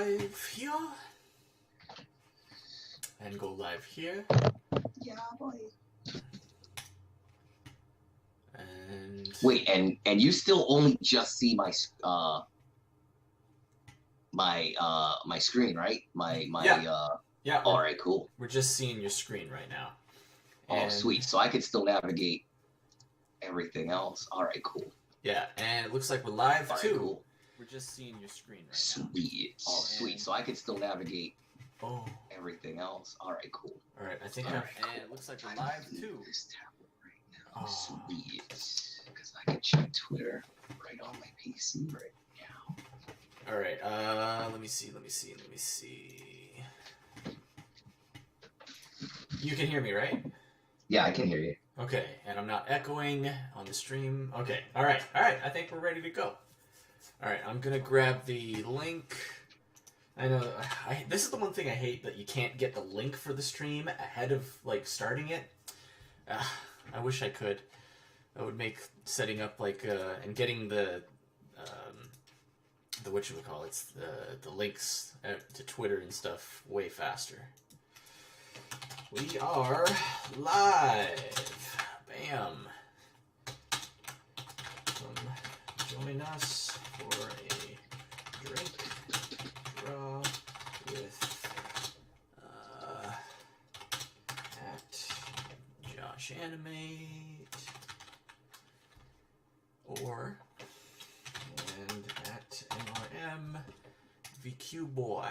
Live here and go live here. Yeah, boy. And wait, and you still only just see my my screen, right? yeah. All right, cool. We're just seeing your screen right now. Oh, sweet. So I could still navigate everything else. All right, cool. Yeah, and it looks like we're live All too. right, cool. We're just seeing your screen right Sweet. now. Oh, sweet. So I could still navigate everything else. All right, cool. All right, I think All and right, it looks like we're live too. This tablet right now. Oh. Sweet. Because I can check Twitter right on my PC right now. All right, let me see. You can hear me, right? Yeah, I can hear you. Okay, and I'm not echoing on the stream. Okay, all right. I think we're ready to go. All right, I'm gonna grab the link. I know this is the one thing I hate, that you can't get the link for the stream ahead of like starting it. I wish I could. That would make setting up and getting the whatchamacallits, the links to Twitter and stuff way faster. We are live. Bam. Join us for a drink draw with at Josh Animate and at NRM VQ Boy.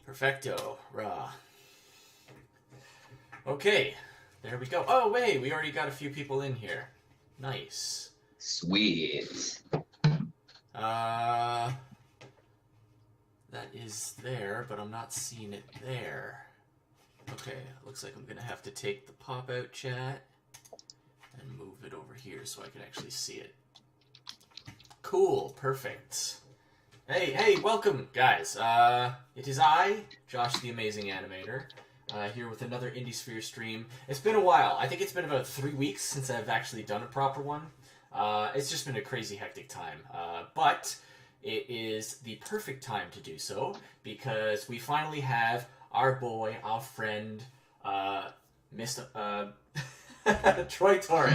Perfecto, rah. Okay, there we go. Oh wait, we already got a few people in here. Nice. Sweet. That is there, but I'm not seeing it there. Okay, looks like I'm gonna have to take the pop-out chat and move it over here so I can actually see it. Cool, perfect. Hey, welcome, guys. It is I, Josh the Amazing Animator, here with another Indiesphere stream. It's been a while. I think it's been about 3 weeks since I've actually done a proper one. It's just been a crazy hectic time. But it is the perfect time to do so, because we finally have our boy, our friend, Mr. Troy Torres.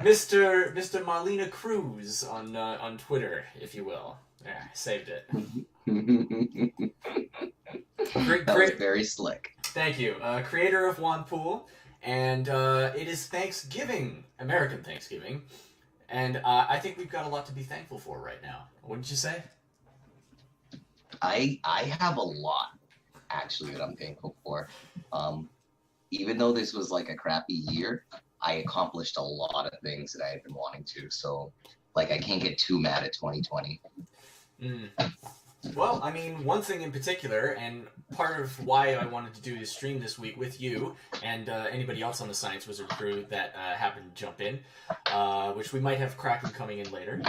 Mr. Marlena Cruz on Twitter, if you will. Yeah, saved it. That was very slick. Thank you. Creator of Wanpool, and it is Thanksgiving, American Thanksgiving, and I think we've got a lot to be thankful for right now. Wouldn't you say? I have a lot, actually, that I'm thankful for. Even though this was like a crappy year, I accomplished a lot of things that I had been wanting to. So, like, I can't get too mad at 2020. Well, I mean, one thing in particular, and part of why I wanted to do this stream this week with you and anybody else on the Science Wizard crew that happened to jump in, which we might have Kraken coming in later,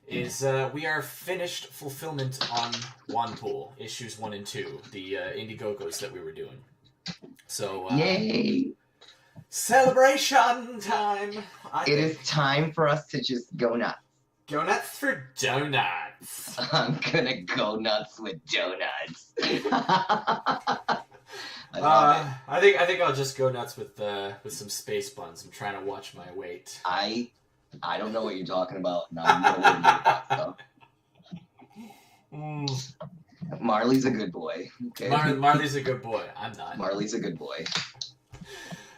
is we are finished fulfillment on Wanpool, issues 1 and 2, the Indiegogos that we were doing. So, yay! Celebration time! It is time for us to just go nuts. Go nuts for donuts! I'm gonna go nuts with donuts. I think I'll just go nuts with some space buns. I'm trying to watch my weight. I don't know what you're talking about. No, you know what you're talking about. Marley's a good boy. Okay. Marley's a good boy. I'm not. Marley's a good boy.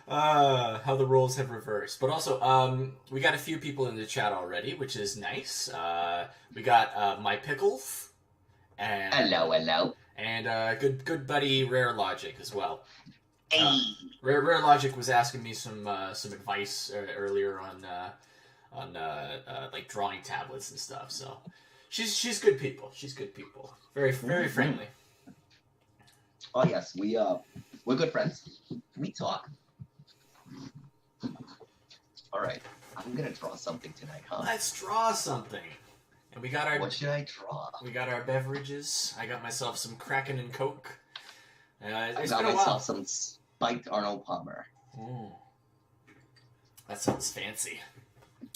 How the roles have reversed. But also, we got a few people in the chat already, which is nice. We got My Pickles. And hello. And good buddy Rare Logic as well. Hey. Rare Logic was asking me some advice earlier on like drawing tablets and stuff. So she's good people. She's good people. Very friendly. Oh yes, we're good friends. We talk. All right, I'm gonna draw something tonight, huh? Let's draw something. And we got our. What should I draw? We got our beverages. I got myself some Kraken and Coke. I got myself some spiked Arnold Palmer. That sounds fancy.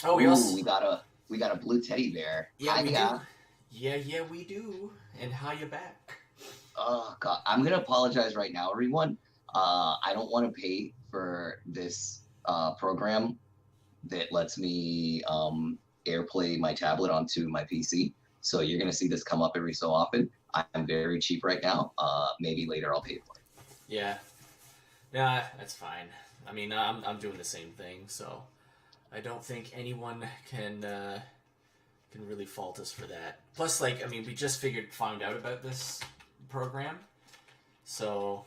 Oh, we got a We got a blue teddy bear. Yeah, we do. Yeah, we do. And how you back? Oh God, I'm gonna apologize right now, everyone. I don't want to pay for this program that lets me AirPlay my tablet onto my PC. So you're gonna see this come up every so often. I'm very cheap right now. Maybe later I'll pay for it. Yeah. Nah, that's fine. I mean, I'm doing the same thing, so I don't think anyone can really fault us for that. Plus, like, I mean, we just found out about this program, so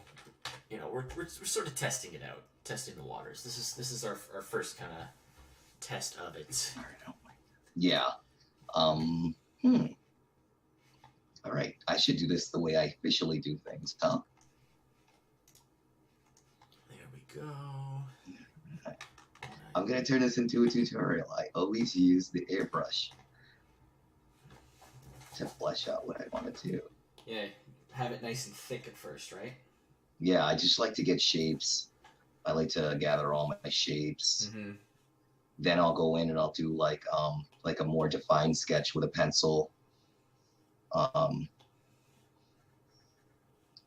you know, we're sort of testing it out, testing the waters. This is our first kind of test of it. Yeah. All right. I should do this the way I officially do things, huh? There we go. I'm gonna turn this into a tutorial. I always use the airbrush to flesh out what I want to do. Yeah, have it nice and thick at first, right? Yeah, I just like to get shapes. I like to gather all my shapes. Mm-hmm. Then I'll go in and I'll do like a more defined sketch with a pencil.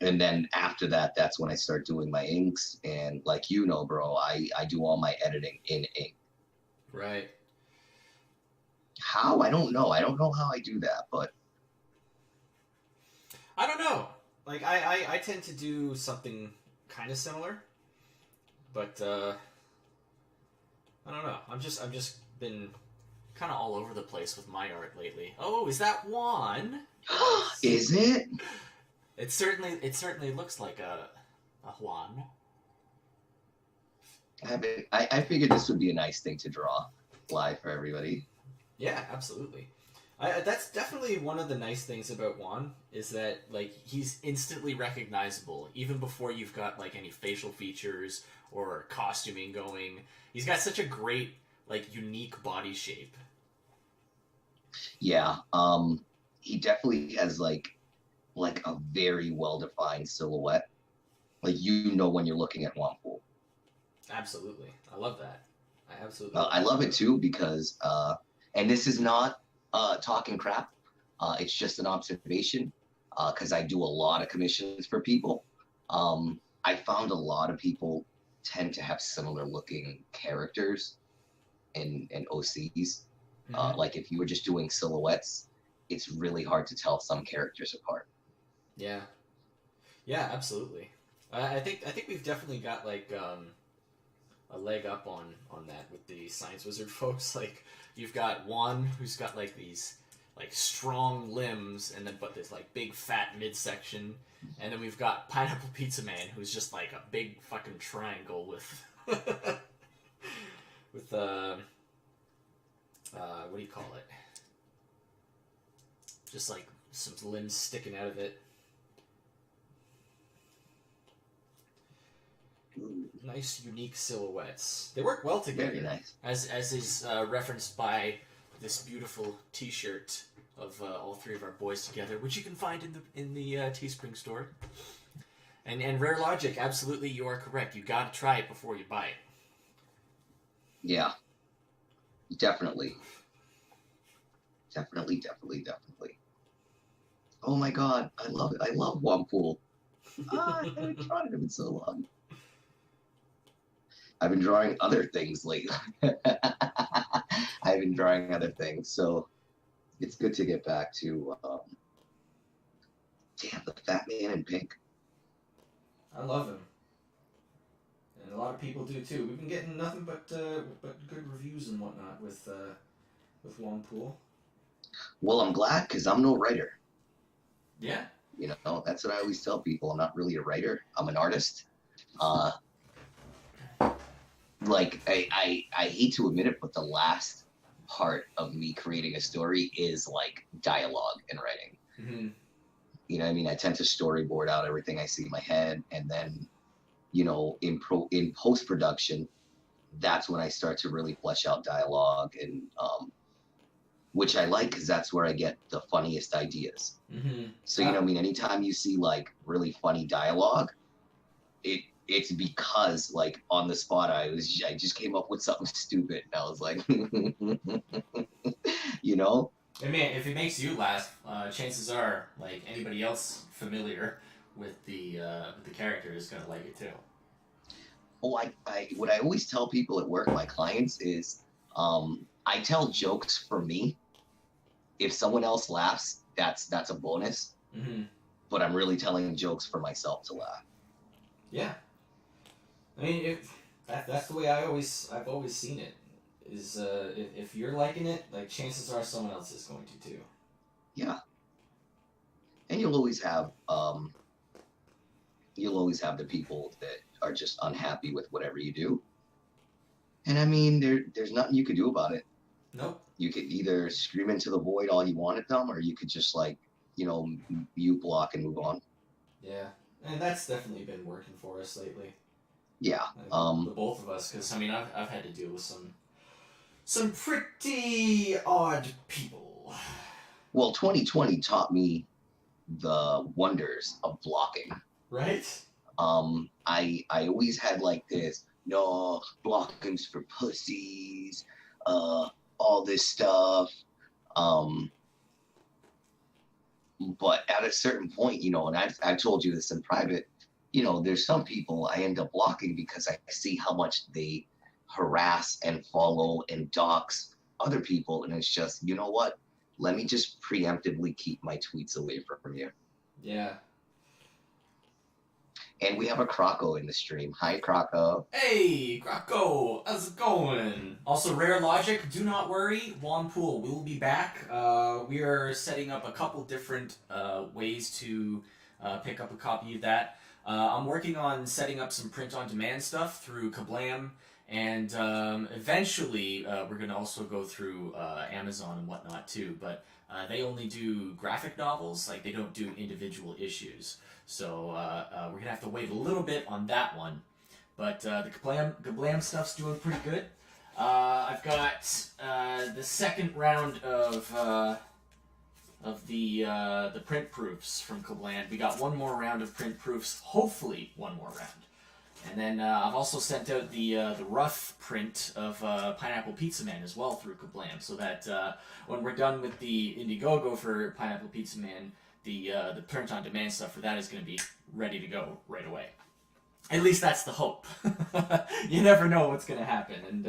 And then after that, that's when I start doing my inks. And like, you know, bro, I do all my editing in ink. Right. How? I don't know. I don't know how I do that, but I don't know. Like, I tend to do something kind of similar, but I don't know. I'm just been kind of all over the place with my art lately. Oh, is that Juan? Is it? It certainly looks like a Juan. I figured this would be a nice thing to draw live for everybody. Yeah, absolutely. That's definitely one of the nice things about Juan, is that like he's instantly recognizable even before you've got like any facial features or costuming going. He's got such a great like unique body shape. Yeah, he definitely has like a very well defined silhouette. Like, you know when you're looking at Wampool. Absolutely, I love that. I absolutely. I love it too because, and this is not talking crap. It's just an observation because I do a lot of commissions for people. I found a lot of people tend to have similar looking characters and OCs. Mm-hmm. Like if you were just doing silhouettes, it's really hard to tell some characters apart. Yeah, yeah, absolutely. I think we've definitely got like a leg up on that with the Science Wizard folks. Like you've got one who's got like these like strong limbs, and then but this like big fat midsection, and then we've got Pineapple Pizza Man who's just like a big fucking triangle with with what do you call it? Just like some limbs sticking out of it. Nice, unique silhouettes. They work well together. Very nice. As is referenced by this beautiful T-shirt of all three of our boys together, which you can find in the Teespring store. And Rare Logic, absolutely, you are correct. You got to try it before you buy it. Yeah, definitely. Oh my god, I love it. I love Wampool. I haven't drawn him in so long. I've been drawing other things lately. I've been drawing other things, so it's good to get back to damn, the fat man in pink. I love him. And a lot of people do too. We've been getting nothing but good reviews and whatnot with Wampool. Well, I'm glad because I'm no writer. Yeah. You know, that's what I always tell people. I'm not really a writer. I'm an artist. Like, I hate to admit it, but the last part of me creating a story is like dialogue and writing. Mm-hmm. You know what I mean? I tend to storyboard out everything I see in my head, and then, you know, in post-production, that's when I start to really flesh out dialogue, and which I like because that's where I get the funniest ideas. Mm-hmm. So, you know what I mean? Anytime you see like really funny dialogue, it's because like on the spot I just came up with something stupid and I was like, you know. I mean, if it makes you laugh, chances are like anybody else familiar with the character is gonna like it too. Oh, I what I always tell people at work, my clients, is I tell jokes for me. If someone else laughs, that's a bonus. Mm-hmm. But I'm really telling jokes for myself to laugh. Yeah, I mean, that's the way I've always seen it. Is if you're liking it, like chances are someone else is going to too. Yeah, and you'll always have the people that are just unhappy with whatever you do. And I mean, there's nothing you could do about it. Nope. You could either scream into the void all you want at them, or you could just like, mute block and move on. Yeah, and that's definitely been working for us lately. Yeah. The both of us, because I mean, I've had to deal with some pretty odd people. Well, 2020 taught me the wonders of blocking. Right? I always had like this, no, blocking's for pussies, all this stuff. But at a certain point, and I've told you this in private, there's some people I end up blocking because I see how much they harass and follow and dox other people, and it's just, you know what? Let me just preemptively keep my tweets away from you. Yeah. And we have a Croco in the stream. Hi, Croco. Hey, Kraken, how's it going? Also, Rare Logic, do not worry, Juan Pool will be back. We are setting up a couple different ways to pick up a copy of that. I'm working on setting up some print-on-demand stuff through Kablam, and eventually we're going to also go through Amazon and whatnot too, but they only do graphic novels, like they don't do individual issues. So we're going to have to wait a little bit on that one. But the Kablam stuff's doing pretty good. I've got the second round of the print proofs from Kablam. We got one more round of print proofs, hopefully one more round. And then I've also sent out the rough print of Pineapple Pizza Man as well through Kablam, so that when we're done with the Indiegogo for Pineapple Pizza Man, the print-on-demand stuff for that is going to be ready to go right away. At least that's the hope. You never know what's going to happen, and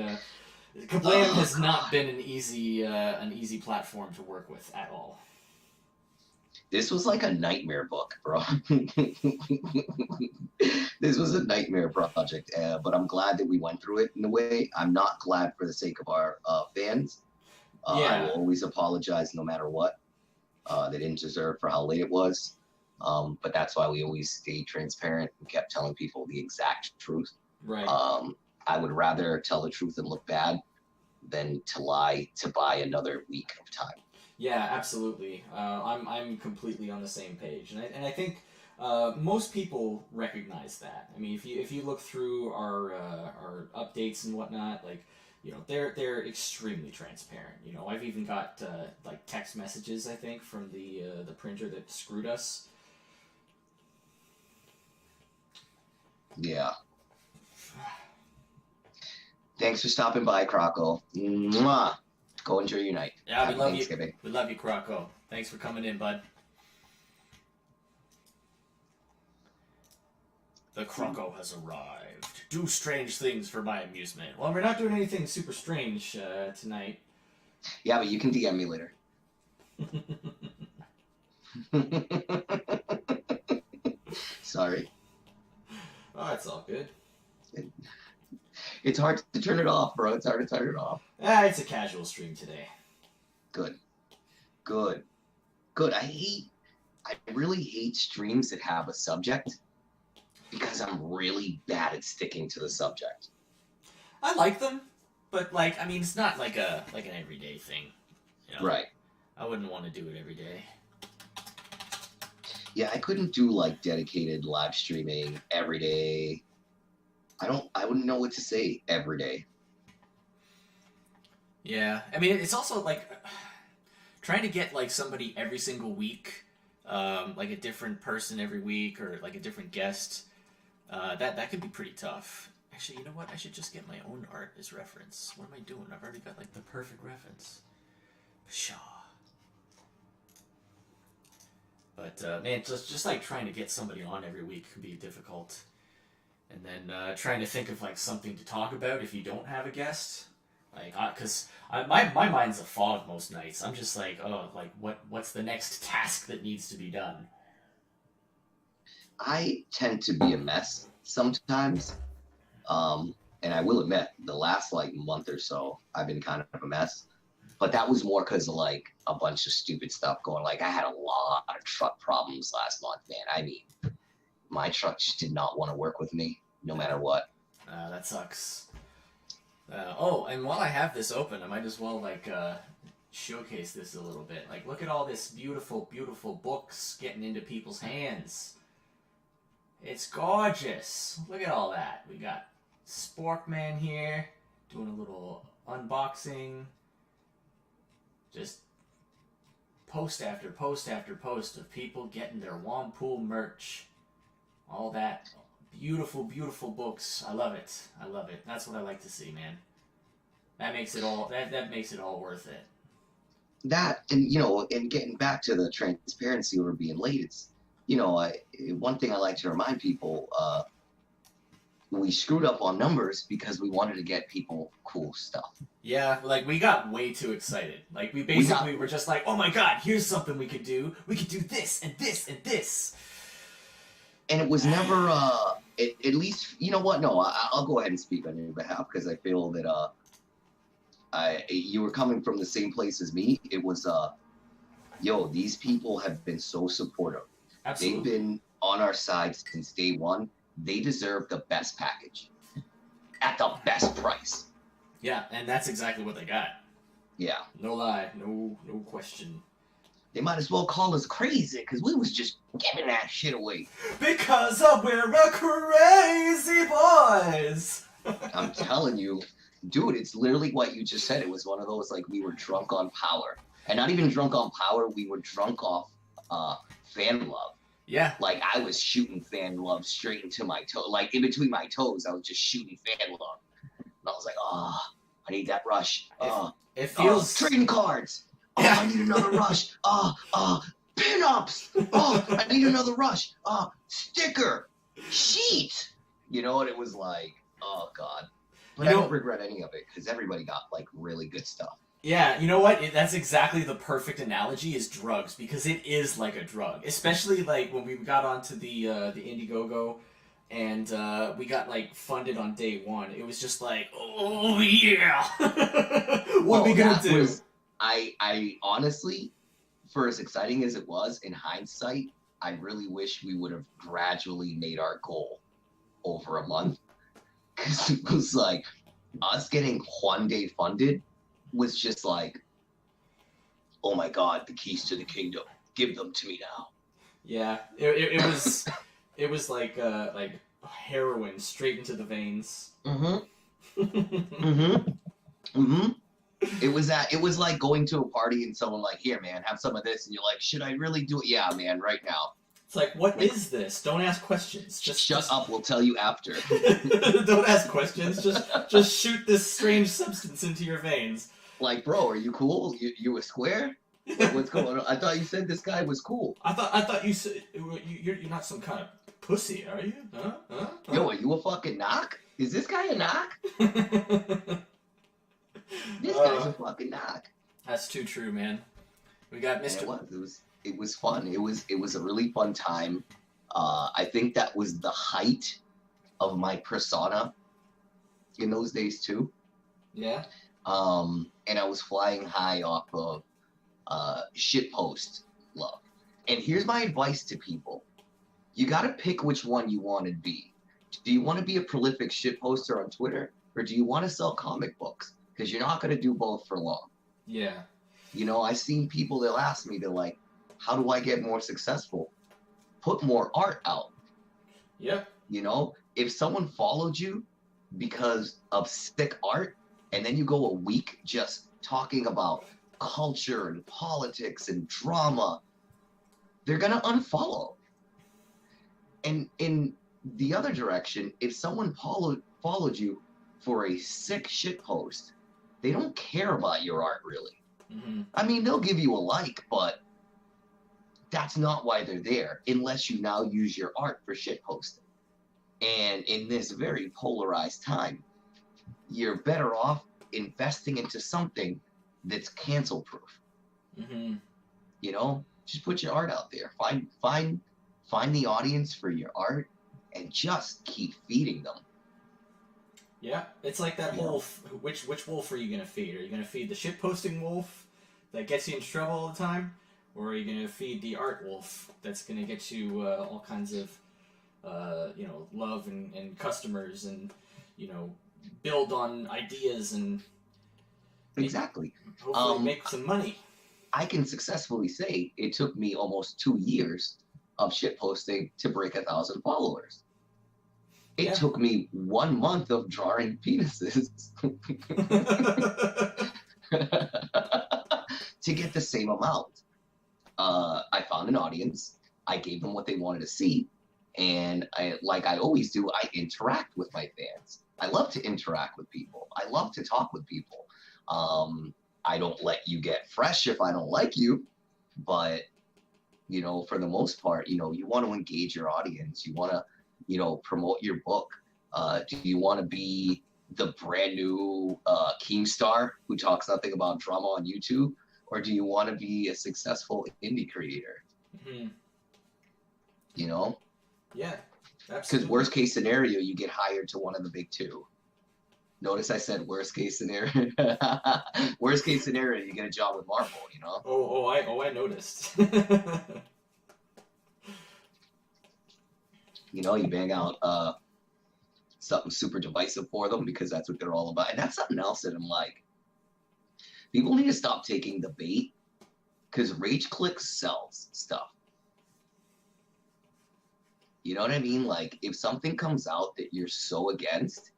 Kablam has not been an easy platform to work with at all. This was like a nightmare book, bro. This was a nightmare project, but I'm glad that we went through it in a way. I'm not glad for the sake of our fans. I will always apologize no matter what. They didn't deserve for how late it was. But that's why we always stayed transparent and kept telling people the exact truth. Right. I would rather tell the truth and look bad than to lie to buy another week of time. Yeah, absolutely. I'm completely on the same page, and I think most people recognize that. I mean, if you look through our updates and whatnot, like, they're extremely transparent. I've even got like text messages, I think, from the printer that screwed us. Yeah. Thanks for stopping by, Croco. Mwah. Go enjoy your night. Yeah, Happy we love Thanksgiving. you. We love you, Kraken. Thanks for coming in, bud. The Kraken has arrived. Do strange things for my amusement. Well, we're not doing anything super strange tonight. Yeah, but you can DM me later. Sorry. Oh, it's all good. It's hard to turn it off, bro. It's hard to turn it off. It's a casual stream today. Good. I really hate streams that have a subject because I'm really bad at sticking to the subject. I like them, but like, I mean, it's not like an everyday thing. Right. I wouldn't want to do it every day. Yeah, I couldn't do like dedicated live streaming every day. I wouldn't know what to say every day. Yeah, I mean, it's also like trying to get like somebody every single week, like a different person every week, or like a different guest. That could be pretty tough. Actually, you know what? I should just get my own art as reference. What am I doing? I've already got like the perfect reference. Pshaw. But man, just like trying to get somebody on every week could be difficult. And then trying to think of like something to talk about if you don't have a guest. Like, cause my mind's a fog most nights. I'm just like, oh, like what's the next task that needs to be done? I tend to be a mess sometimes. And I will admit, the last like month or so, I've been kind of a mess. But that was more because of like a bunch of stupid stuff going. Like I had a lot of truck problems last month, man. I mean, my truck just did not want to work with me, no matter what. That sucks. Oh, and while I have this open, I might as well like showcase this a little bit. Like, look at all this beautiful, beautiful books getting into people's hands. It's gorgeous. Look at all that. We got Sporkman here doing a little unboxing. Just post after post after post of people getting their Wampool merch. All that beautiful, beautiful books. I love it. I love it. That's what I like to see, man. That makes it all. That makes it all worth it. That, and you know, and getting back to the transparency over being late, it's, you know, one thing I like to remind people, we screwed up on numbers because we wanted to get people cool stuff. Yeah, like we got way too excited. Like we basically were just like, oh my god, here's something we could do. We could do this and this and this. And it was never, at least, you know what? No, I'll go ahead and speak on your behalf because I feel that you were coming from the same place as me. It was, yo, these people have been so supportive. Absolutely. They've been on our side since day one. They deserve the best package at the best price. Yeah, and that's exactly what they got. Yeah. No lie, no question. They might as well call us crazy because we was just giving that shit away. Because we're a crazy boys. I'm telling you, dude, it's literally what you just said. It was one of those, like, we were drunk on power. And not even drunk on power, we were drunk off fan love. Yeah. Like, I was shooting fan love straight into my toe. Like, in between my toes, I was just shooting fan love. And I was like, oh, I need that rush. It feels... trading cards. Oh, Yeah. I need another rush. Pin-ups. Oh, I need another rush. Sticker. Sheet. You know, and it was like, oh, God. But I don't regret any of it because everybody got, like, really good stuff. Yeah, you know what? That's exactly the perfect analogy is drugs, because it is like a drug. Especially like when we got onto the Indiegogo and we got like funded on day one. It was just like, oh yeah. What are we gonna do? I honestly, for as exciting as it was, in hindsight, I really wish we would have gradually made our goal over a month. Because it was like, us getting one day funded was just like, oh my god, the keys to the kingdom. Give them to me now. Yeah, it was it was like heroin straight into the veins. It was like going to a party and someone like, here man, have some of this, and you're like, should I really do it? Yeah man, right now. It's like, what is this? Don't ask questions. Just shut up, we'll tell you after. Don't ask questions. Just shoot this strange substance into your veins. Like, bro, are you cool? You a square? Like, what's going on? I thought you said this guy was cool. I thought you said you're not some kind of pussy, are you? Huh? Yo, are you a fucking knock? Is this guy a knock? This guy's a fucking knock. That's too true, man. We got Mr. It was fun. It was a really fun time. I think that was the height of my persona in those days too. Yeah. And I was flying high off of shitpost love. And here's my advice to people. You gotta pick which one you want to be. Do you want to be a prolific shitposter on Twitter? Or do you want to sell comic books? Because you're not gonna do both for long. Yeah. You know, I've seen people, they'll ask me, they're like, how do I get more successful? Put more art out. Yeah. You know, if someone followed you because of sick art, and then you go a week just talking about culture and politics and drama, they're gonna unfollow. And the other direction, if someone followed you for a sick shit post, they don't care about your art really. Mm-hmm. I mean, they'll give you a like, but that's not why they're there, unless you now use your art for shit posting. And in this very polarized time, you're better off investing into something that's cancel proof. Mm-hmm. You know, just put your art out there. Find the audience for your art, and just keep feeding them. Yeah, it's like that whole which wolf are you gonna feed? Are you gonna feed the shit posting wolf that gets you in trouble all the time, or are you gonna feed the art wolf that's gonna get you all kinds of love and customers and build on ideas and exactly hopefully make some money. I can successfully say it took me almost 2 years of shit posting to break 1,000 followers. It took me 1 month of drawing penises to get the same amount. I found an audience. I gave them what they wanted to see. And like I always do, I interact with my fans. I love to interact with people. I love to talk with people. I don't let you get fresh if I don't like you. But, for the most part, you want to engage your audience. You want to, promote your book. Do you want to be the brand new Keemstar who talks nothing about drama on YouTube? Or do you want to be a successful indie creator? Mm-hmm. Yeah, absolutely. Because worst case scenario, you get hired to one of the big two. Notice I said worst case scenario. Worst case scenario, you get a job with Marvel, I noticed. You bang out something super divisive for them because that's what they're all about. And that's something else that I'm like, people need to stop taking the bait because Rage Click sells stuff. You know what I mean? Like, if something comes out that you're so against,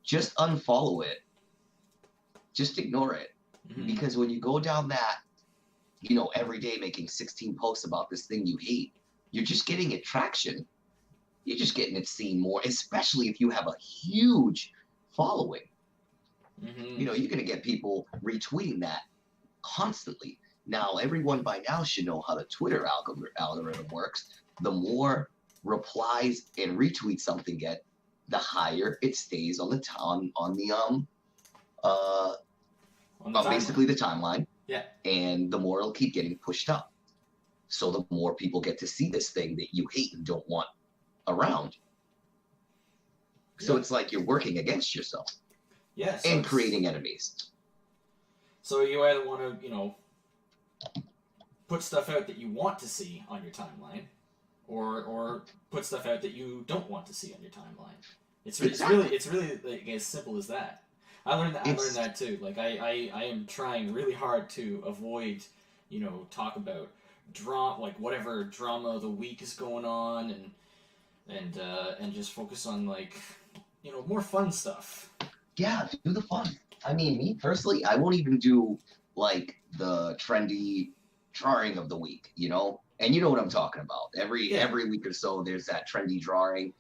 just unfollow it. Just ignore it. Mm-hmm. Because when you go down that, every day making 16 posts about this thing you hate, you're just getting it traction. You're just getting it seen more, especially if you have a huge following. Mm-hmm. You're going to get people retweeting that constantly. Now, everyone by now should know how the Twitter algorithm works. The more replies and retweets something get, the higher it stays on the basically the timeline. Yeah. And the more it'll keep getting pushed up. So the more people get to see this thing that you hate and don't want around. Yeah. So it's like you're working against yourself. Yeah. So and creating enemies. So you either want to, put stuff out that you want to see on your timeline, or put stuff out that you don't want to see on your timeline. It's really like, as simple as that. I learned that too. Like I am trying really hard to avoid, talk about drama, like whatever drama of the week is going on, and just focus on like, more fun stuff. Yeah, do the fun. I mean, me personally, I won't even do like the trendy drawing of the week, And you know what I'm talking about. Every week or so, there's that trendy drawing.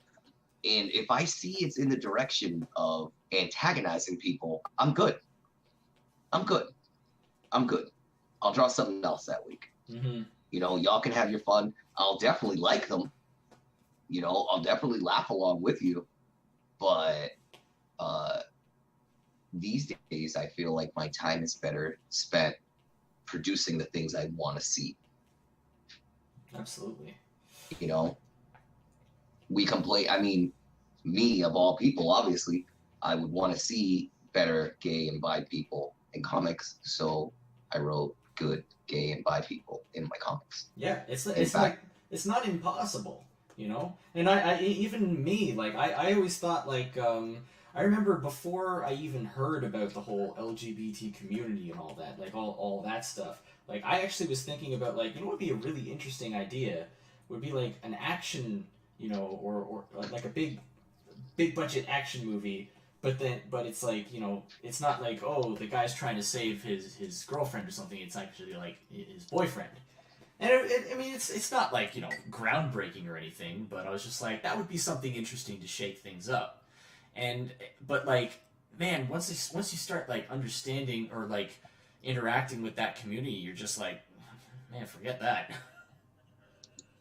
And if I see it's in the direction of antagonizing people, I'm good. I'll draw something else that week. Mm-hmm. Y'all can have your fun. I'll definitely like them. I'll definitely laugh along with you. But these days, I feel like my time is better spent producing the things I want to see. Absolutely. We complain. I mean, me of all people, obviously, I would want to see better gay and bi people in comics. So I wrote good gay and bi people in my comics. Yeah, it's not impossible, And I even me, like I always thought like I remember before I even heard about the whole LGBT community and all that, like all that stuff. Like I actually was thinking about like, what would be a really interesting idea would be like an action, or like a big budget action movie, but it's like, it's not like, oh, the guy's trying to save his girlfriend or something. It's actually like his boyfriend. And I mean, it's not like, you know, groundbreaking or anything, but I was just like, that would be something interesting to shake things up. But like, man, once you start like understanding or like interacting with that community, you're just like, man, forget that.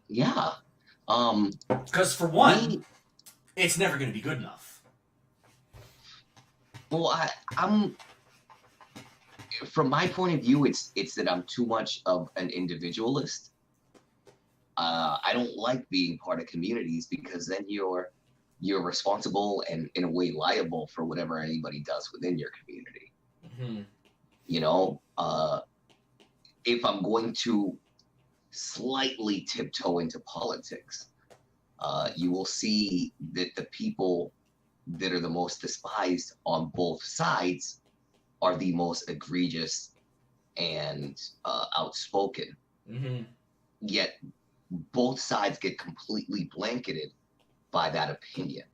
Yeah. Because for one, it's never going to be good enough. Well, I'm from my point of view, it's that I'm too much of an individualist. I don't like being part of communities because then you're responsible and in a way liable for whatever anybody does within your community. Mm-hmm. You know, if I'm going to slightly tiptoe into politics, you will see that the people that are the most despised on both sides are the most egregious and outspoken. Mm-hmm. Yet both sides get completely blanketed by that opinion.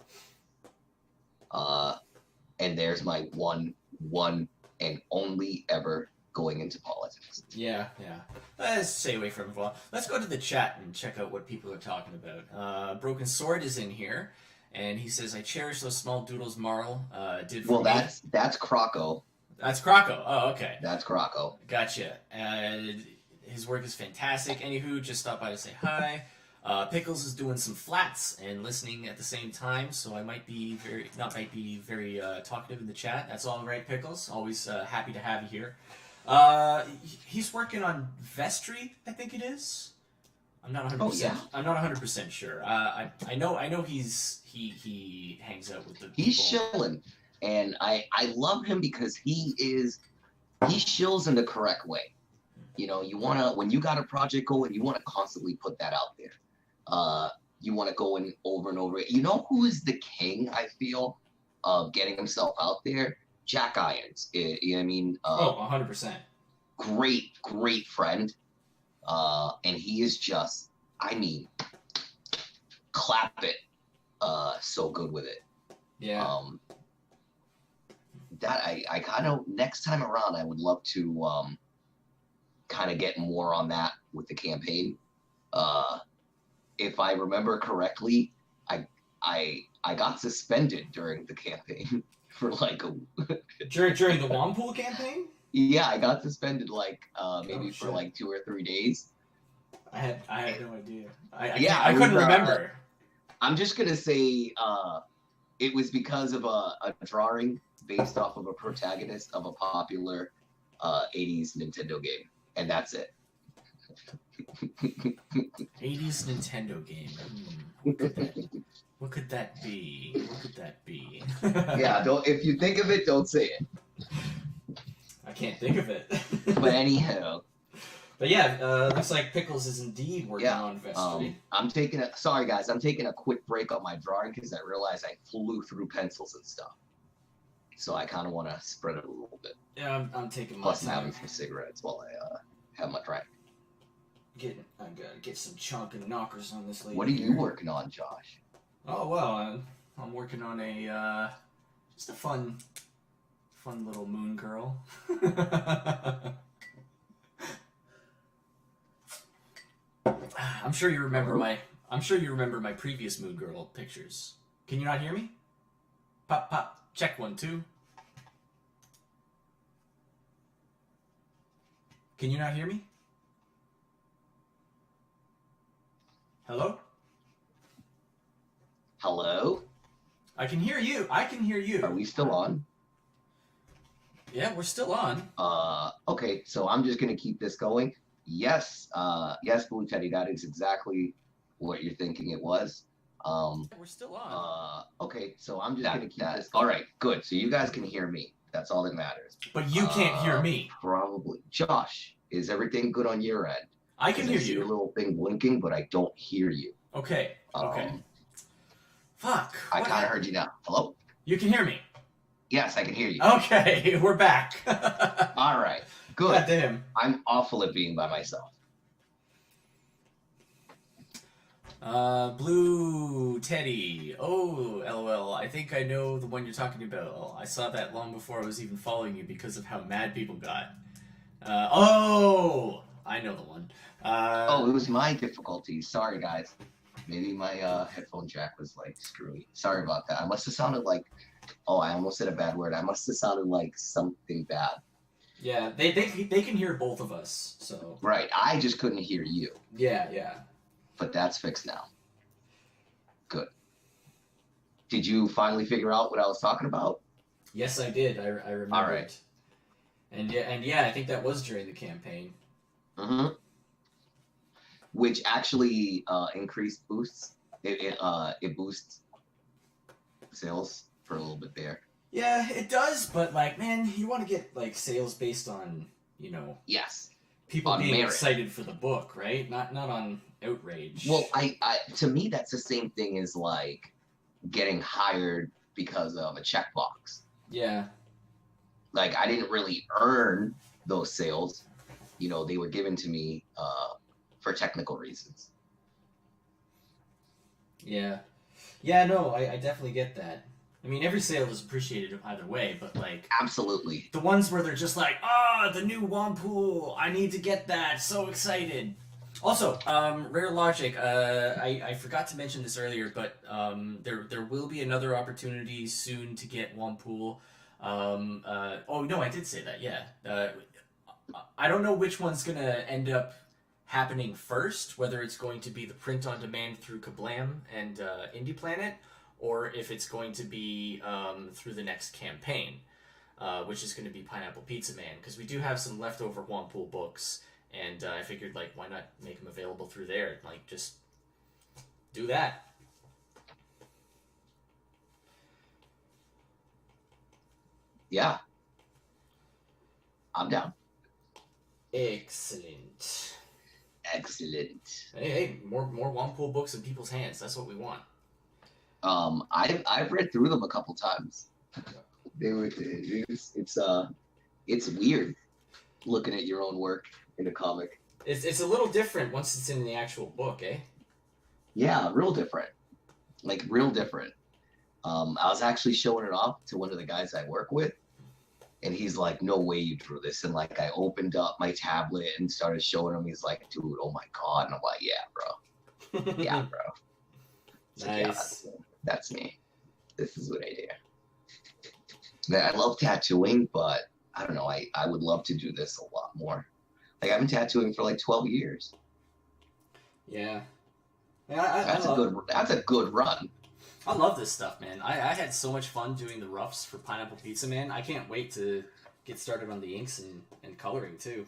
And there's my one and only ever going into politics. Yeah. Let's stay away from it for a while. Let's go to the chat and check out what people are talking about. Broken Sword is in here, and he says, I cherish those small doodles Marl did for me. Well, that's Croco. That's Croco. Oh, okay. That's Croco. Gotcha. His work is fantastic. Anywho, just stop by to say hi. Pickles is doing some flats and listening at the same time, so I might be very talkative in the chat. That's all right, Pickles. Always happy to have you here. He's working on Vestry, I think it is. I'm not 100%. Oh, yeah. I'm not 100% sure. I know he hangs out with the people. He's chilling, and I love him because he shills in the correct way. You know, when you got a project going, you want to constantly put that out there. You want to go in over and over. You know who is the king, I feel, of getting himself out there? Jack Irons. You know what I mean? 100%. Great friend. And he is just, I mean, clap it. So good with it. Yeah. That I kind of, next time around, I would love to kind of get more on that with the campaign. If I remember correctly, I got suspended during the campaign for like during the Wampool campaign. Yeah, I got suspended like maybe for like 2 or 3 days. I had no idea. I couldn't remember. I'm just gonna say it was because of a drawing based off of a protagonist of a popular 80s Nintendo game, and that's it. 80s Nintendo game. What could that be? Yeah, if you think of it, don't say it. I can't think of it. But anyhow. But yeah, looks like Pickles is indeed working on Vestry. I'm taking a quick break on my drawing because I realized I flew through pencils and stuff. So I kind of want to spread it a little bit. Yeah, I'm taking my Plus, time. I'm having some cigarettes while I have my drink. I gotta get some chunk and knockers on this lady. What are you working on, Josh? Oh well, I'm working on just a fun little moon girl. I'm sure you remember my previous moon girl pictures. Can you not hear me? Pop pop. Check 1 2. Can you not hear me? Hello? Hello? I can hear you. Are we still on? Yeah, we're still on. Okay, so I'm just gonna keep this going. Yes, Blue Teddy, that is exactly what you're thinking it was. We're still on. Okay, so I'm just gonna keep this going. All right, good. So you guys can hear me. That's all that matters. But you can't hear me. Probably. Josh, is everything good on your end? I can hear you. I see your little thing blinking, but I don't hear you. Okay. Fuck. I kind of heard you now. Hello? You can hear me. Yes, I can hear you. Okay, we're back. All right, good. God damn. I'm awful at being by myself. Blue Teddy. Oh, LOL. I think I know the one you're talking about. I saw that long before I was even following you because of how mad people got. I know the one. Oh, it was my difficulty. Sorry, guys. Maybe my headphone jack was like screwy. Sorry about that. I must have sounded like, oh, I almost said a bad word. I must have sounded like something bad. Yeah, they can hear both of us, so. Right, I just couldn't hear you. Yeah. But that's fixed now. Good. Did you finally figure out what I was talking about? Yes, I did. I remember. All right. And yeah, I think that was during the campaign. Mm-hmm. Which actually increased boosts. It boosts sales for a little bit there. Yeah, it does, but like, man, you want to get like sales based on, yes, people on being merit. excited for the book, right? Not on outrage. Well, I to me that's the same thing as like getting hired because of a checkbox. Yeah. Like I didn't really earn those sales. They were given to me for technical reasons. Yeah. Yeah, no, I definitely get that. I mean, every sale is appreciated either way, but like... Absolutely. The ones where they're just like, the new Wampool, I need to get that, so excited. Also, Rare Logic, I forgot to mention this earlier, but there will be another opportunity soon to get Wampool. Oh, no, I did say that, yeah. I don't know which one's going to end up happening first, whether it's going to be the print on demand through Kablam and Indie Planet, or if it's going to be through the next campaign, which is going to be Pineapple Pizza Man, because we do have some leftover Wampool books, and I figured, like, why not make them available through there? Like, just do that. Yeah. I'm down. Excellent. Hey, more Wampool books in people's hands. That's what we want. I've read through them a couple times. It's weird looking at your own work in a comic. It's a little different once it's in the actual book, eh? Yeah, real different. Like real different. I was actually showing it off to one of the guys I work with, and he's like, "No way you drew this!" And like, I opened up my tablet and started showing him. He's like, "Dude, oh my god!" And I'm like, "Yeah, bro. Yeah, bro." Nice. Like, yeah, that's me. This is what I do. Man, I love tattooing, but I don't know. I would love to do this a lot more. Like I've been tattooing for like 12 years. Yeah. That's a good run. I love this stuff, man. I had so much fun doing the roughs for Pineapple Pizza Man. I can't wait to get started on the inks and coloring too.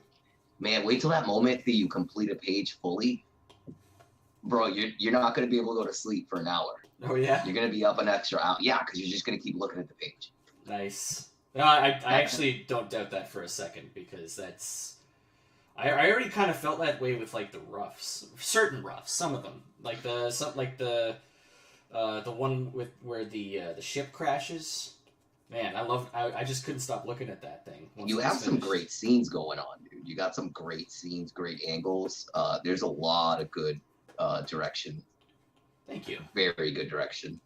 Man, wait till that moment that you complete a page fully. Bro, you're not going to be able to go to sleep for an hour. Oh, yeah? You're going to be up an extra hour. Yeah, because you're just going to keep looking at the page. Nice. No, I actually don't doubt that for a second, because that's... I already kind of felt that way with, like, the roughs. Certain roughs, some of them. Like the one with where the ship crashes. Man, I just couldn't stop looking at that thing. You have some great scenes going on, dude. You got some great scenes, great angles. There's a lot of good direction. Thank you. Very good direction.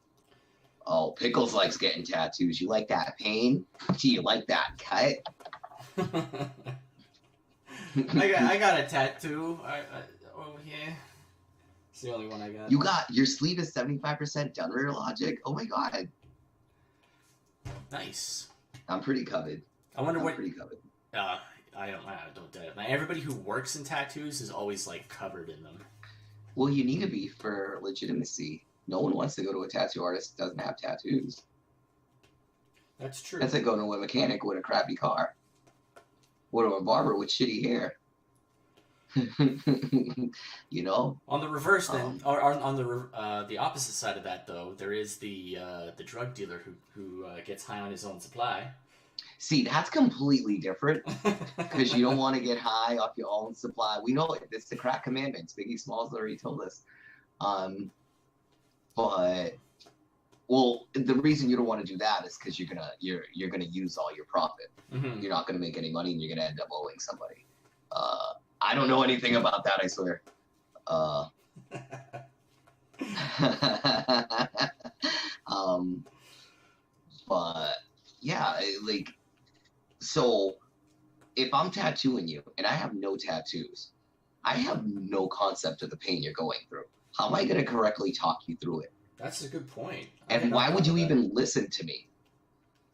Oh, Pickles likes getting tattoos. You like that pain? Do you like that cut? I got a tattoo. Oh yeah. It's the only one I got. You got your sleeve is 75% done. Rare Logic. Oh my god. Nice. I'm pretty covered. I wonder what. Pretty covered. I don't doubt it. Like, everybody who works in tattoos is always like covered in them. Well, you need to be for legitimacy. No one wants to go to a tattoo artist that doesn't have tattoos. That's true. That's like going to a mechanic with a crappy car. Or to a barber with shitty hair. You know? On the reverse, then, or on the opposite side of that, though, there is the drug dealer who gets high on his own supply. See, that's completely different, because you don't want to get high off your own supply. We know it. It's the crack commandments. Biggie Smalls already told us. But well, the reason you don't want to do that is because you're gonna use all your profit. Mm-hmm. You're not gonna make any money, and you're gonna end up owing somebody. I don't know anything about that, I swear. But yeah, like, so if I'm tattooing you and I have no tattoos, I have no concept of the pain you're going through. How am I going to correctly talk you through it? That's a good point. And why would you even listen to me?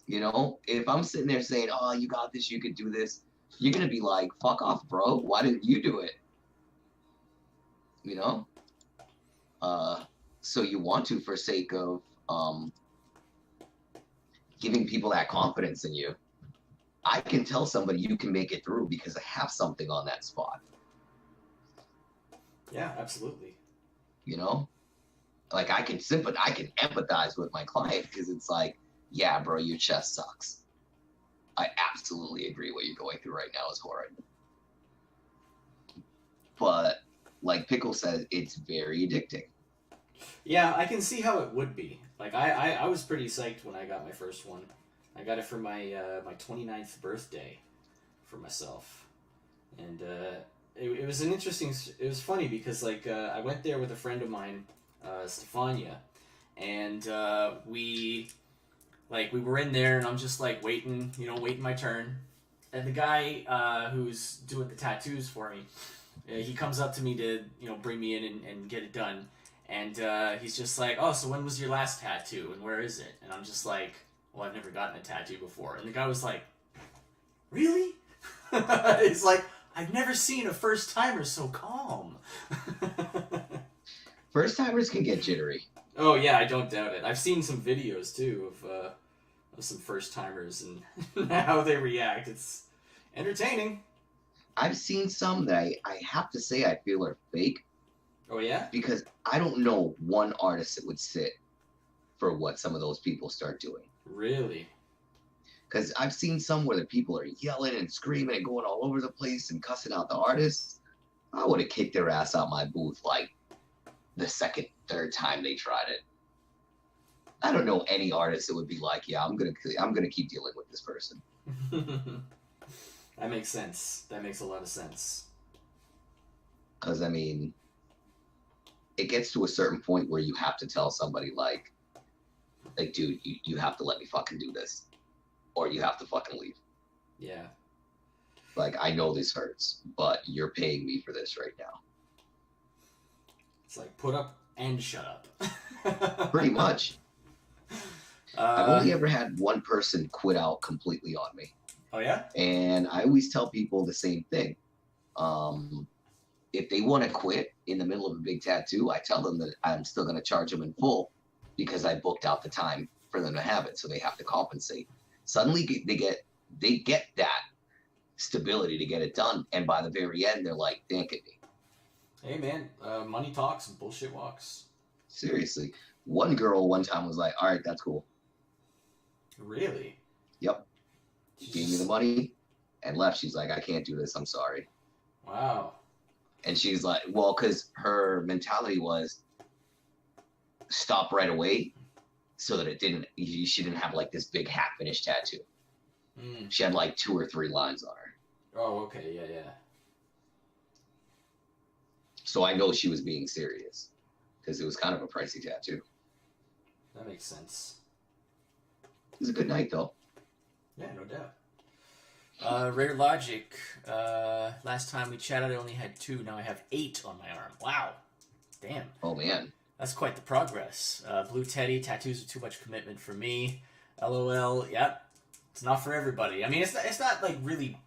You know, if I'm sitting there saying, oh, you got this, you could do this, you're going to be like, fuck off, bro. Why didn't you do it? You know? So you want to, for sake of giving people that confidence in you. I can tell somebody you can make it through because I have something on that spot. Yeah, absolutely. You know, like I can empathize with my client because it's like, yeah, bro, your chest sucks. I absolutely agree. What you're going through right now is horrid. But like Pickle says, it's very addicting. Yeah, I can see how it would be. Like I was pretty psyched when I got my first one. I got it for my my 29th birthday for myself, and it was an interesting. It was funny because like I went there with a friend of mine, Stefania, and we were in there, and I'm just like waiting my turn, and the guy who's doing the tattoos for me, he comes up to me to bring me in and get it done, and he's just like, oh, so when was your last tattoo and where is it? And I'm just like, well, I've never gotten a tattoo before. And the guy was like, really? He's like, I've never seen a first-timer so calm. First-timers can get jittery. Oh, yeah, I don't doubt it. I've seen some videos, too, of some first-timers and how they react. It's entertaining. I've seen some that I have to say I feel are fake. Oh, yeah? Because I don't know one artist that would sit for what some of those people start doing. Really? Because I've seen some where the people are yelling and screaming and going all over the place and cussing out the artists. I would have kicked their ass out my booth like the second, third time they tried it. I don't know any artist that would be like, yeah, I'm gonna keep dealing with this person. That makes sense. That makes a lot of sense. Because I mean, it gets to a certain point where you have to tell somebody like, dude, you have to let me fucking do this, or you have to fucking leave. Yeah. Like, I know this hurts, but you're paying me for this right now. It's like, put up and shut up. Pretty much. I've only ever had one person quit out completely on me. Oh, yeah? And I always tell people the same thing. If they want to quit in the middle of a big tattoo, I tell them that I'm still going to charge them in full because I booked out the time for them to have it, so they have to compensate. Suddenly, they get that stability to get it done, and by the very end, they're like, thanking me. Hey, man, money talks and bullshit walks. Seriously. One girl one time was like, all right, that's cool. Really? Yep. She gave me the money and left. She's like, I can't do this. I'm sorry. Wow. And she's like, well, because her mentality was stop right away so that she didn't have like this big half-finished tattoo. Mm. She had like 2 or 3 lines on her. Oh, okay. Yeah, yeah. So I know she was being serious because it was kind of a pricey tattoo. That makes sense. It was a good night, though. Yeah, no doubt. Rare Logic. Last time we chatted, I only had 2. Now I have 8 on my arm. Wow. Damn. Oh, man. That's quite the progress. Blue Teddy, tattoos are too much commitment for me. LOL. Yep. It's not for everybody. I mean, it's not like really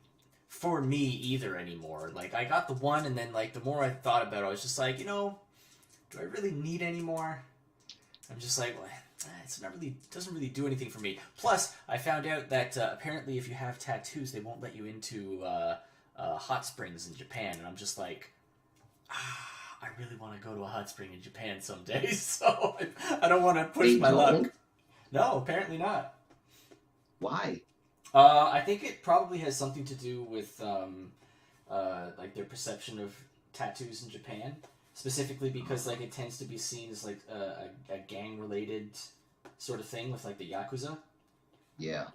for me either anymore. Like, I got the one, and then like the more I thought about it, I was just like, do I really need any more? I'm just like, well, it's not really, doesn't really do anything for me. Plus, I found out that apparently if you have tattoos, they won't let you into hot springs in Japan, and I'm just like, I really want to go to a hot spring in Japan someday, so I don't want to push my luck. No, apparently not. Why? I think it probably has something to do with like their perception of tattoos in Japan, specifically because like it tends to be seen as like a gang related sort of thing with like the Yakuza. Yeah.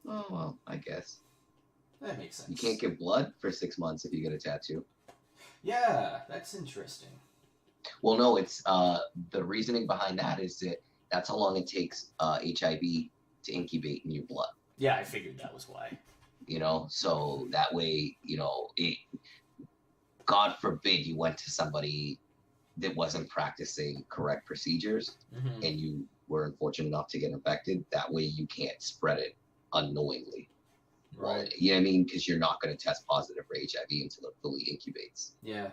Oh well, I guess That makes sense. you can't give blood for 6 months if you get a tattoo. Yeah, that's interesting. Well, no, it's the reasoning behind that is that that's how long it takes HIV to incubate in your blood. Yeah, I figured that was why. So that way, God forbid you went to somebody that wasn't practicing correct procedures Mm-hmm. and you were unfortunate enough to get infected. That way you can't spread it unknowingly. Right. Well, you know what I mean? Because you're not going to test positive for HIV until it fully incubates. Yeah.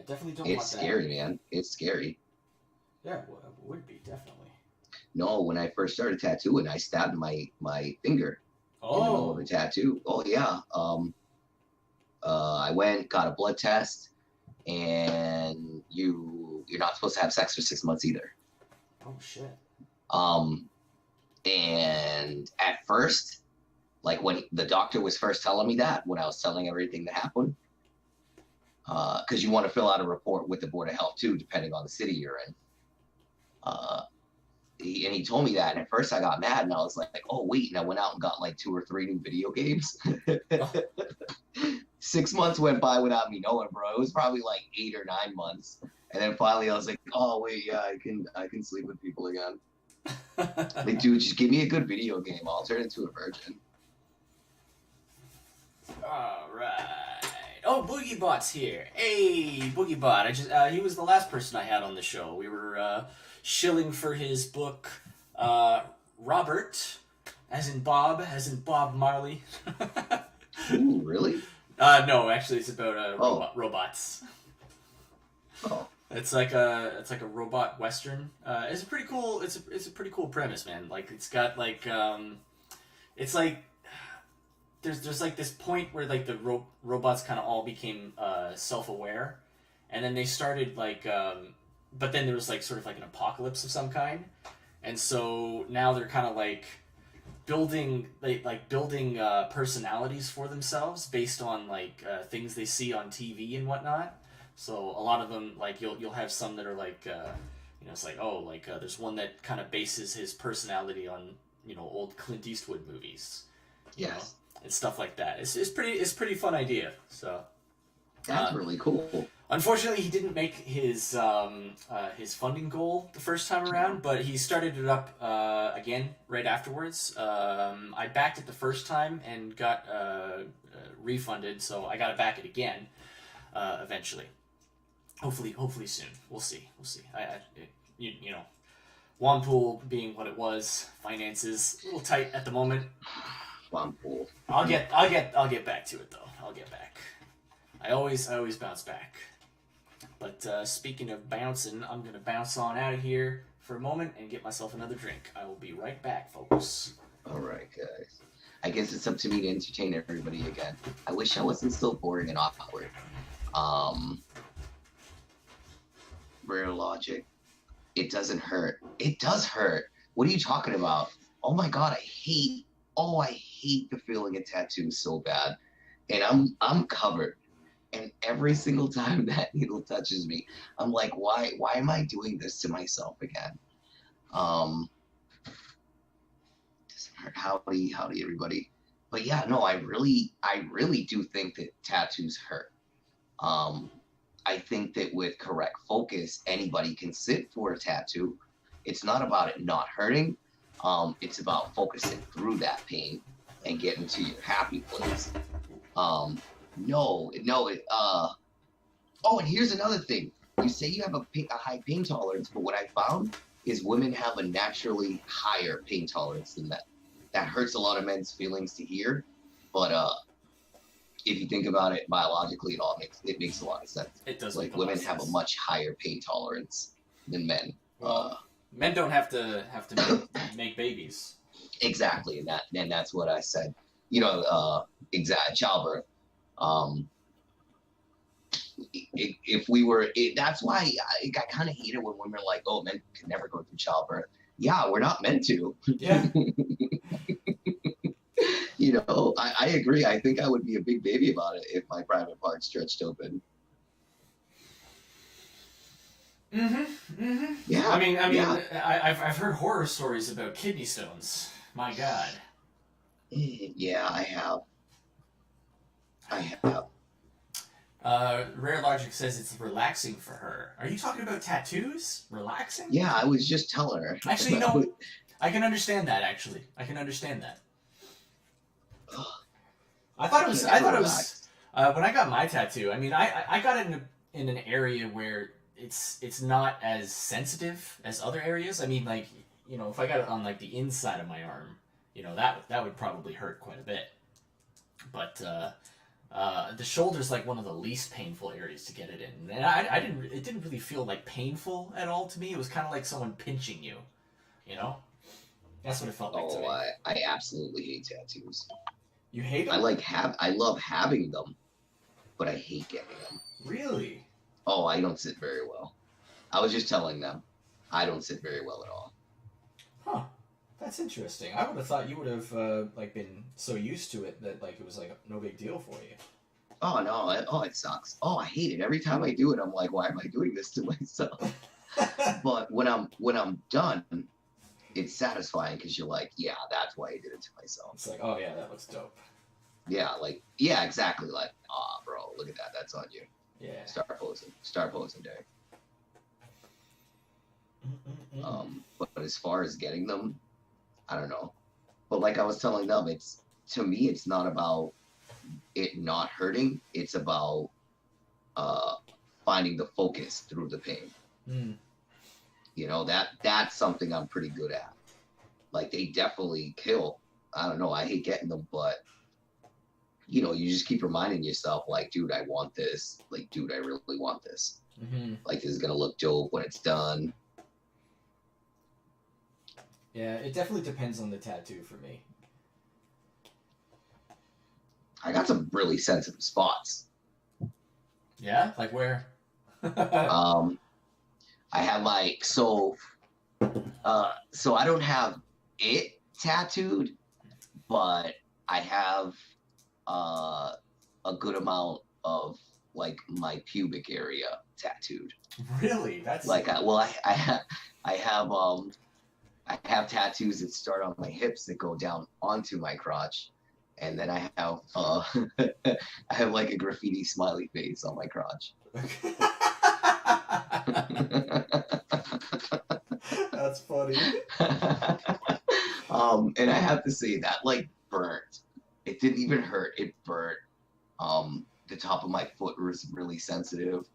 Definitely don't It's want that. scary, man. It's scary. Yeah, it would be, definitely. No, when I first started tattooing, I stabbed my finger in the middle of a tattoo. Oh yeah. I went, got a blood test, and you're not supposed to have sex for 6 months either. Oh shit. And at first, like when the doctor was first telling me that, when I was telling everything that happened, because you want to fill out a report with the Board of Health too, depending on the city you're in. He told me that, and at first I got mad, and I was like, oh wait, and I went out and got like 2 or 3 new video games. 6 months went by without me knowing, bro. It was probably like 8 or 9 months, and then finally I was like, oh wait, yeah, I can sleep with people again. Like, dude, just give me a good video game. I'll turn into a virgin. All right. Oh, Boogie Bot's here. Hey, Boogie Bot. He was the last person I had on the show. We were shilling for his book, Robert, as in Bob Marley. Ooh, really? No, actually, it's about robots. Oh. It's like a robot western. It's a pretty cool. It's a pretty cool premise, man. Like it's got like it's like there's like this point where like the robots kind of all became self-aware, and then they started like but then there was like sort of like an apocalypse of some kind, and so now they're kind of like building personalities for themselves based on like things they see on TV and whatnot. So a lot of them, like you'll have some that are like, it's like, oh, like there's one that kind of bases his personality on old Clint Eastwood movies, Yes. and stuff like that. It's pretty fun idea. So That's really cool. Unfortunately, he didn't make his funding goal the first time around, but he started it up again right afterwards. I backed it the first time and got refunded, so I got to back it again eventually. Hopefully soon. We'll see. Wampool being what it was, finances a little tight at the moment. Wampool. I'll get back to it though. I'll get back. I always bounce back. But speaking of bouncing, I'm gonna bounce on out of here for a moment and get myself another drink. I will be right back, folks. All right, guys. I guess it's up to me to entertain everybody again. I wish I wasn't so boring and awkward. Real logic. It doesn't hurt. It does hurt. What are you talking about? Oh my god, I hate the feeling of tattoos so bad. And I'm covered. And every single time that needle touches me, I'm like, why am I doing this to myself again? Doesn't hurt. Howdy everybody. But yeah, no, I really do think that tattoos hurt. I think that with correct focus, anybody can sit for a tattoo. It's not about it not hurting. It's about focusing through that pain and getting to your happy place. Oh, and here's another thing. You say you have a high pain tolerance, but what I found is women have a naturally higher pain tolerance than men. That hurts a lot of men's feelings to hear, but if you think about it biologically, it makes a lot of sense. It does. Like women have a much higher pain tolerance than men. Well, men don't have to make babies. Exactly, and that's what I said. Childbirth. If we were, that's why I kind of hate it when women are like, "Oh, men can never go through childbirth." Yeah, we're not meant to. Yeah. I agree. I think I would be a big baby about it if my private part stretched open. Yeah. I mean, yeah. I've heard horror stories about kidney stones. My God. Yeah, I have. Rare Logic says it's relaxing for her. Are you talking about tattoos? Relaxing? Yeah, I was just telling her. Actually, no. I can understand that. Actually, I can understand that. I thought it When I got my tattoo, I mean, I got it in an area where it's not as sensitive as other areas. I mean, like, you know, if I got it on like the inside of my arm, you know, that would probably hurt quite a bit. But the shoulder's like one of the least painful areas to get it in, and it didn't really feel like painful at all to me. It was kind of like someone pinching you, you know. That's what it felt like to me. I absolutely hate tattoos. You hate them? I love having them, but I hate getting them. Really? Oh, I don't sit very well. I was just telling them, I don't sit very well at all. Huh. That's interesting. I would have thought you would have like been so used to it that like it was like no big deal for you. Oh no! It sucks. Oh, I hate it. Every time I do it, I'm like, why am I doing this to myself? But when I'm done, it's satisfying because you're like, yeah, that's why I did it to myself. It's like, oh yeah, that looks dope. Yeah, exactly. Like, bro, look at that. That's on you. Yeah. Start posing, Derek. But as far as getting them, I don't know. But like I was telling them, to me, it's not about it not hurting. It's about finding the focus through the pain. Mm. You know, that's something I'm pretty good at. Like, they definitely kill. I don't know. I hate getting them, but you know, you just keep reminding yourself, like, dude, I want this. Like, dude, I really want this. Mm-hmm. Like, this is gonna look dope when it's done. Yeah, it definitely depends on the tattoo for me. I got some really sensitive spots. Yeah? Like where? I have like, so I don't have it tattooed, but I have a good amount of like my pubic area tattooed. Really? That's like, I have tattoos that start on my hips that go down onto my crotch, and then I have I have like a graffiti smiley face on my crotch. That's funny. And I have to say that like burnt. It didn't even hurt. It burnt. The top of my foot was really sensitive.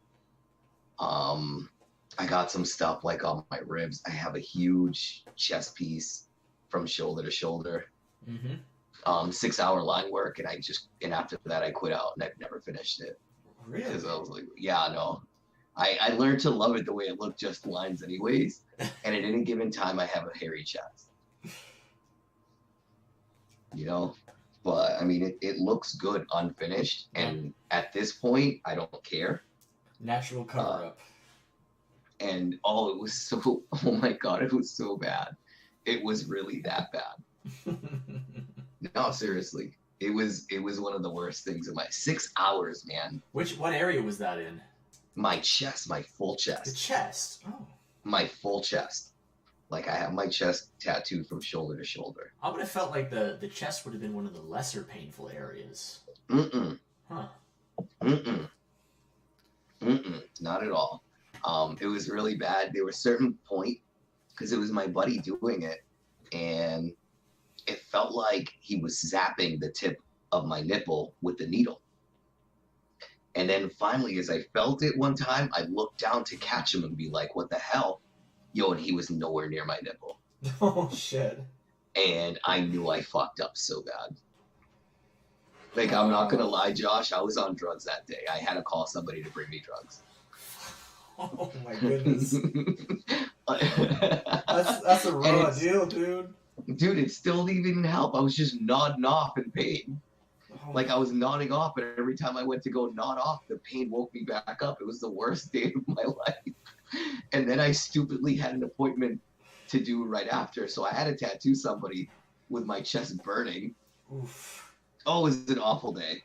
I got some stuff like on my ribs. I have a huge chest piece from shoulder to shoulder. Mm-hmm. 6-hour line work, and after that I quit out and I've never finished it. Really? Because I was like, yeah, no. I learned to love it the way it looked, just lines anyways. And at any given time I have a hairy chest. You know? But I mean it looks good unfinished, and at this point I don't care. Natural cover up. And it was so, oh my God, it was so bad. It was really that bad. No, seriously. It was one of the worst things in my 6 hours, man. What area was that in? My chest, my full chest. The chest. Oh. My full chest. Like, I have my chest tattooed from shoulder to shoulder. I would have felt like the chest would have been one of the lesser painful areas. Mm-mm. Huh. Mm-mm. Mm-mm. Not at all. It was really bad. There was a certain point, because it was my buddy doing it, and it felt like he was zapping the tip of my nipple with the needle. And then finally, as I felt it one time, I looked down to catch him and be like, what the hell? Yo, and he was nowhere near my nipple. Oh, shit. And I knew I fucked up so bad. Like, I'm not going to lie, Josh, I was on drugs that day. I had to call somebody to bring me drugs. Oh, my goodness. That's a raw deal, dude. Dude, it still didn't even help. I was just nodding off in pain. Oh. Like, I was nodding off, and every time I went to go nod off, the pain woke me back up. It was the worst day of my life. And then I stupidly had an appointment to do right after, so I had to tattoo somebody with my chest burning. Oof. Oh, it was an awful day.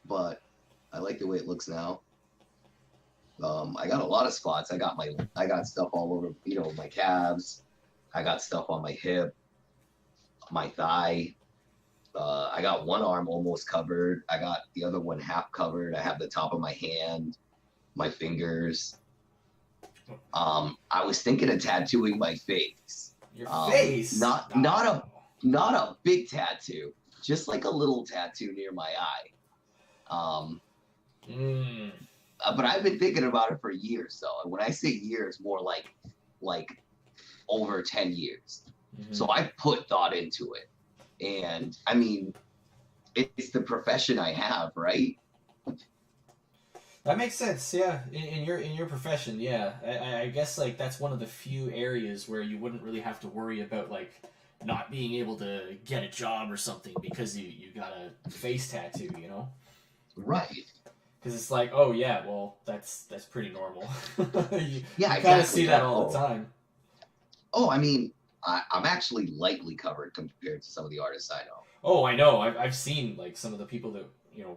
But I like the way it looks now. I got a lot of spots. I got stuff all over, you know, my calves. I got stuff on my hip, my thigh. I got one arm almost covered. I got the other one half covered. I have the top of my hand, my fingers. I was thinking of tattooing my face. Your face? Not a big tattoo. just like a little tattoo near my eye. But I've been thinking about it for years, though. And when I say years, more like over 10 years. So I put thought into it. And I mean, it's the profession I have, right? That makes sense, yeah. In your profession, yeah. I guess like that's one of the few areas where you wouldn't really have to worry about like not being able to get a job or something because you got a face tattoo, you know? Right. Because it's like, oh yeah, well that's pretty normal. you Yeah, you kind of see that all the time. Oh, I mean, I'm actually lightly covered compared to some of the artists I know. Oh, I know. I've seen like some of the people that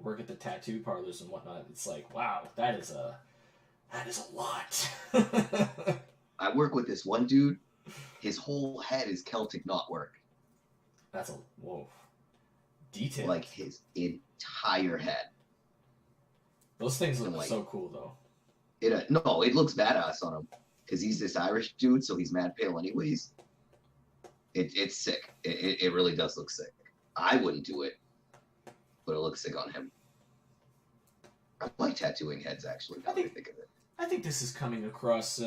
work at the tattoo parlors and whatnot. It's like, wow, that is a lot. I work with this one dude. His whole head is Celtic knotwork. That's whoa. Detail. Like his entire head. Those things look so cool, though. No, it looks badass on him because he's this Irish dude, so he's mad pale anyways. It's sick. It really does look sick. I wouldn't do it, but it looks sick on him. I like tattooing heads, actually. Now that I think of it. I think this is coming across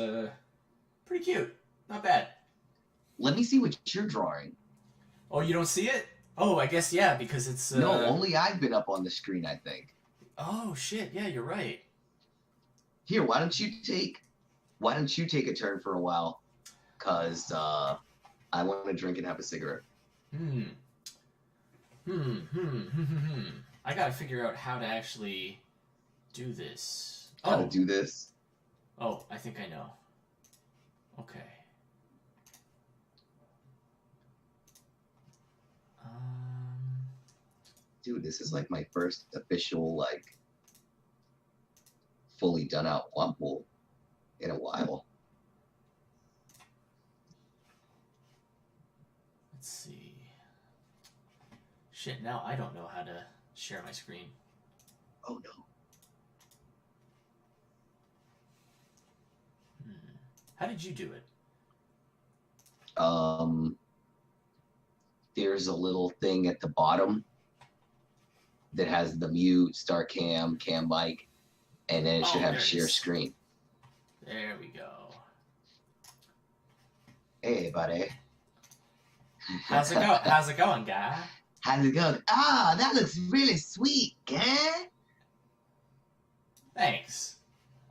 pretty cute. Not bad. Let me see what you're drawing. Oh, you don't see it? Oh, I guess yeah, because it's no. Only I've been up on the screen, I think. Oh shit! Yeah, you're right. Here, why don't you take a turn for a while? Cause I want to drink and have a cigarette. I gotta figure out how to actually do this. How to do this? Oh, I think I know. Okay. Dude, this is like my first official, like, fully done out Wumple in a while. Let's see. Shit, now I don't know how to share my screen. Oh no. How did you do it? There's a little thing at the bottom that has the mute, start cam mic, and then it should have share screen. There we go. Hey, buddy. How's it going? How's it going, guy? How's it going? Ah, that looks really sweet, guy. Thanks.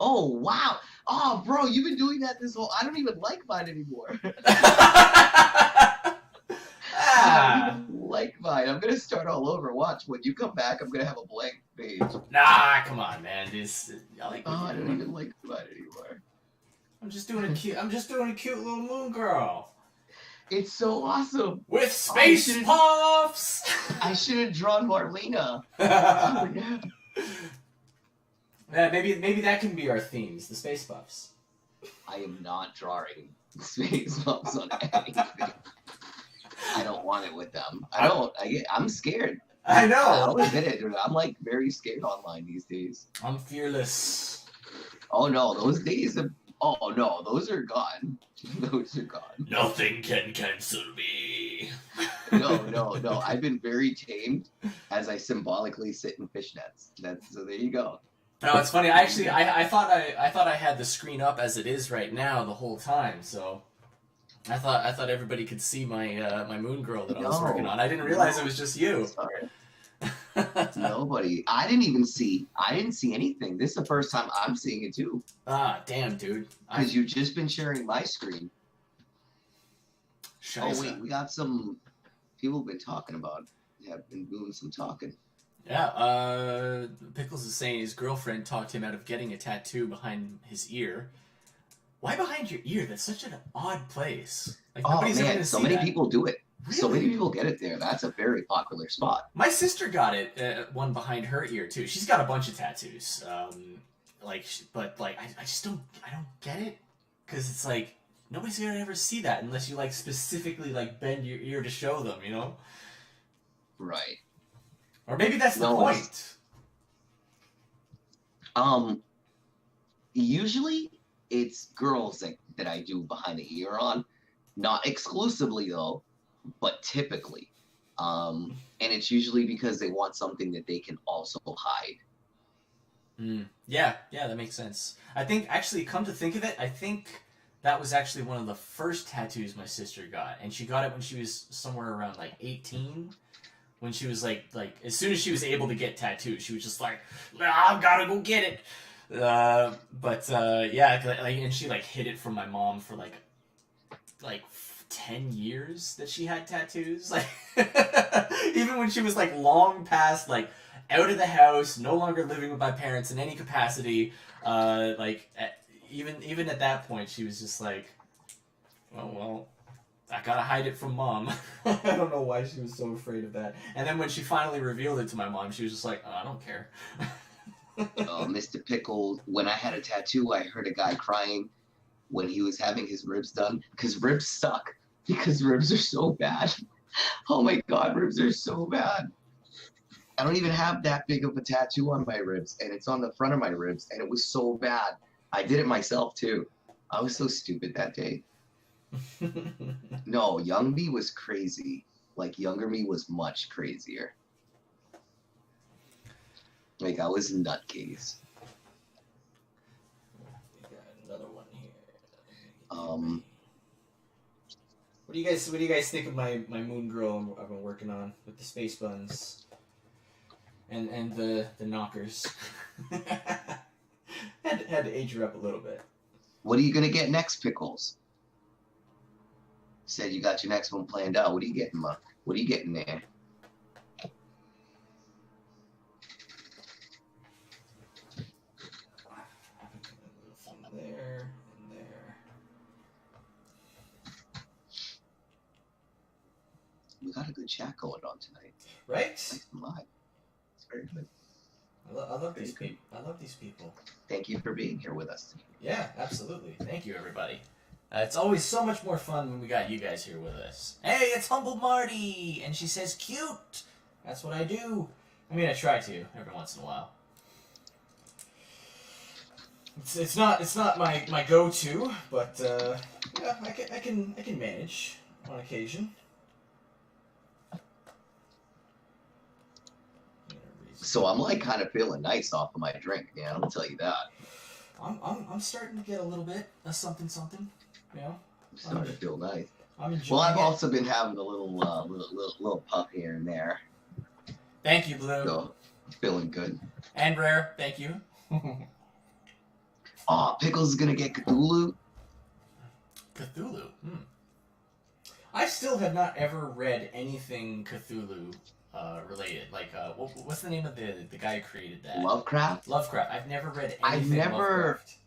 Oh, wow. Oh, bro, you've been doing that this whole... I don't even like mine anymore. I don't even like mine. I'm going to start all over. Watch, when you come back, I'm going to have a blank page. Nah, come on, man. I don't even like mine anymore. I'm just doing a cute little moon girl. It's so awesome. With space puffs! I should have drawn Marlena. Oh, yeah. Yeah, maybe that can be our themes, the space puffs. I am not drawing space puffs on anything. I don't want it with them. I'm scared. I know. I'll admit it, dude. I'm like very scared online these days. I'm fearless. Oh no, those days of... Oh no, those are gone. Those are gone. Nothing can cancel me. No. I've been very tamed as I symbolically sit in fishnets. So there you go. No, it's funny. I thought I had the screen up as it is right now the whole time. So I thought everybody could see my my moon girl that I was working on. I didn't realize it was just you. Sorry. Nobody. I didn't see anything. This is the first time I'm seeing it too. Ah, damn, dude. Because you've just been sharing my screen. Scheiße. Oh wait, we got some people have been talking about. Have been doing some talking. Yeah, Pickles is saying his girlfriend talked him out of getting a tattoo behind his ear. Why behind your ear? That's such an odd place. Like, nobody's ever gonna so see many that. people do it. Really? So many people get it there. That's a very popular spot. My sister got it, one behind her ear too. She's got a bunch of tattoos. But I just don't get it, because it's like nobody's gonna ever see that unless you like specifically like bend your ear to show them, you know? Right. Or maybe that's the point. Usually it's girls that I do behind the ear on. Not exclusively though, but typically. And it's usually because they want something that they can also hide. Yeah, that makes sense. I think, actually, come to think of it, I think that was actually one of the first tattoos my sister got, and she got it when she was somewhere around like 18. When she was like as soon as she was able to get tattoos, she was just like, I've gotta go get it. Yeah, and she like hid it from my mom for like 10 years that she had tattoos. Like, even when she was like long past, like out of the house, no longer living with my parents in any capacity, even at that point, she was just like, oh well, I gotta hide it from mom. I don't know why she was so afraid of that. And then when she finally revealed it to my mom, she was just like, oh, I don't care. Mr. Pickle, when I had a tattoo, I heard a guy crying when he was having his ribs done, because ribs suck, because ribs are so bad. Oh my god, ribs are so bad. I don't even have that big of a tattoo on my ribs, and it's on the front of my ribs, and it was so bad. I did it myself too. I was so stupid that day. No, young me was crazy. Like, younger me was much crazier. Like, I was nutcase. We got another one here. What do you guys think of my moon girl I've been working on with the space buns and the knockers? had to age her up a little bit. What are you gonna get next, Pickles? Said you got your next one planned out. What are you getting, Ma? What are you getting there? There and there. We got a good chat going on tonight. Right? Nice and live. It's very good. I love these people. I love these people. Thank you for being here with us tonight. Yeah, absolutely. Thank you, everybody. It's always so much more fun when we got you guys here with us. Hey, it's Humble Marty! And she says cute! That's what I do. I mean, I try to, every once in a while. It's not my go-to, but yeah, I can manage on occasion. So I'm like kind of feeling nice off of my drink, man. I'll tell you that. I'm starting to get a little bit of something, you know. I'm starting to feel nice. I'm enjoying Well, I've it. also been having a little puff here and there. Thank you, Blue. So feeling good. And Rare, thank you. Aw, Pickles is gonna get Cthulhu. Cthulhu. I still have not ever read anything Cthulhu related. Like, what's the name of the guy who created that? Lovecraft. I've never read anything Lovecraft.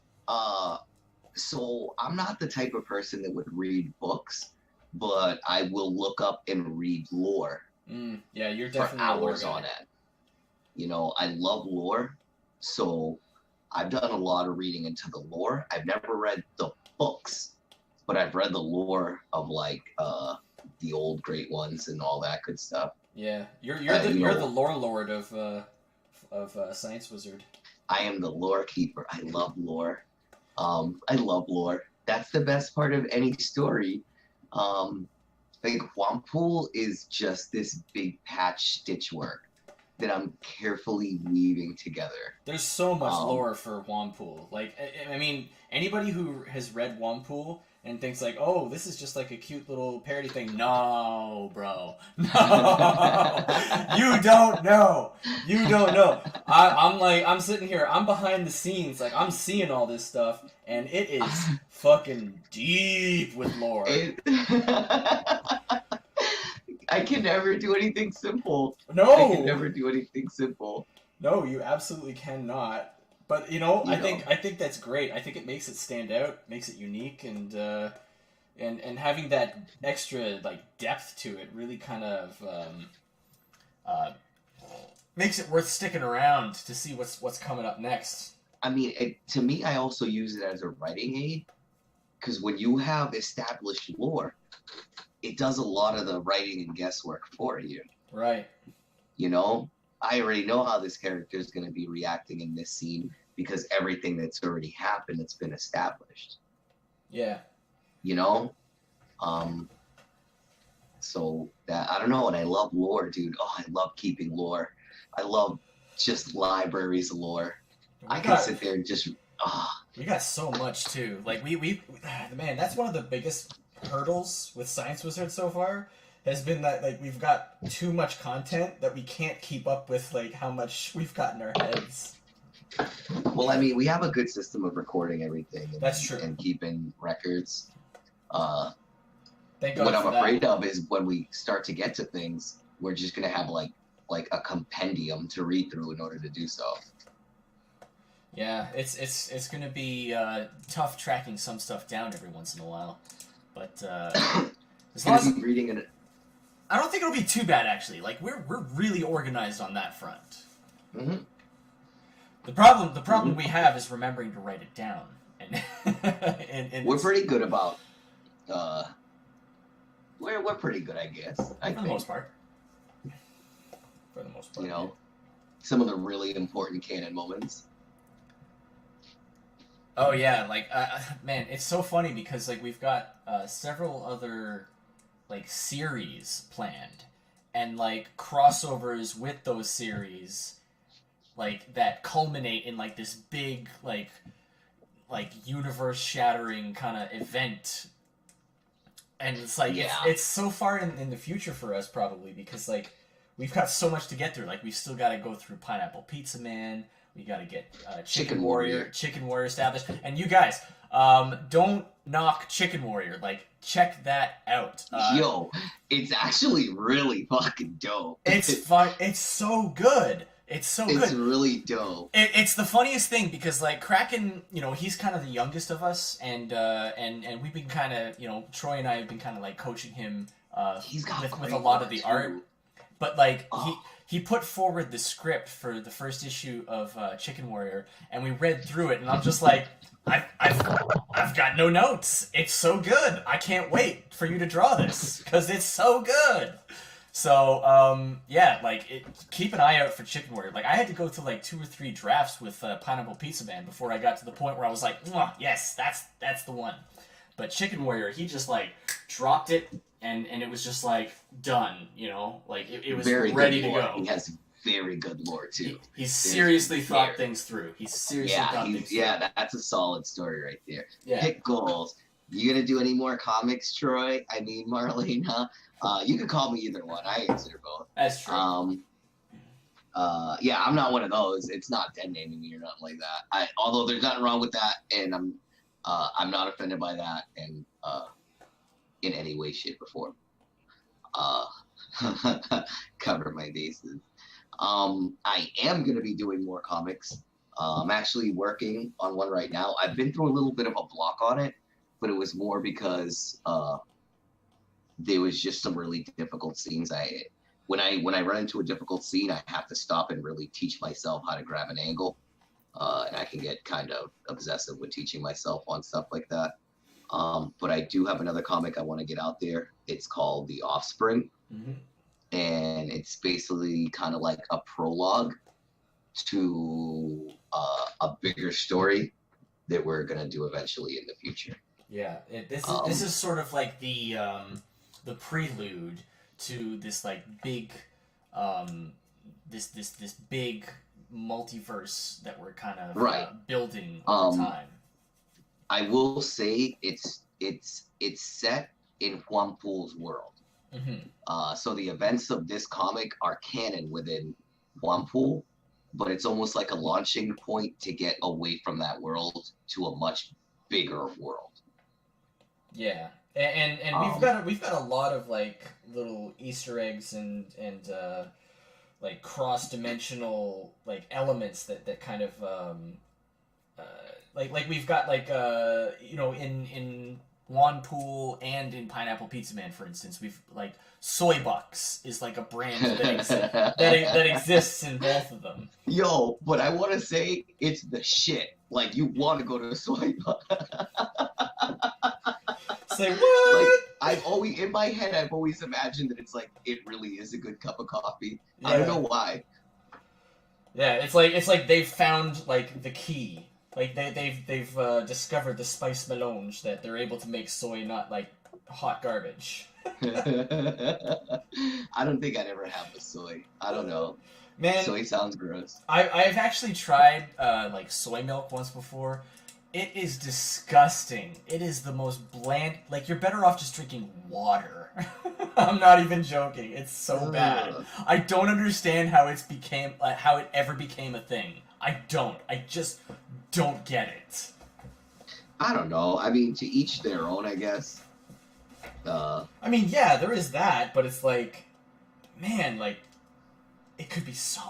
So I'm not the type of person that would read books, but I will look up and read lore. Yeah, you're for definitely hours a lore on guy. it. You know, I love lore, so I've done a lot of reading into the lore. I've never read the books, but I've read the lore of like the old great ones and all that good stuff. Yeah, you're the lore lord of Science Wizard. I am the lore keeper. I love lore. I love lore. That's the best part of any story. Like Wampool is just this big patch stitch work that I'm carefully weaving together. There's so much lore for Wampool. Like, I mean, anybody who has read Wampool and thinks like, oh, this is just like a cute little parody thing. No, bro. No. You don't know. You don't know. I'm sitting here, I'm behind the scenes, like, I'm seeing all this stuff, and it is fucking deep with lore. I can never do anything simple. No! I can never do anything simple. No, you absolutely cannot. But I think that's great. I think it makes it stand out, makes it unique, and having that extra like depth to it really kind of makes it worth sticking around to see what's coming up next. I mean, to me, I also use it as a writing aid, because when you have established lore, it does a lot of the writing and guesswork for you. Right. You know? I already know how this character is going to be reacting in this scene because everything that's already happened, it's been established. Yeah. You know? So that I don't know, and I love lore, dude. Oh, I love keeping lore. I love just libraries of lore. I can sit there and just. We got so much too. Like we man, that's one of the biggest hurdles with Science Wizard so far. Has been that like we've got too much content that we can't keep up with like how much we've got in our heads. Well, I mean, we have a good system of recording everything. That's true. And keeping records. Thank God what for I'm that. afraid of is when we start to get to things, we're just gonna have like a compendium to read through in order to do so. Yeah, it's gonna be tough tracking some stuff down every once in a while, but as long as reading it. I don't think it'll be too bad actually. Like we're really organized on that front. Mm-hmm. The problem we have is remembering to write it down, and we're pretty good about. We're pretty good, I guess. For the most part. For the most part, you know, some of the really important canon moments. Oh yeah, like man, it's so funny because like we've got several other like series planned, and like crossovers with those series, like that culminate in like this big like universe shattering kind of event. And it's like it's so far in the future for us probably because like we've got so much to get through. Like we've still got to go through Pineapple Pizza Man. We got to get Chicken Warrior established. And you guys, don't knock Chicken Warrior. Like check that out. Yo, it's actually really fucking dope. It's fun. It's so good. It's good. It's really dope. It's the funniest thing because like Kraken, you know, he's kind of the youngest of us, and we've been kind of, you know, Troy and I have been kind of like coaching him with a lot of the art, but like he put forward the script for the first issue of Chicken Warrior, and we read through it, and I'm just like, I've got no notes. It's so good. I can't wait for you to draw this because it's so good. So, yeah, like, keep an eye out for Chicken Warrior. Like, I had to go through, like, 2 or 3 drafts with Pineapple Pizza Man before I got to the point where I was like, yes, that's the one. But Chicken Warrior, he just, like, dropped it, and it was just, like, done, you know? Like, it was very ready to lore. go. He has very good lore, too. He's seriously thought things through. That's a solid story right there. Yeah. Pick goals. You gonna do any more comics, Troy? I mean, Marlena. You can call me either one. I answer both. That's true. Yeah, I'm not one of those. It's not dead naming me or nothing like that. Although there's nothing wrong with that, and I'm not offended by that, and in any way, shape, or form. Cover my bases. I am gonna be doing more comics. I'm actually working on one right now. I've been through a little bit of a block on it, but it was more because there was just some really difficult scenes. When I run into a difficult scene, I have to stop and really teach myself how to grab an angle, and I can get kind of obsessive with teaching myself on stuff like that. But I do have another comic I want to get out there. It's called The Offspring, and it's basically kind of like a prologue to a bigger story that we're gonna do eventually in the future. Yeah, this is sort of like the prelude to this like big this big multiverse that we're kind of building over time. I will say it's set in Huanpool's world. So the events of this comic are canon within Huanpool, but it's almost like a launching point to get away from that world to a much bigger world. Yeah, and we've got a lot of like little Easter eggs and like cross-dimensional like elements that kind of like we've got like you know in Wanpool and in Pineapple Pizza Man, for instance, we've like Soy Bucks is like a brand that exists in both of them. Yo, but I want to say it's the shit. Like you want to go to Soy Bucks. Say what? Like I've always in my head I've always imagined that it's like it really is a good cup of coffee. Yeah. I don't know why. Yeah, it's like they've found like the key. Like they've discovered the spice melange that they're able to make soy not like hot garbage. I don't think I'd ever have a soy. I don't know. Man, Soy sounds gross. I've actually tried like soy milk once before. It is disgusting. It is the most bland. Like, you're better off just drinking water. I'm not even joking. It's so bad. I don't understand how how it ever became a thing. I don't. I just don't get it. I don't know. I mean, to each their own, I guess. I mean, yeah, there is that, but it's like, man, like, it could be so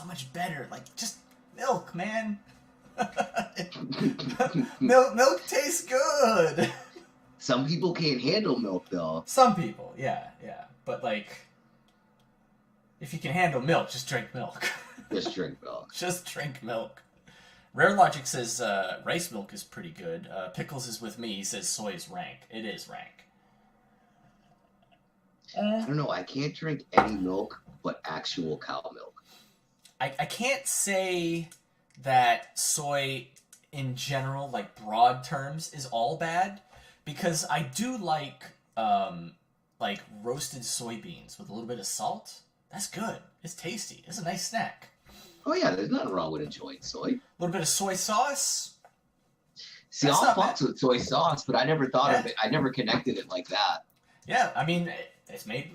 much better. Like, just milk, man. milk tastes good. Some people can't handle milk, though. Some people, yeah. But, like, if you can handle milk, just drink milk. Just drink milk. Just drink milk. Rare Logic says rice milk is pretty good. Pickles is with me. He says soy is rank. It is rank. I don't know. I can't drink any milk but actual cow milk. I can't say that soy in general, like broad terms, is all bad, because I do like roasted soybeans with a little bit of salt. That's good. It's tasty. It's a nice snack. Oh yeah, there's nothing wrong with enjoying soy. A little bit of soy sauce. See, That's I'll not fucks with soy sauce, but I never thought of it. I never connected it like that. Yeah, I mean, it's made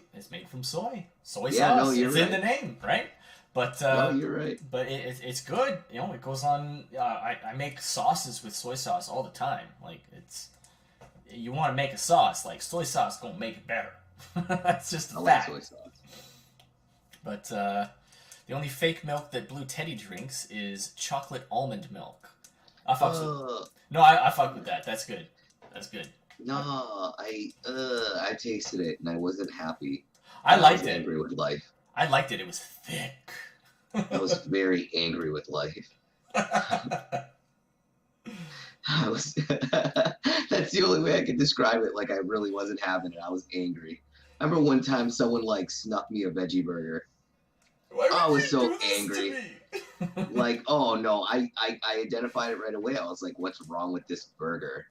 from soy. Soy Yeah, sauce. no, you're It's right. in the name, right? But No, you're right. But it's good. You know, it goes on. I make sauces with soy sauce all the time. Like, you want to make a sauce, like soy sauce gonna make it better. That's just a I like fact. soy sauce. But the only fake milk that Blue Teddy drinks is chocolate almond milk. I fuck with that. That's good. That's good. No, I tasted it and I wasn't happy. I liked was it. Angry with life. I liked it. It was thick. I was very angry with life. I was. That's the only way I could describe it. Like, I really wasn't having it. I was angry. I remember one time someone like snuck me a veggie burger. I was so angry. Like, oh no, I identified it right away. I was like, what's wrong with this burger?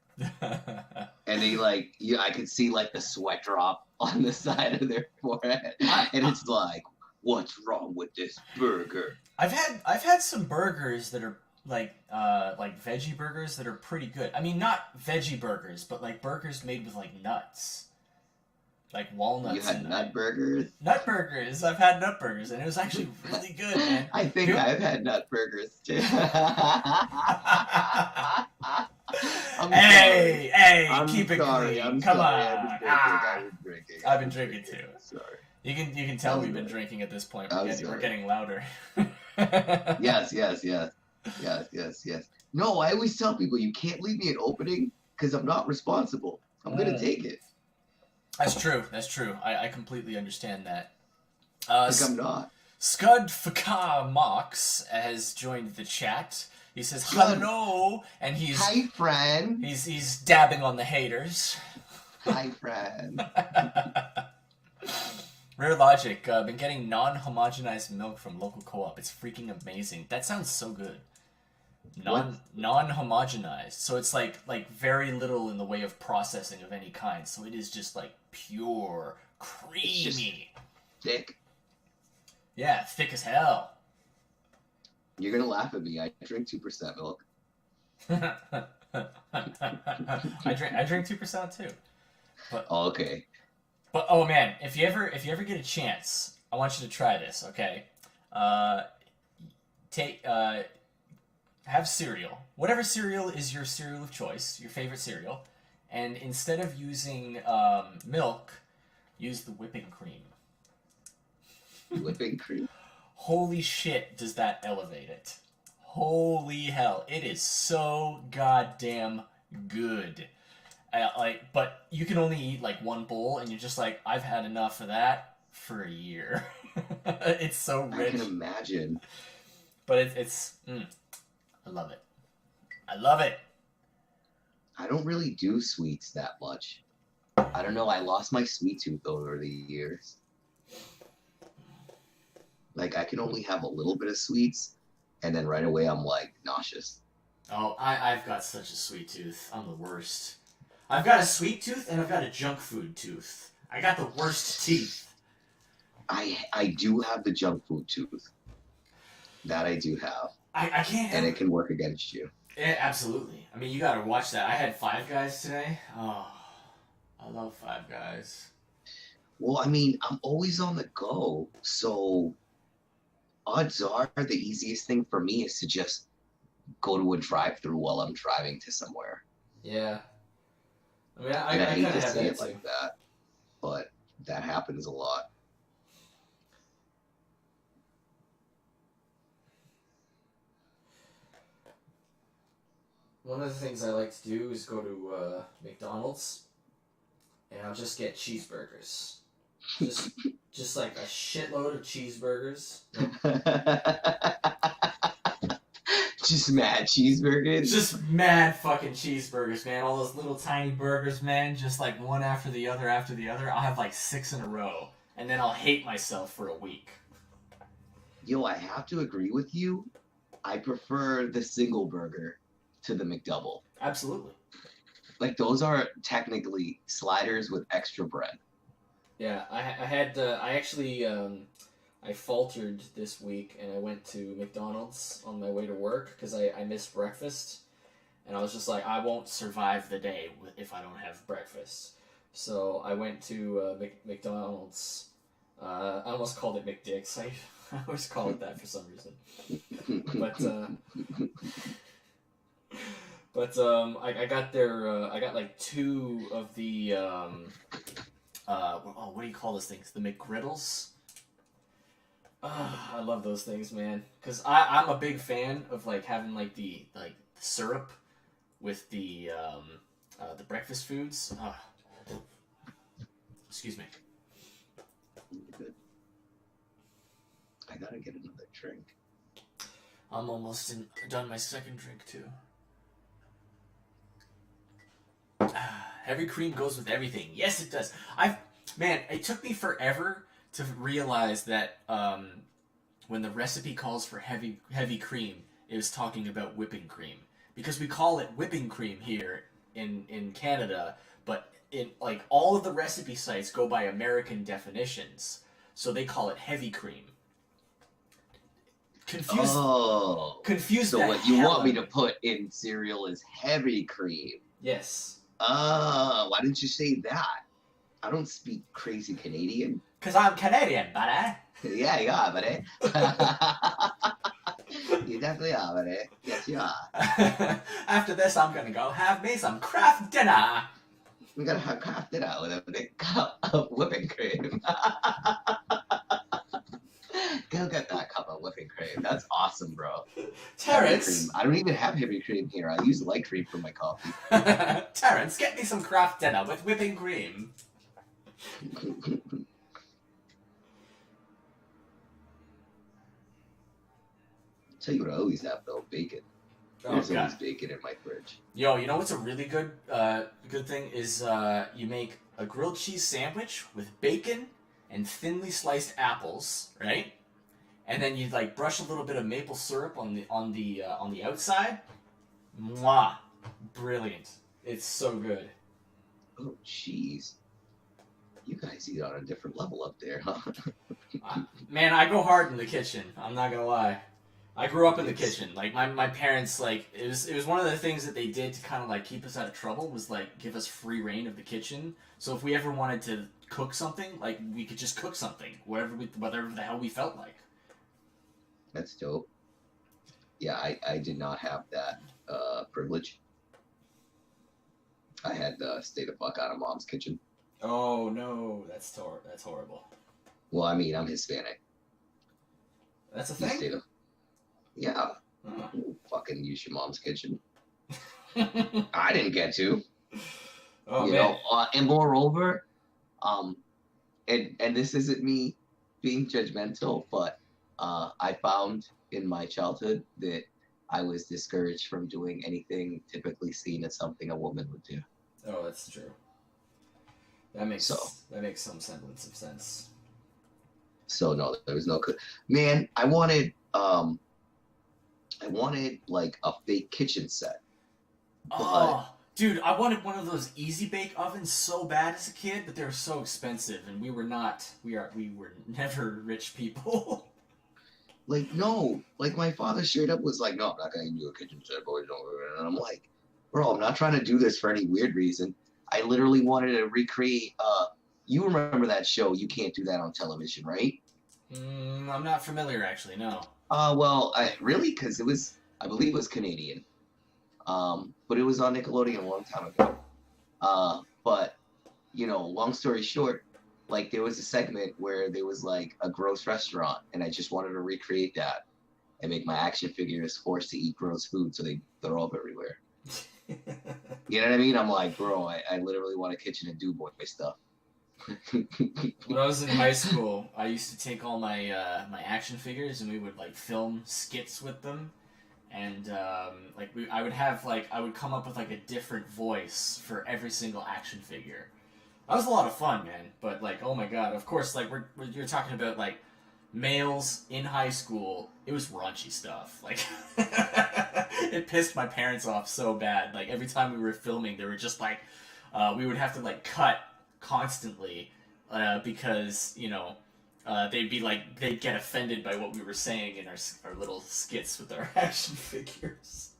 And they I could see like the sweat drop on the side of their forehead, and it's like, what's wrong with this burger? I've had some burgers that are like veggie burgers that are pretty good. I mean, not veggie burgers, but like burgers made with like nuts, like walnuts. You had and nut burgers? Nut burgers. I've had nut burgers, and it was actually really good, man. I think I've had nut burgers too. Hey, I'm keep it sorry. clean. I'm Come sorry. on. I've been drinking. I've been drinking too. Sorry. You can tell we've been drinking at this point. We're getting louder. Yes. No, I always tell people you can't leave me an opening because I'm not responsible. I'm gonna take it. That's true. I completely understand that. I'm not. Scud Fakar Mox has joined the chat. He says hello, and Hi, friend. He's dabbing on the haters. Hi, friend. Rare Logic, been getting non-homogenized milk from local co-op. It's freaking amazing. That sounds so good. Non-homogenized. So it's like very little in the way of processing of any kind. So it is just like pure, creamy. Thick. Yeah, thick as hell. You're gonna laugh at me. I drink 2% milk. I drink 2% too. But oh, okay. But oh man, if you ever get a chance, I want you to try this, okay? Have cereal. Whatever cereal is your cereal of choice, your favorite cereal, and instead of using milk, use the whipping cream. Whipping cream? Holy shit, does that elevate it. Holy hell, it is so goddamn good. But you can only eat like one bowl, and you're just like, I've had enough of that for a year. It's so rich. I can imagine. But I love it. I love it. I don't really do sweets that much. I don't know. I lost my sweet tooth over the years. Like, I can only have a little bit of sweets, and then right away I'm like nauseous. Oh, I've got such a sweet tooth. I'm the worst. I've got a sweet tooth and I've got a junk food tooth. I got the worst teeth. I do have the junk food tooth. That I do have. I can't. And it can work against you. Yeah, absolutely. I mean, you gotta watch that. I had Five Guys today. Oh, I love Five Guys. Well, I mean, I'm always on the go, so odds are the easiest thing for me is to just go to a drive-through while I'm driving to somewhere. Yeah. I mean, I hate to say it like that, but that happens a lot. One of the things I like to do is go to McDonald's, and I'll just get cheeseburgers. Just like a shitload of cheeseburgers. Just mad cheeseburgers? Just mad fucking cheeseburgers, man. All those little tiny burgers, man. Just like one after the other after the other. I'll have like 6 in a row, and then I'll hate myself for a week. Yo, I have to agree with you. I prefer the single burger to the McDouble. Absolutely. Like, those are technically sliders with extra bread. Yeah, I faltered this week, and I went to McDonald's on my way to work because I missed breakfast, and I was just like, I won't survive the day if I don't have breakfast. So I went to McDonald's. I almost called it McDick's. I always call it that for some reason. But I got their I got like 2 of the what do you call those things? The McGriddles. I love those things, man. Cause I'm a big fan of like having like the syrup with the breakfast foods. Excuse me. Good. I gotta get another drink. I'm almost done my second drink too. Heavy cream goes with everything. Yes, it does. Man, it took me forever to realize that when the recipe calls for heavy cream, it was talking about whipping cream, because we call it whipping cream here in Canada, but in like all of the recipe sites go by American definitions, so they call it heavy cream. Confused. So what you want me to put in cereal is heavy cream. Yes. Why didn't you say that? I don't speak crazy Canadian. Cause I'm Canadian, buddy. Yeah, you are, buddy. You definitely are, buddy. Yes, you are. After this, I'm gonna go have me some craft dinner. We're gonna have craft dinner with a big cup of whipping cream. Go get that cup of whipping cream. That's awesome, bro. Terrence. I don't even have heavy cream here. I use light cream for my coffee. Terrence, get me some craft dinner with whipping cream. Tell you what I always have though, bacon. There's always bacon in my fridge. Yo, you know what's a really good thing is you make a grilled cheese sandwich with bacon and thinly sliced apples, right? And then you like brush a little bit of maple syrup on the outside. Mwah, brilliant! It's so good. Oh, jeez. You guys eat on a different level up there, huh? Man, I go hard in the kitchen. I'm not gonna lie. I grew up in the kitchen. Like my parents, like it was one of the things that they did to kind of like keep us out of trouble was like give us free reign of the kitchen. So if we ever wanted to cook something, like we could just cook something, whatever the hell we felt like. That's dope. Yeah, I did not have that privilege. I had to stay the fuck out of mom's kitchen. Oh no, that's horrible. Well, I mean, I'm Hispanic. That's a thing? Yeah. Fucking use your mom's kitchen. I didn't get to. Oh, you man. know, and moreover, and this isn't me being judgmental, but I found in my childhood that I was discouraged from doing anything typically seen as something a woman would do. Oh, that's true. That makes some semblance of sense. So no, there was no man. I wanted like a fake kitchen set. Oh, Dude, I wanted one of those easy bake ovens so bad as a kid, but they were so expensive, and we were never rich people. Like, no, like my father straight up was like, no, I'm not gonna give you a kitchen set, boys. And I'm like, bro, I'm not trying to do this for any weird reason. I literally wanted to recreate. You remember that show? You Can't Do That on Television, right? I'm not familiar, actually. No. Well, because I believe it was Canadian. But it was on Nickelodeon a long time ago. But long story short, like there was a segment where there was like a gross restaurant, and I just wanted to recreate that and make my action figures forced to eat gross food so they throw up everywhere. You know what I mean? I'm like, bro, I literally want a kitchen and do boy stuff. When I was in high school, I used to take all my my action figures and we would like film skits with them, and I would come up with like a different voice for every single action figure. That was a lot of fun, man. But like, oh my god, of course, like you're talking about like males in high school. It was raunchy stuff. Like it pissed my parents off so bad. Like every time we were filming, they were just like, we would have to like cut constantly because they'd get offended by what we were saying in our little skits with our action figures.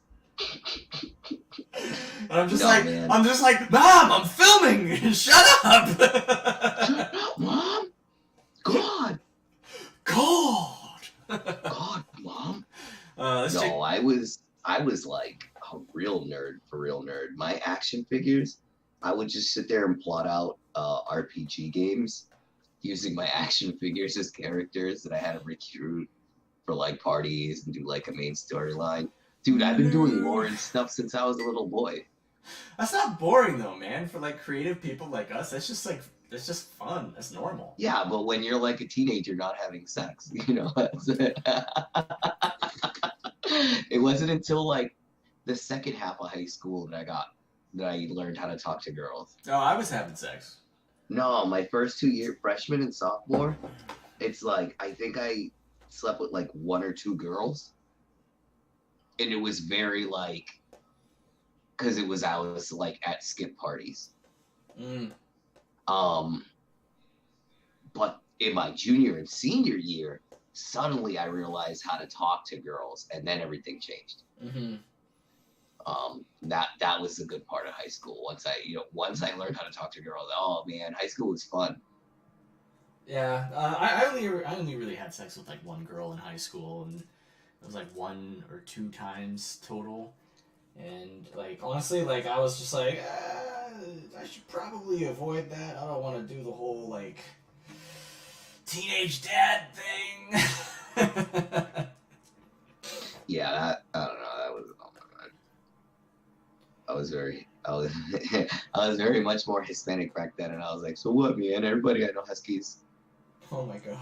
And I'm just like, Mom, I'm filming. Shut up. Shut up, Mom. God, Mom. I was like a real nerd, for real nerd. My action figures, I would just sit there and plot out RPG games using my action figures as characters that I had to recruit for like parties and do like a main storyline. Dude, I've been doing lore and stuff since I was a little boy. That's not boring though, man. For like creative people like us, that's just fun. That's normal. Yeah, but when you're like a teenager not having sex, it wasn't until like the second half of high school that I learned how to talk to girls. Oh, I was having sex. No, my first 2 year freshman and sophomore, it's like I think I slept with like 1 or 2 girls. And it was very like, because I was like at skip parties. But in my junior and senior year, suddenly I realized how to talk to girls, and then everything changed. That was the good part of high school. Once I learned how to talk to girls, oh man, high school was fun. Yeah, I only really had sex with like one girl in high school, and it was like 1 or 2 times total. And like honestly, like I was just like, I should probably avoid that. I don't want to do the whole like teenage dad thing. Yeah, I don't know. That was oh my god. I was very much more Hispanic back then, and I was like, so what, man? Everybody I know has keys. Oh my god,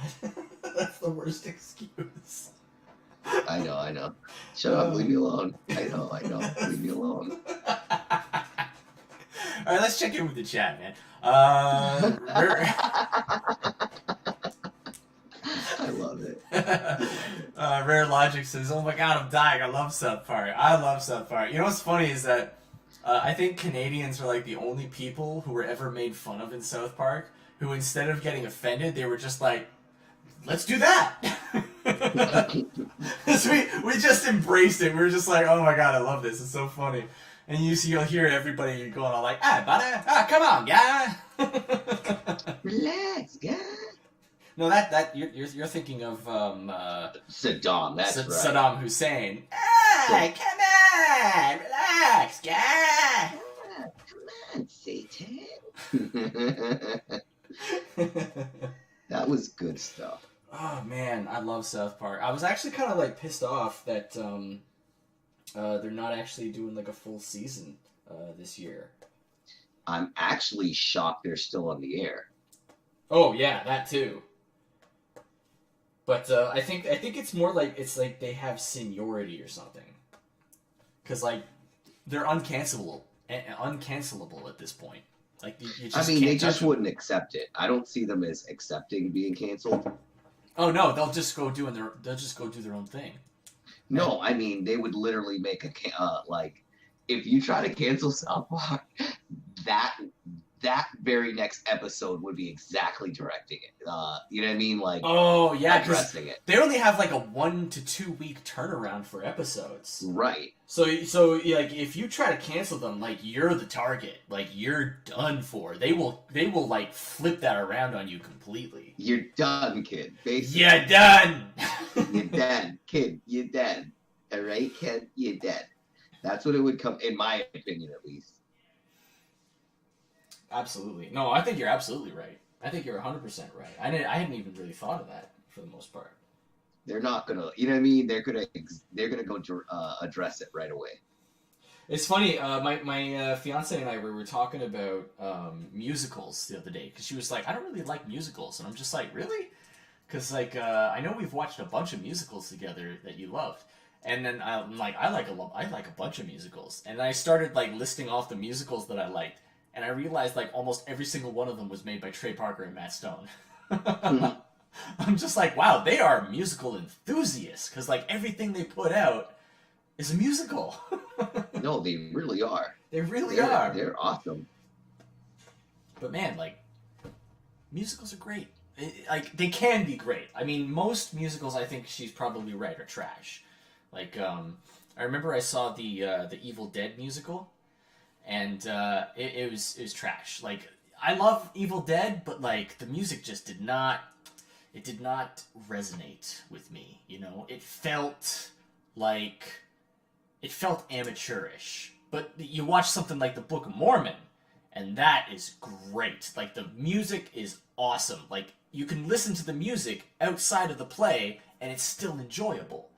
that's the worst excuse. I know. Shut up, leave me alone. I know, leave me alone. Alright, let's check in with the chat, man. I love it. Rare Logic says, oh my god, I'm dying. I love South Park. I love South Park. You know what's funny is that I think Canadians are like the only people who were ever made fun of in South Park who instead of getting offended, they were just like, let's do that. we just embraced it. We were just like, oh my god, I love this. It's so funny. And you'll hear everybody going on like, buddy, come on, guy. Relax, guy. No, that you're thinking of Saddam. That's right. Saddam Hussein. Hey, come on, relax, guy. Come on, Satan. That was good stuff. Oh man, I love South Park. I was actually kind of like pissed off that they're not actually doing like a full season this year. I'm actually shocked they're still on the air. Oh yeah, that too. But I think it's more like they have seniority or something. Cause like they're uncancelable at this point. Like you just they just wouldn't accept it. I don't see them as accepting being canceled. Oh no, they'll just go do their own thing. No, I mean they would literally make if you try to cancel South Park, that very next episode would be exactly directing it. You know what I mean? Like, oh yeah, addressing it. They only have like a 1 to 2 week turnaround for episodes. Right. So like if you try to cancel them, like you're the target. Like you're done for. They will like flip that around on you completely. You're done, kid. Basically. You're done. You're dead, kid. You're dead. All right, kid. You're dead. That's what it would come, in my opinion, at least. Absolutely. No, I think you're absolutely right. I think you're 100% right. I hadn't even really thought of that for the most part. They're not gonna, you know what I mean? They're gonna go address it right away. It's funny. My fiance and I were talking about musicals the other day because she was like, I don't really like musicals, and I'm just like, really? Because like I know we've watched a bunch of musicals together that you loved, and then I'm like, I like a bunch of musicals, and I started like listing off the musicals that I liked. And I realized, like, almost every single one of them was made by Trey Parker and Matt Stone. I'm just like, wow, they are musical enthusiasts. Because, like, everything they put out is a musical. No, they really are. They really are. They're awesome. But, man, like, musicals are great. Like, they can be great. I mean, most musicals, I think she's probably right, are trash. Like, I remember I saw the Evil Dead musical. And it was trash. Like, I love Evil Dead, but like the music just did not resonate with me. You know, it felt amateurish. But you watch something like the Book of Mormon, and that is great. Like, the music is awesome. Like, you can listen to the music outside of the play, and it's still enjoyable.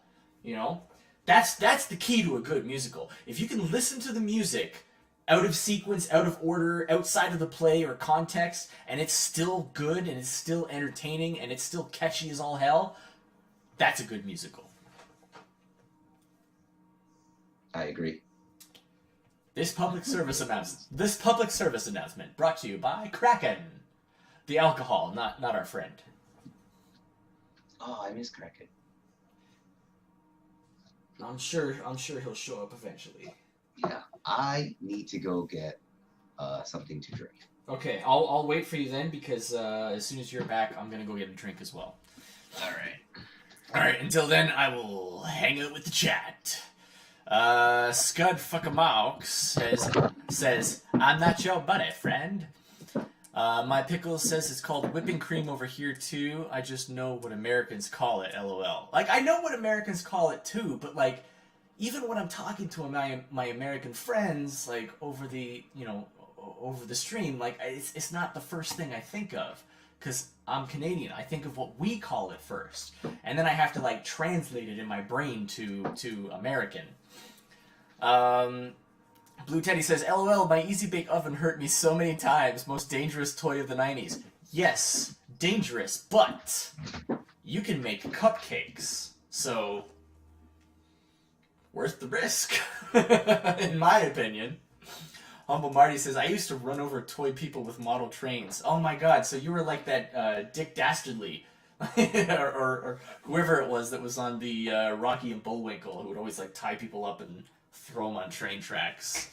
You know, that's the key to a good musical. If you can listen to the music out of sequence, out of order, outside of the play or context, and it's still good, and it's still entertaining, and it's still catchy as all hell, that's a good musical. I agree. This public service announcement brought to you by Kraken. The alcohol, not our friend. Oh, I miss Kraken. I'm sure he'll show up eventually. Yeah, I need to go get something to drink. Okay, I'll wait for you then, because as soon as you're back, I'm gonna go get a drink as well. Alright, until then, I will hang out with the chat. Scud Fuckamaux says, I'm not your buddy, friend. My Pickles says it's called whipping cream over here too. I just know what Americans call it, LOL. Like, I know what Americans call it too, but like, even when I'm talking to my American friends, like, over the stream, like, it's not the first thing I think of, because I'm Canadian. I think of what we call it first, and then I have to, like, translate it in my brain to American. Blue Teddy says, LOL, my Easy Bake Oven hurt me so many times. Most dangerous toy of the 90s. Yes, dangerous, but you can make cupcakes, so worth the risk, in my opinion. Humble Marty says, I used to run over toy people with model trains. Oh my god, so you were like that Dick Dastardly, or whoever it was that was on the Rocky and Bullwinkle, who would always like tie people up and throw them on train tracks.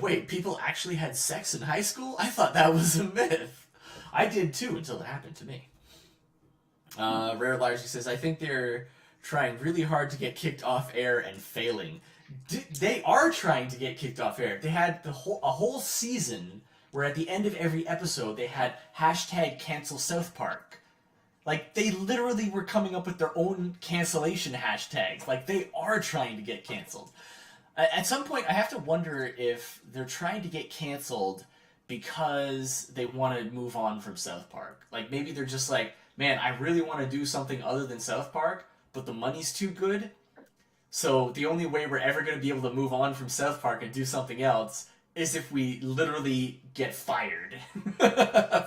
Wait, people actually had sex in high school? I thought that was a myth. I did too, until it happened to me. Rare Largely says, I think they're trying really hard to get kicked off air and failing. They are trying to get kicked off air. They had a whole season where at the end of every episode they had hashtag cancel South Park. Like, they literally were coming up with their own cancellation hashtags. Like, they are trying to get canceled. At some point, I have to wonder if they're trying to get canceled because they want to move on from South Park. Like, maybe they're just like, man, I really want to do something other than South Park, but the money's too good. So the only way we're ever going to be able to move on from South Park and do something else is if we literally get fired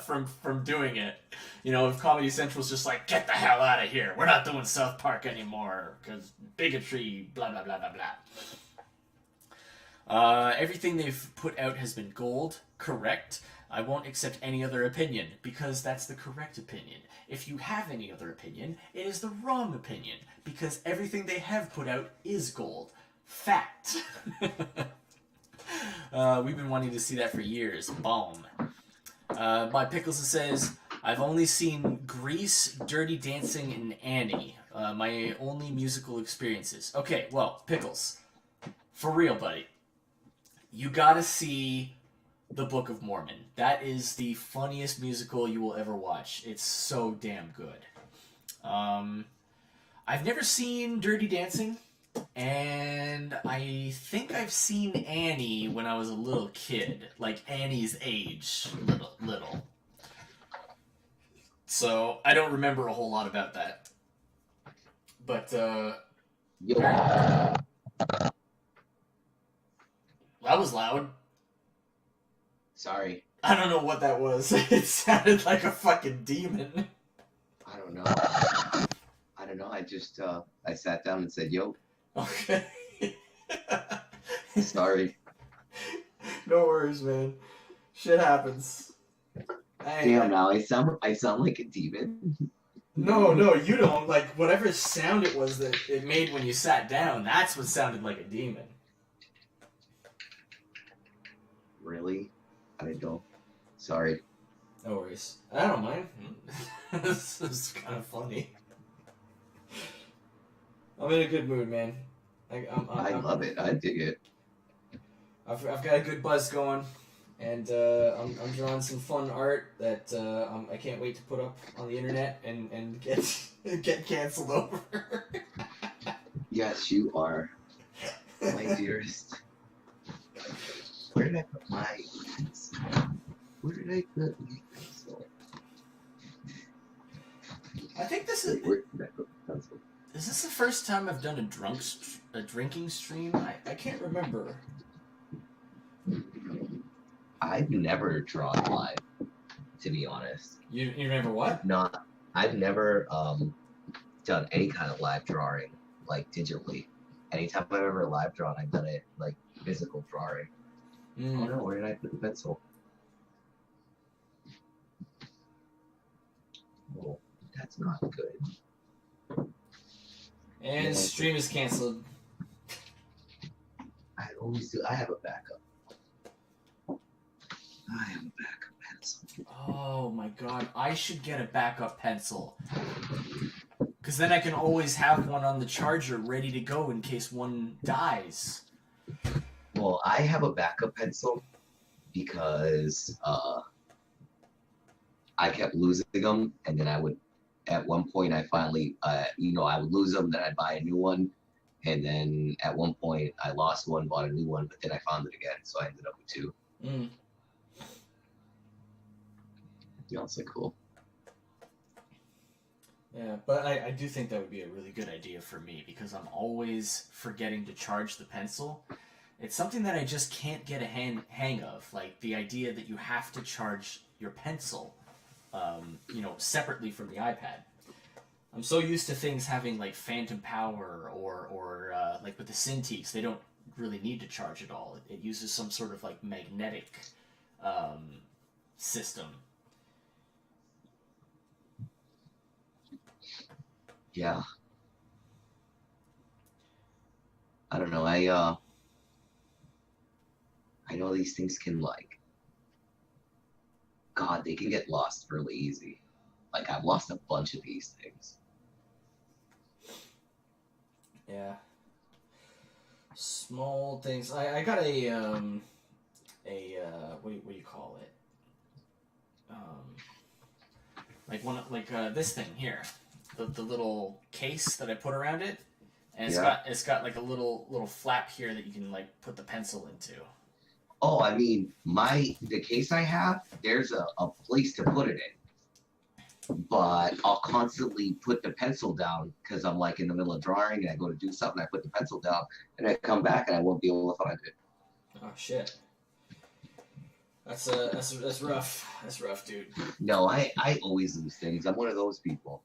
from doing it. You know, if Comedy Central's just like, get the hell out of here. We're not doing South Park anymore because bigotry, blah, blah, blah, blah, blah. Everything they've put out has been gold. Correct. I won't accept any other opinion because that's the correct opinion. If you have any other opinion, it is the wrong opinion because everything they have put out is gold. Fact. We've been wanting to see that for years. Boom. My Pickles says, I've only seen Grease, Dirty Dancing, and Annie. My only musical experiences. Okay, well, Pickles. For real, buddy. You gotta see The Book of Mormon. That is the funniest musical you will ever watch. It's so damn good. I've never seen Dirty Dancing, and I think I've seen Annie when I was a little kid. Like Annie's age. Little. So, I don't remember a whole lot about that. But, Yo. that was loud. Sorry. I don't know what that was. It sounded like a fucking demon. I don't know. I just I sat down and said, "Yo." Okay. Sorry. No worries, man. Shit happens. Damn, now I sound like a demon. No, you don't. Like, whatever sound it was that it made when you sat down, that's what sounded like a demon. Really? I don't. Sorry. No worries. I don't mind. This is kind of funny. I'm in a good mood, man. I love it. I dig it. I've got a good buzz going, and I'm drawing some fun art that I can't wait to put up on the internet and get canceled over. Yes, you are, my dearest. Where did I put my pencil? Where did I put my pencil? I think this is. Where did I put my pencil? Is this the first time I've done a drinking stream? I can't remember. I've never drawn live, to be honest. You remember what? I've never done any kind of live drawing, like digitally. Anytime I've ever live drawn, I've done it like physical drawing. Oh no, where did I put the pencil? Oh, that's not good. And stream is canceled. I always do. I have a backup. I have a backup pencil. Oh my god, I should get a backup pencil. Because then I can always have one on the charger ready to go in case one dies. Well, I have a backup pencil because I kept losing them, and then I would, at one point, I finally, I would lose them, then I'd buy a new one, and then at one point, I lost one, bought a new one, but then I found it again, so I ended up with two. Yeah, it's like cool. Yeah, but I do think that would be a really good idea for me because I'm always forgetting to charge the pencil. It's something that I just can't get a hang of, like the idea that you have to charge your pencil, separately from the iPad. I'm so used to things having like phantom power or like with the Cintiqs, they don't really need to charge at all. It uses some sort of like magnetic system. Yeah. I don't know. I know these things can God, they can get lost really easy. Like I've lost a bunch of these things. Yeah. Small things. I got a what do you call it? This thing here. The little case that I put around it, and it's got like a little flap here that you can like put the pencil into. Oh, I mean, the case I have, there's a place to put it in, but I'll constantly put the pencil down because I'm like in the middle of drawing and I go to do something, I put the pencil down, and I come back and I won't be able to find it. Oh shit. That's rough. That's rough, dude. No, I always lose things. I'm one of those people.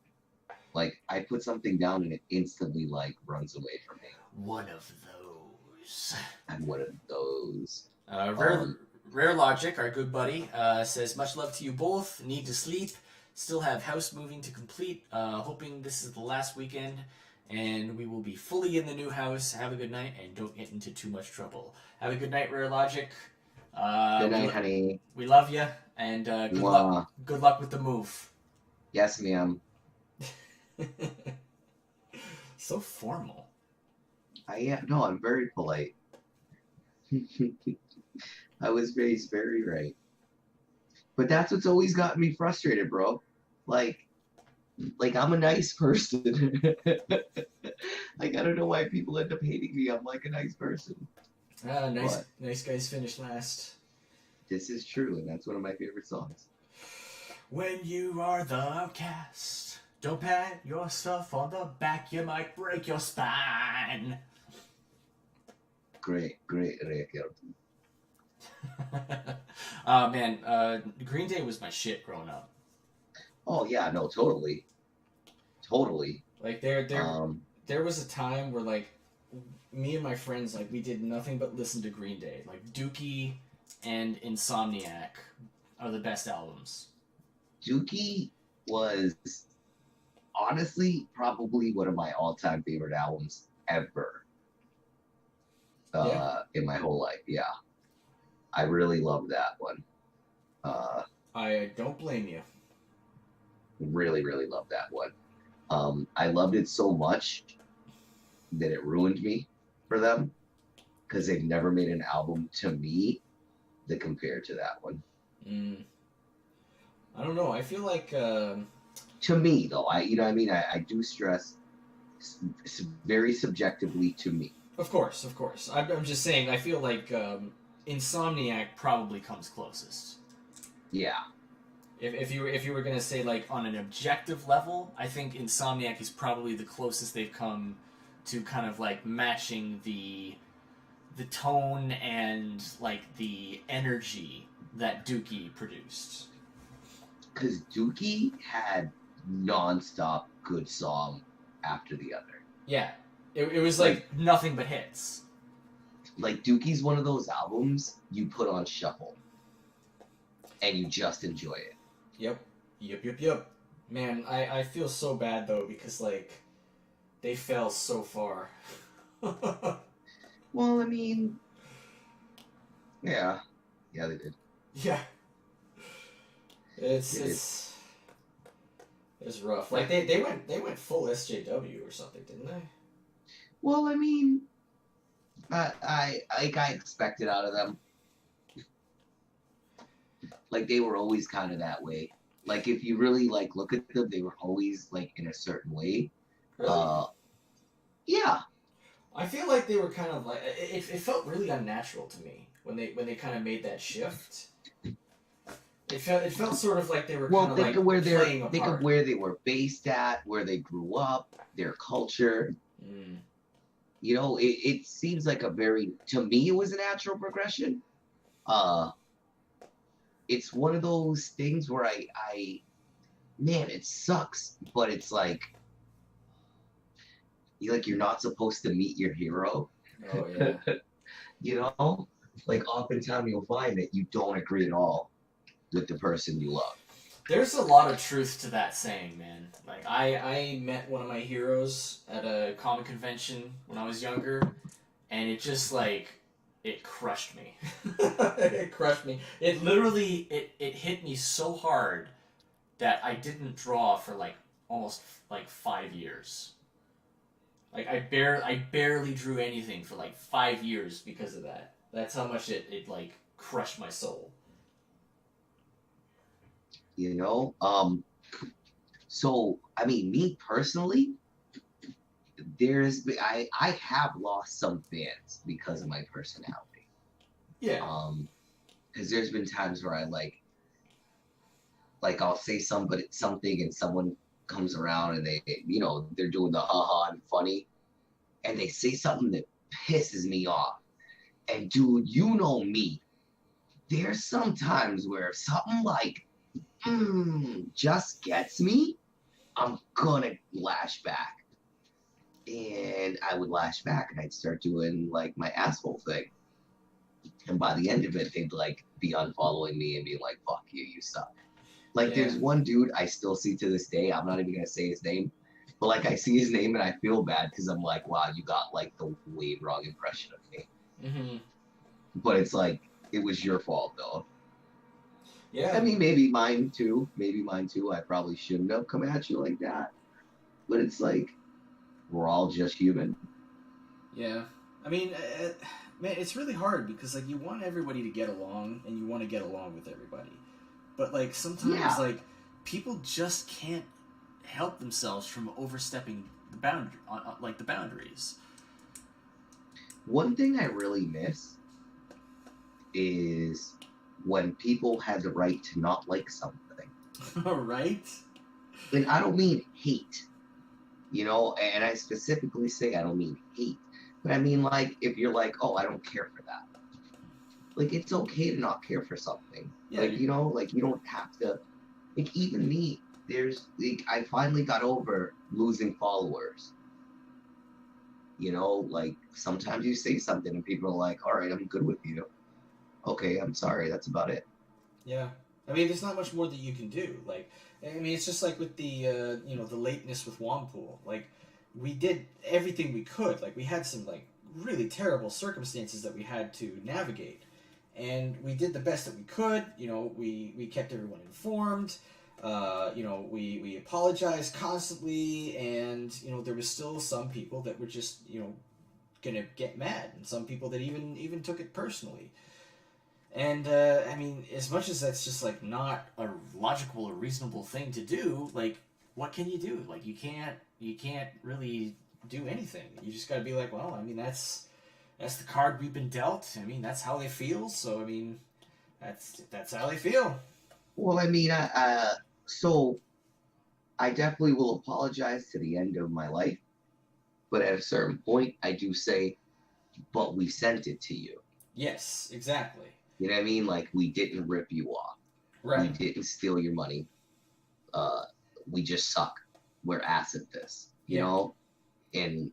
Like, I put something down and it instantly, runs away from me. One of those. I'm one of those. Rare Logic, our good buddy, says, much love to you both. Need to sleep. Still have house moving to complete. Hoping this is the last weekend and we will be fully in the new house. Have a good night, and don't get into too much trouble. Have a good night, Rare Logic. Good night, honey. We love you, and good luck. Good luck with the move. Yes, ma'am. So formal. No, I'm very polite. I was raised very right. But that's what's always gotten me frustrated, bro. Like I'm a nice person. Like, I don't know why people end up hating me. I'm like a nice person. Nice guys finish last. This is true, and that's one of my favorite songs. When you are the outcast, don't pat yourself on the back, you might break your spine. Great record. Man, Green Day was my shit growing up. Oh yeah, no, totally. Like there was a time where like me and my friends, like, we did nothing but listen to Green Day. Like Dookie and Insomniac are the best albums. Dookie was honestly probably one of my all-time favorite albums ever. In my whole life, yeah. I really loved that one. I don't blame you. Really, really loved that one. I loved it so much that it ruined me for them, because they've never made an album to me that compared to that one. I don't know. I feel like to me though, I do stress very subjectively to me. Of course. I'm just saying. I feel like Insomniac probably comes closest. Yeah. If you were gonna say like on an objective level, I think Insomniac is probably the closest they've come to kind of like matching the tone and like the energy that Dookie produced. Because Dookie had non-stop good song after the other. Yeah, it was like nothing but hits. Like Dookie's one of those albums you put on shuffle and you just enjoy it. Yep. Man, I feel so bad though, because like they fell so far. Well, I mean, yeah, they did. Yeah. It's rough. Like they went full SJW or something, didn't they? Well, I mean, I expected out of them. Like they were always kind of that way. Like if you really like look at them, they were always like in a certain way. Really? Yeah. I feel like they were kind of like it felt really unnatural to me when they kind of made that shift. It felt sort of like they were kind of like playing a part. Think of where they were based at, where they grew up, their culture. You know, it seems like to me it was a natural progression. It's one of those things where man, it sucks, but it's like you're not supposed to meet your hero. Oh yeah. You know, like oftentimes you'll find that you don't agree at all with the person you love. There's a lot of truth to that saying, man. Like I met one of my heroes at a comic convention when I was younger, and it just like it crushed me. It crushed me. It literally it hit me so hard that I didn't draw for like almost like 5 years. Like I barely drew anything for like 5 years because of that. That's how much it like crushed my soul. You know, so I mean, me personally, I have lost some fans because of my personality. Yeah. Because there's been times where I like I'll say something and someone comes around and they're doing the haha and funny, and they say something that pisses me off. And dude, you know me. There's some times where something like just gets me, I'm gonna lash back. And I would lash back and I'd start doing like my asshole thing. And by the end of it, they'd like be unfollowing me and be like, fuck you, you suck. Like there's one dude I still see to this day, I'm not even gonna say his name. But like I see his name and I feel bad because I'm like, wow, you got like the way wrong impression of me. Mm-hmm. But it's like it was your fault though. Yeah. I mean, maybe mine too. Maybe mine too. I probably shouldn't have come at you like that. But it's like we're all just human. Yeah. I mean, man, it's really hard because like you want everybody to get along and you want to get along with everybody, but like sometimes like people just can't help themselves from overstepping the boundary, like the boundaries. One thing I really miss is when people had the right to not like something. Right? And I don't mean hate, you know, and I specifically say I don't mean hate, but I mean like if you're like, oh, I don't care for that. Like it's okay to not care for something. Yeah, like, you know, like you don't have to. Like even me, there's like I finally got over losing followers. You know, like sometimes you say something and people are like, all right, I'm good with you. Okay, I'm sorry, that's about it. Yeah. I mean, there's not much more that you can do. Like, I mean, it's just like with the, you know, the lateness with Wampool. Like, we did everything we could. Like, we had some, like, really terrible circumstances that we had to navigate. And we did the best that we could. You know, we kept everyone informed. You know, we apologized constantly. And, you know, there was still some people that were just, you know, gonna get mad. And some people that even took it personally. And, I mean, as much as that's just, like, not a logical or reasonable thing to do, like, what can you do? Like, you can't really do anything. You just gotta be like, well, I mean, that's the card we've been dealt. I mean, that's how they feel, so, I mean, that's how they feel. Well, I mean, so I definitely will apologize to the end of my life, but at a certain point, I do say, but we sent it to you. Yes, exactly. You know what I mean? Like, we didn't rip you off. Right. We didn't steal your money. We just suck. We're ass at this, you know? And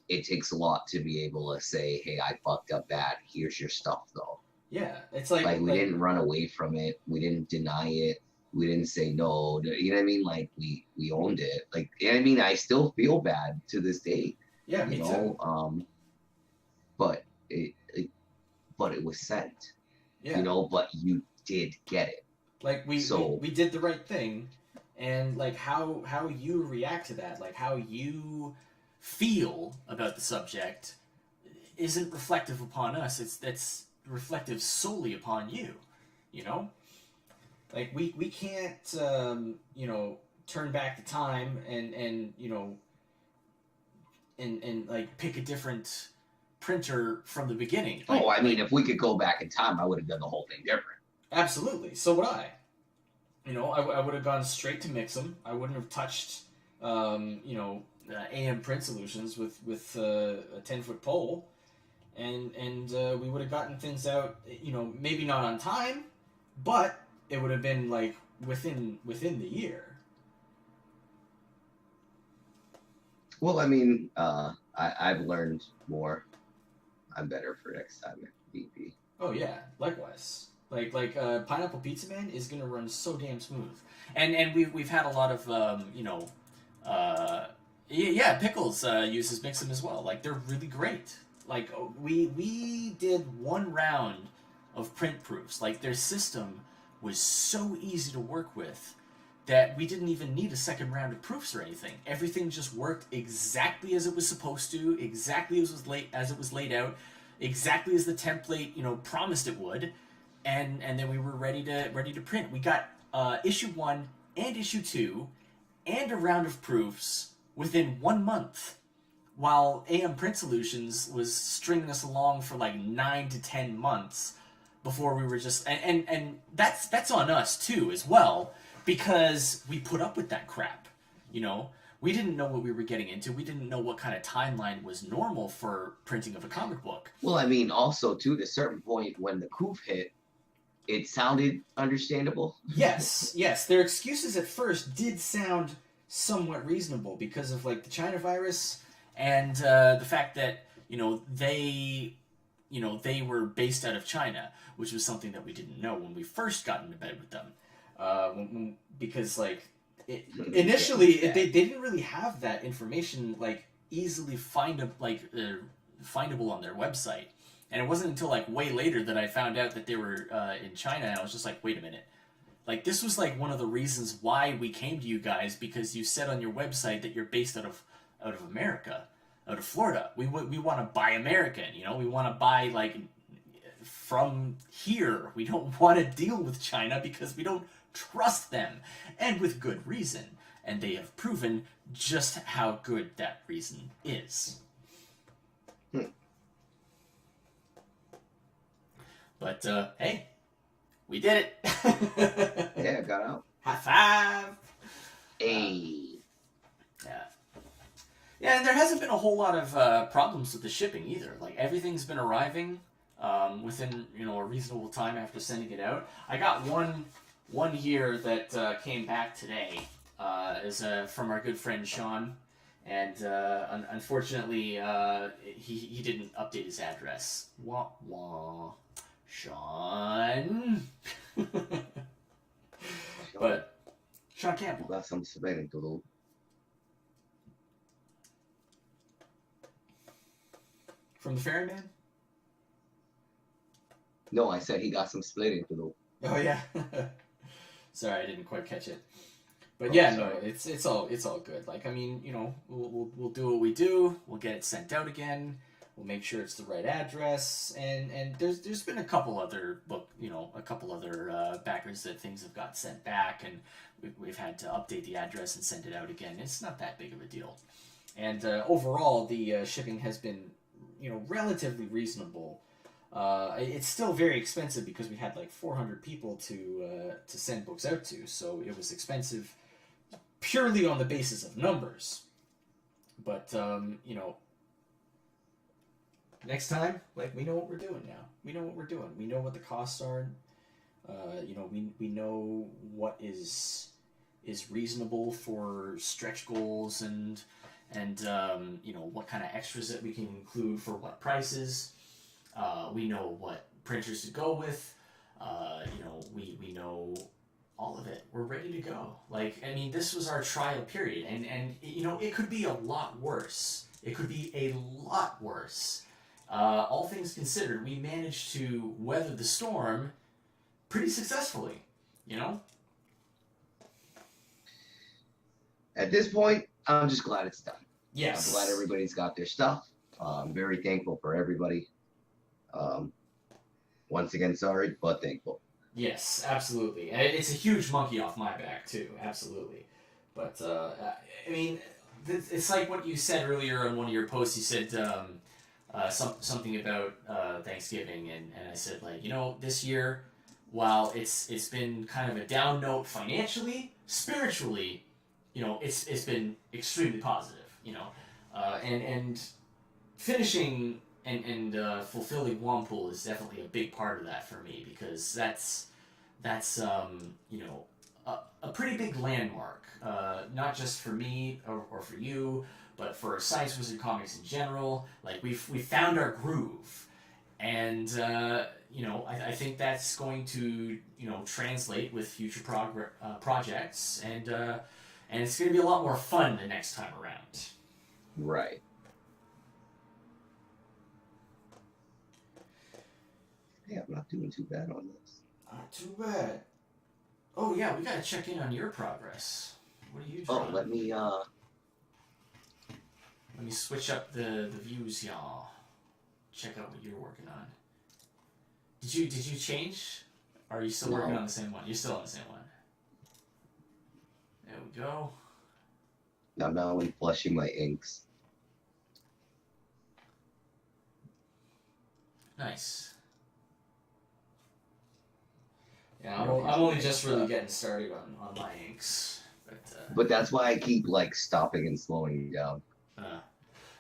it takes a lot to be able to say, hey, I fucked up bad. Here's your stuff, though. Yeah, it's like we didn't run away from it. We didn't deny it. We didn't say no. You know what I mean? Like, we owned it. Like, you know what I mean? I still feel bad to this day. Yeah, me too. But it was sent. Yeah. You know, but you did get it. Like we did the right thing, and like how you react to that, like how you feel about the subject, isn't reflective upon us. That's reflective solely upon you. You know, like we can't you know, turn back the time and you know and like pick a different printer from the beginning. Like, I mean, if we could go back in time, I would have done the whole thing different. Absolutely. So would I. You know, I would have gone straight to Mix'em. I wouldn't have touched, you know, AM Print Solutions with a 10-foot pole, and we would have gotten things out. You know, maybe not on time, but it would have been like within the year. Well, I mean, I've learned more. I'm better for next time if need be. Oh yeah, likewise. Like Pineapple Pizza Man is gonna run so damn smooth, and we've had a lot of you know, Pickles uses Mix'em as well. Like they're really great. Like we did one round of print proofs. Like their system was so easy to work with that we didn't even need a second round of proofs or anything. Everything just worked exactly as it was supposed to, exactly as it was laid out, exactly as the template, you know, promised it would, and then we were ready to print. We got issue 1 and issue 2 and a round of proofs within 1 month, while AM Print Solutions was stringing us along for like 9 to 10 months before we were just and that's on us too as well, because we put up with that crap. You know, we didn't know what we were getting into. We didn't know what kind of timeline was normal for printing of a comic book. Well, I mean, also too, at a certain point when the coup hit, it sounded understandable. Yes. Their excuses at first did sound somewhat reasonable because of like the China virus and the fact that they were based out of China, which was something that we didn't know when we first got into bed with them. Because like initially they didn't really have that information like easily findable on their website, and it wasn't until like way later that I found out that they were in China, and I was just like, wait a minute, like this was like one of the reasons why we came to you guys, because you said on your website that you're based out of America, out of Florida. We want to buy American, you know, we want to buy like from here. We don't want to deal with China because we don't trust them, and with good reason, and they have proven just how good that reason is. But hey, we did it. Yeah, got out. High five. Hey. Yeah, and there hasn't been a whole lot of problems with the shipping either. Like everything's been arriving within, you know, a reasonable time after sending it out. I got one here that came back today, is from our good friend Sean, and unfortunately he didn't update his address. Wah wah, Sean. But Sean Campbell. Got some spelling to do. From the Ferryman? No, I said he got some splitting to do. Oh yeah. Sorry, I didn't quite catch it. But yeah, no, it's all good. Like, I mean, you know, we'll do what we do. We'll get it sent out again. We'll make sure it's the right address. And there's been a couple other backers that things have got sent back, and we've had to update the address and send it out again. It's not that big of a deal. And overall, the shipping has been, you know, relatively reasonable. It's still very expensive because we had like 400 people to send books out to, so it was expensive purely on the basis of numbers. But you know, next time, like, we know what we're doing now. We know what we're doing. We know what the costs are. You know, we know what is reasonable for stretch goals, and you know, what kind of extras that we can include for what prices. We know what printers to go with. You know, we know all of it. We're ready to go. Like, I mean, this was our trial period, and you know, it could be a lot worse. It could be a lot worse. All things considered, we managed to weather the storm pretty successfully, you know? At this point, I'm just glad it's done. Yes. I'm glad everybody's got their stuff. I'm very thankful for everybody. Once again, sorry, but thankful. Yes, absolutely. And it's a huge monkey off my back, too. Absolutely. But, I mean, it's like what you said earlier on one of your posts. You said something about Thanksgiving, and I said, like, you know, this year, while it's been kind of a down note financially, spiritually, you know, it's been extremely positive, you know. And finishing and fulfilling Wampool is definitely a big part of that for me, because that's you know, a pretty big landmark, not just for me or for you, but for Science Wizard Comics in general. Like, we found our groove, and you know, I think that's going to, you know, translate with future projects, and it's going to be a lot more fun the next time around. Right. Yeah, I'm not doing too bad on this. Not too bad. Oh yeah, we gotta check in on your progress. What are you doing? Oh, let me switch up the views, y'all. Check out what you're working on. Did you change? Or are you still working on the same one? You're still on the same one. There we go. I'm now only flushing my inks. Nice. Yeah, I'm only just really getting started on my inks. But that's why I keep, like, stopping and slowing down.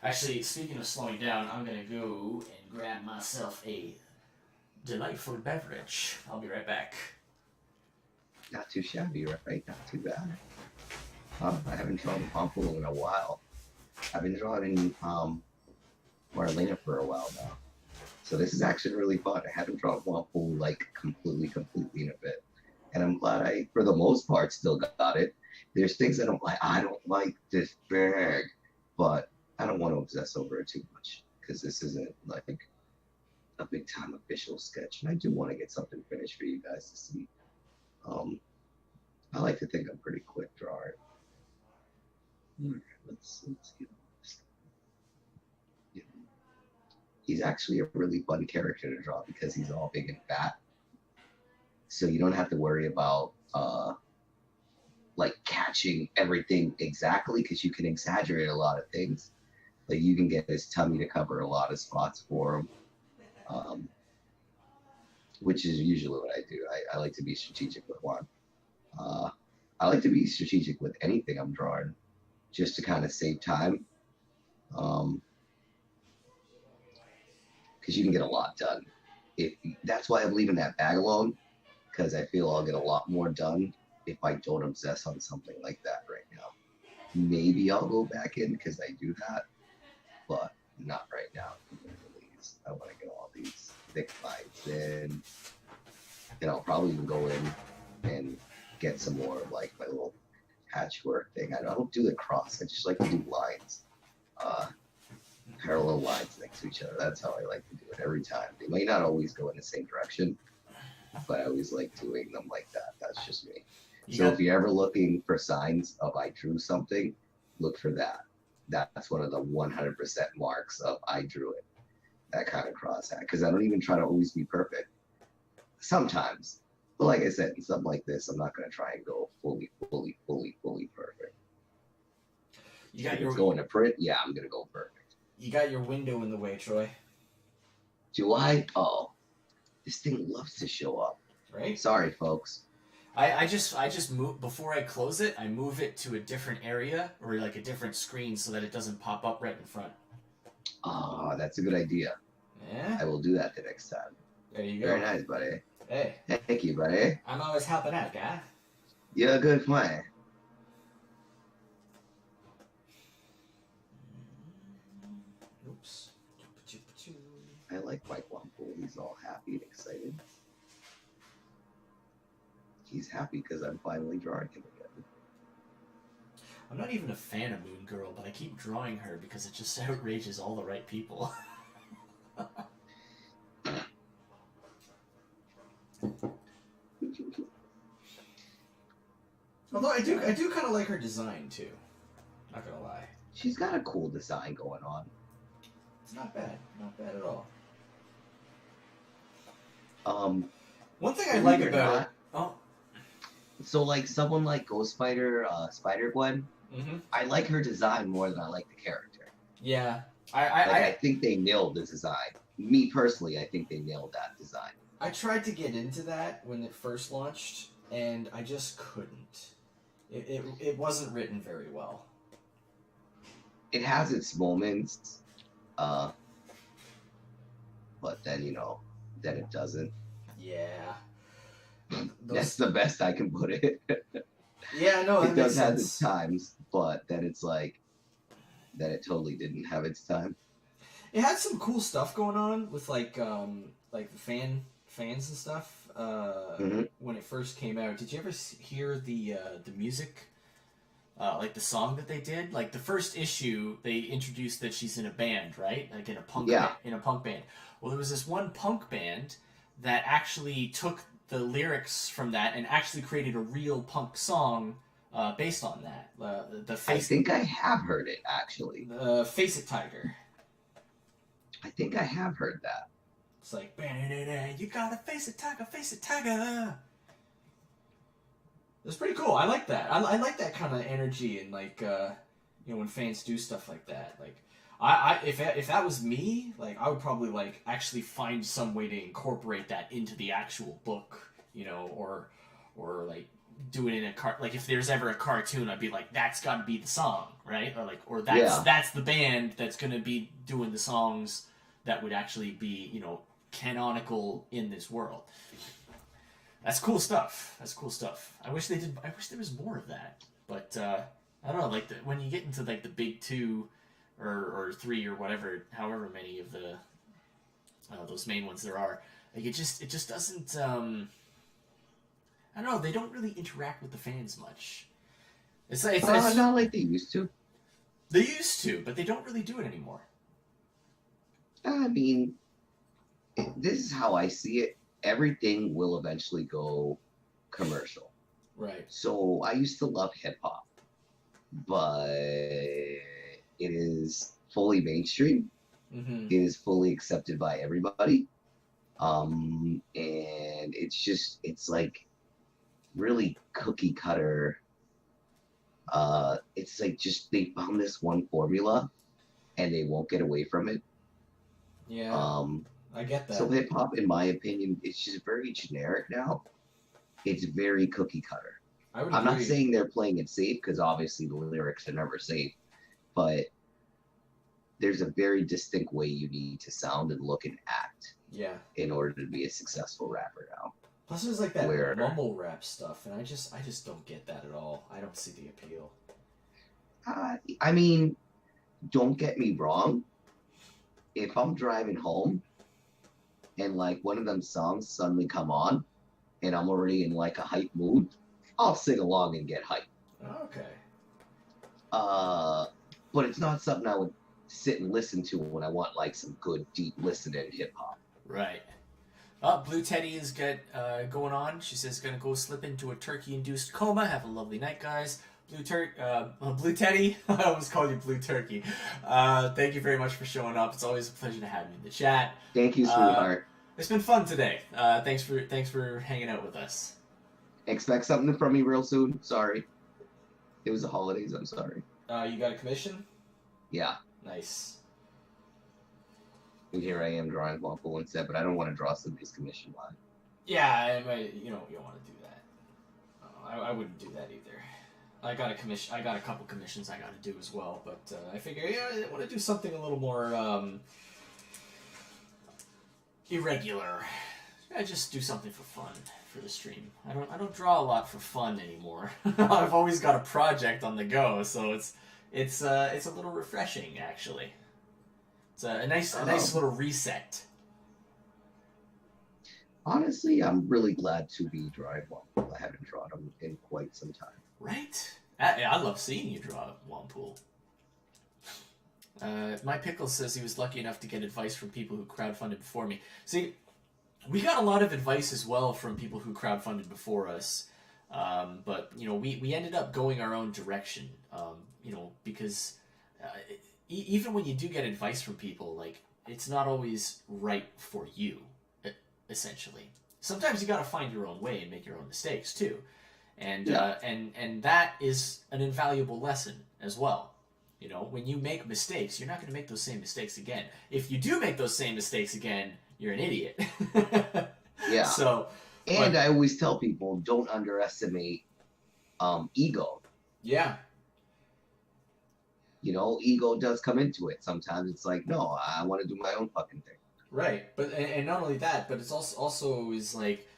Actually, speaking of slowing down, I'm going to go and grab myself a delightful beverage. I'll be right back. Not too shabby, right? Not too bad. I haven't drawn Wampool in a while. I've been drawing Marlena for a while now. So this is actually really fun. I haven't drawn Wampool like completely in a bit. And I'm glad I, for the most part, still got it. There's things I don't like. I don't like this bag, but I don't want to obsess over it too much because this isn't like a big time official sketch, and I do want to get something finished for you guys to see. I like to think I'm pretty quick drawing. Let's get this. Yeah. He's actually a really fun character to draw because he's all big and fat. So you don't have to worry about like catching everything exactly because you can exaggerate a lot of things. Like you can get his tummy to cover a lot of spots for him, which is usually what I do. I like to be strategic with one. I like to be strategic with anything I'm drawing, just to kind of save time. Because you can get a lot done. That's why I'm leaving that bag alone, because I feel I'll get a lot more done if I don't obsess on something like that right now. Maybe I'll go back in because I do that, but not right now. I want to get all these thick lines in, and I'll probably even go in and get some more of like my little patchwork thing. I don't do the cross. I just like to do lines, parallel lines next to each other. That's how I like to do it every time. They might not always go in the same direction, but I always like doing them like that. That's just me. So if you're ever looking for signs of I drew something, look for that. That's one of the 100% marks of I drew it. That kind of cross hat. Because I don't even try to always be perfect. Sometimes. But like I said, in something like this, I'm not going to try and go fully perfect. You got if your it's going to print, yeah, I'm going to go perfect. You got your window in the way, Troy. Do I? Oh, this thing loves to show up. Right? Sorry, folks. I just move before I close it. I move it to a different area or like a different screen so that it doesn't pop up right in front. Oh, that's a good idea. Yeah. I will do that the next time. There you go. Very nice, buddy. Hey. Thank you, buddy. I'm always helping out, guy. You're a good friend. Oops. I like Mike Wampool. He's all happy and excited. He's happy because I'm finally drawing him again. I'm not even a fan of Moon Girl, but I keep drawing her because it just outrages all the right people. Although I do kind of like her design too. Not gonna lie. She's got a cool design going on. It's not bad at all. One thing I like about it. Oh. So like someone like Ghost Spider, Spider Gwen, I like her design more than I like the character. Yeah, I think they nailed the design. Me personally, I think they nailed that design. I tried to get into that when it first launched, and I just couldn't. It wasn't written very well. It has its moments, but then then it doesn't. Yeah. That's the best I can put it. Yeah, no, it does have its times, but then it's like that it totally didn't have its time. It had some cool stuff going on with like the fans and stuff when it first came out. Did you ever hear the music? Like the song that they did, like the first issue, they introduced that she's in a band, right? Like in a punk band. Well, there was this one punk band that actually took the lyrics from that and actually created a real punk song based on that. I think I have heard it actually. Face It Tiger. I think I have heard that. It's like, you gotta face it, tiger, face it, tiger. It's pretty cool. I like that. I like that kind of energy and like when fans do stuff like that. Like if that was me, like I would probably like actually find some way to incorporate that into the actual book, or like do it in a like if there's ever a cartoon, I'd be like, that's got to be the song, right? Or that's the band that's gonna be doing the songs that would actually be canonical in this world. That's cool stuff. I wish there was more of that. But I don't know, like when you get into like the big 2 or 3 or whatever, however many of the those main ones there are, like it just doesn't. I don't know. They don't really interact with the fans much. It's not like they used to. they used to, but they don't really do it anymore. I mean, this is how I see it. Everything will eventually go commercial. Right. So I used to love hip hop, but it is fully mainstream. Mm-hmm. It is fully accepted by everybody. And it's like really cookie cutter. It's like just they found this one formula and they won't get away from it. Yeah. I get that. So hip hop, in my opinion, it's just very generic now. It's very cookie cutter. I'm not saying they're playing it safe because obviously the lyrics are never safe, but there's a very distinct way you need to sound and look and act. Yeah. In order to be a successful rapper now. Plus, there's like that mumble rap stuff, and I just don't get that at all. I don't see the appeal. I mean, don't get me wrong. If I'm driving home and like one of them songs suddenly come on and I'm already in like a hype mood, I'll sing along and get hype. Okay. But it's not something I would sit and listen to when I want like some good deep listening hip hop. Right. Blue Teddy is going on. She says gonna go slip into a turkey-induced coma. Have a lovely night, guys. Blue Teddy. I almost called you Blue Turkey. Thank you very much for showing up. It's always a pleasure to have you in the chat. Thank you, sweetheart. It's been fun today. Thanks for hanging out with us. Expect something from me real soon. Sorry. It was the holidays. I'm sorry. You got a commission? Yeah. Nice. And here I am drawing Wample instead, but I don't want to draw somebody's commission line. Yeah, you don't want to do that. I wouldn't do that either. I got a couple commissions I got to do as well, but I figure I want to do something a little more irregular. I just do something for fun for the stream. I don't draw a lot for fun anymore. I've always got a project on the go, so it's a little refreshing actually. It's a nice little reset. Honestly, I'm really glad to be drawing Wampool. I haven't drawn him in quite some time. Right? I love seeing you draw Wampool. My Pickle says he was lucky enough to get advice from people who crowdfunded before me. See, we got a lot of advice as well from people who crowdfunded before us. But, we ended up going our own direction, because even when you do get advice from people, like, it's not always right for you, essentially. Sometimes you got to find your own way and make your own mistakes, too. And that is an invaluable lesson as well. When you make mistakes, you're not going to make those same mistakes again. If you do make those same mistakes again, you're an idiot. Yeah. I always tell people, don't underestimate ego. Yeah. Ego does come into it. Sometimes it's like, no, I want to do my own fucking thing. Right. But and not only that, but it's also is like,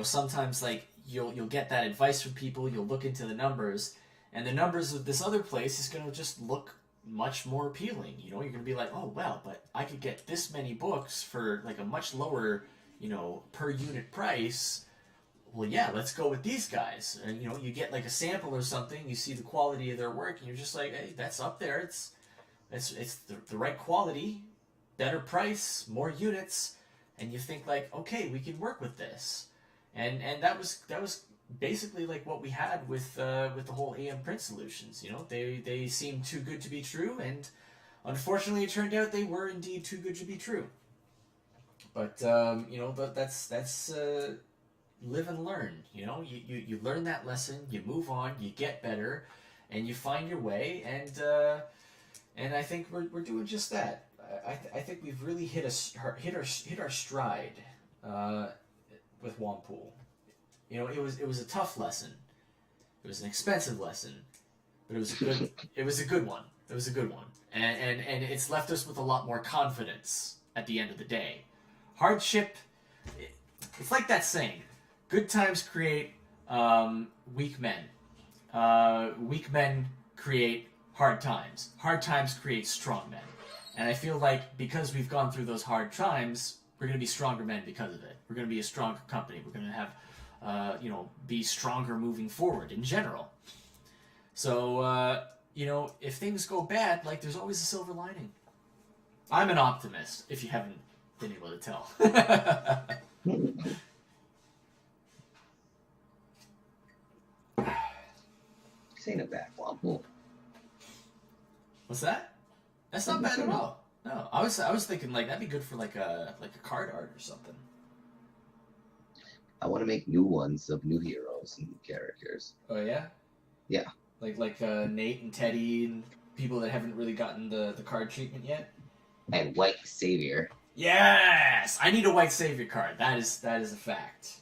sometimes like you'll get that advice from people, you'll look into the numbers, and the numbers of this other place is going to just look much more appealing. You're going to be like, oh, well, but I could get this many books for like a much lower, per unit price. Well, yeah, let's go with these guys. And, you get like a sample or something, you see the quality of their work, and you're just like, hey, that's up there. It's the right quality, better price, more units, and you think like, okay, we can work with this. And that was basically like what we had with the whole AM print solutions. They seemed too good to be true, and unfortunately, it turned out they were indeed too good to be true. But but that's live and learn. You learn that lesson, you move on, you get better, and you find your way. And I think we're doing just that. I think we've really hit our stride with Wampool. It was a tough lesson. It was an expensive lesson, but it was a good it was a good one. It was a good one, and it's left us with a lot more confidence at the end of the day. Hardship, it's like that saying: good times create weak men. Weak men create hard times. Hard times create strong men. And I feel like because we've gone through those hard times, we're going to be stronger men because of it. We're going to be a stronger company. We're going to have, be stronger moving forward in general. So, you know, if things go bad, like, there's always a silver lining. I'm an optimist, if you haven't been able to tell. This ain't a bad wobble. What's that? That's not bad at all. No, I was thinking like that'd be good for like a card art or something. I want to make new ones of new heroes and characters. Oh yeah. Yeah. Like Nate and Teddy and people that haven't really gotten the card treatment yet. And White Savior. Yes, I need a White Savior card. That is a fact.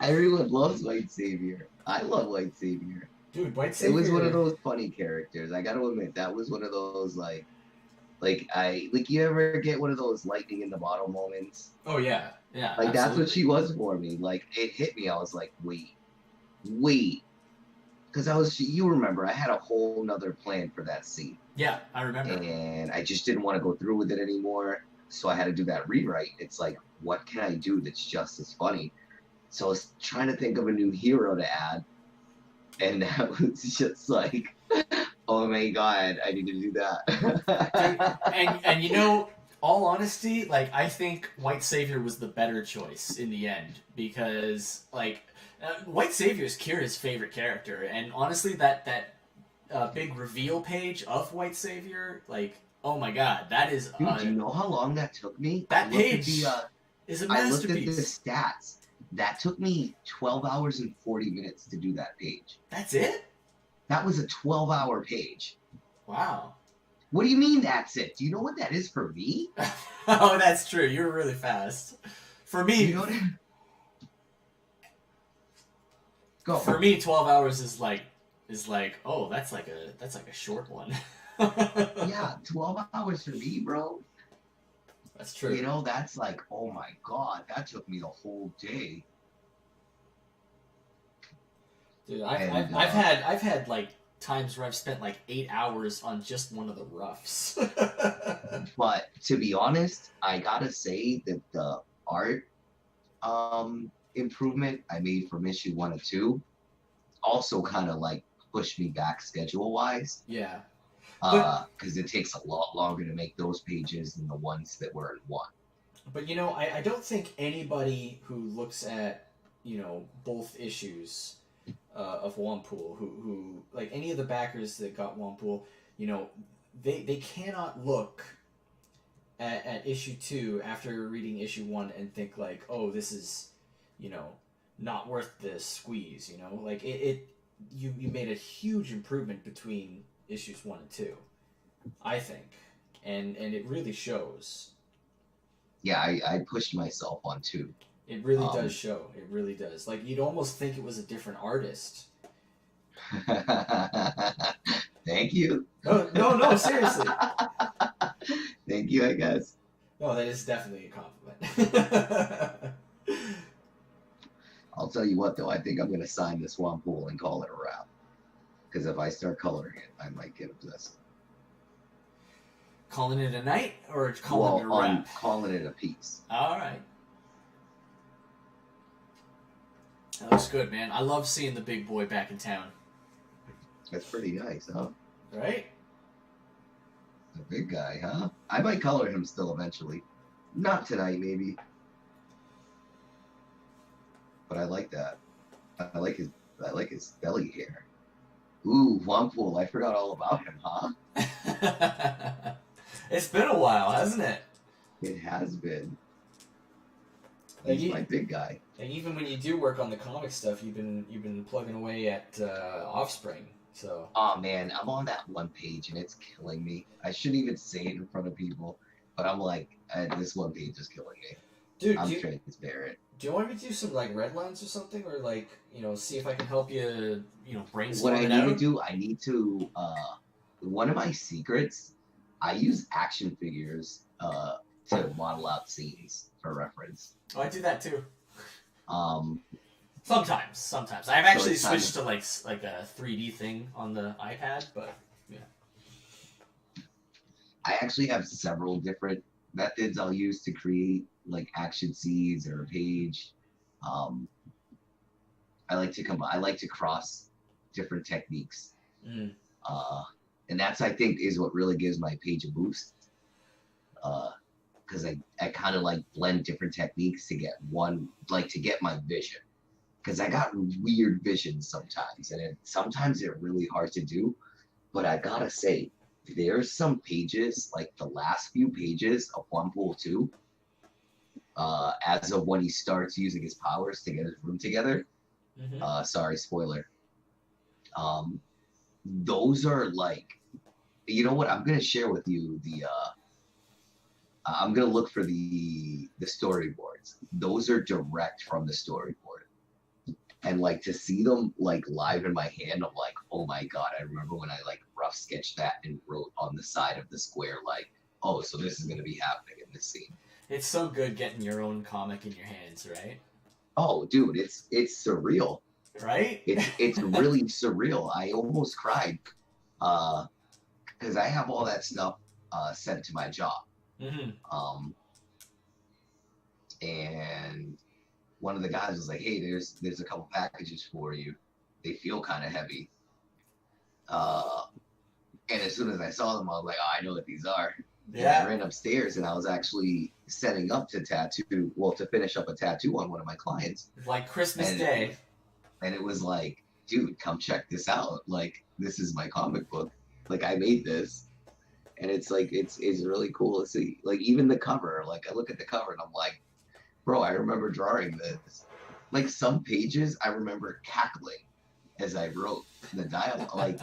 Everyone loves White Savior. I love White Savior. Dude, White Savior. It was one of those funny characters. I gotta admit, that was one of those like you ever get one of those lightning in the bottle moments? Oh yeah, yeah. Like absolutely. That's what she was for me. Like it hit me. I was like, wait, because you remember I had a whole nother plan for that scene. Yeah, I remember. And I just didn't want to go through with it anymore, so I had to do that rewrite. It's like, what can I do that's just as funny? So I was trying to think of a new hero to add, and that was just like, oh my god, I need to do that. and you know, all honesty, like I think White Savior was the better choice in the end because like White Savior is Kira's favorite character, and honestly, that big reveal page of White Savior, like oh my god, that is. Dude, do you know how long that took me? That page is a masterpiece. I looked at the stats. That took me 12 hours and 40 minutes to do that page. That's it? That was a 12-hour page. Wow. What do you mean that's it? Do you know what that is for me? Oh, that's true. You're really fast. For me, you know what Go. For me, 12 hours is like, oh, that's like a short one. Yeah, 12 hours for me, bro. That's true. You know, that's like, oh my god, that took me the whole day. Dude, I've had like times where I've spent like 8 hours on just one of the roughs. But to be honest, I gotta say that the art improvement I made from issue 1 and 2 also kind of like pushed me back schedule wise. Yeah. Because it takes a lot longer to make those pages than the ones that were in 1. But you know, I don't think anybody who looks at, you know, both issues of Wampool, who like any of the backers that got Wampool, you know, they cannot look at issue 2 after reading issue 1 and think like, oh, this is, you know, not worth the squeeze, you know? Like you made a huge improvement between issues 1 and 2, I think, and it really shows. Yeah, I pushed myself on 2. It really does show. It really does. Like you'd almost think it was a different artist. Thank you. No, seriously. Thank you, I guess. No, that is definitely a compliment. I'll tell you what, though, I think I'm going to sign this Wampool and call it a wrap. Because if I start coloring it, I might get obsessed. Calling it a night or calling it a wrap? I'm calling it a piece. All right. That looks good, man. I love seeing the big boy back in town. That's pretty nice, huh? Right? The big guy, huh? I might color him still eventually. Not tonight, maybe. But I like that. I like his belly hair. Ooh, Wampool, I forgot all about him, huh? It's been a while, hasn't it? It has been. Like He's my big guy. And even when you do work on the comic stuff, you've been plugging away at Offspring. So. Oh man, I'm on that one page and it's killing me. I shouldn't even say it in front of people, but I'm like, this one page is killing me. Dude, I'm transparent. Do you want me to do some like red lines or something, or like see if I can help you, What brainstorm I it need out? to do, I need to. One of my secrets, I use action figures to model out scenes for reference. Oh, I do that too. Sometimes. I've actually switched to like a 3D thing on the iPad, but yeah. I actually have several different methods I'll use to create like action scenes or a page. I like to cross different techniques Mm. And that's, I think, is what really gives my page a boost. Because I kind of like blend different techniques to get to get my vision. Because I got weird visions sometimes, and sometimes they're really hard to do. But I gotta say, there's some pages, like the last few pages of One Pool 2, as of when he starts using his powers to get his room together. Mm-hmm. Sorry, spoiler. Those are like, you know what? I'm gonna share with you I'm gonna look for the storyboards. Those are direct from the storyboard, and like to see them like live in my hand, I'm like, oh my god! I remember when I like rough sketched that and wrote on the side of the square like, oh, so this is gonna be happening in this scene. It's so good getting your own comic in your hands, right? Oh, dude, it's surreal. Right? It's really surreal. I almost cried, because I have all that stuff sent to my job. Mm-hmm. And one of the guys was like, "Hey, there's a couple packages for you. They feel kind of heavy." And as soon as I saw them, I was like, "Oh, I know what these are." Yeah. And I ran upstairs, and I was actually setting up to finish up a tattoo on one of my clients. Like Christmas Day. And it was like, dude, come check this out. Like, this is my comic book. Like, I made this. And it's like, it's really cool to see. Like, even the cover, like, I look at the cover and I'm like, bro, I remember drawing this. Like, some pages, I remember cackling as I wrote the dialogue. Like,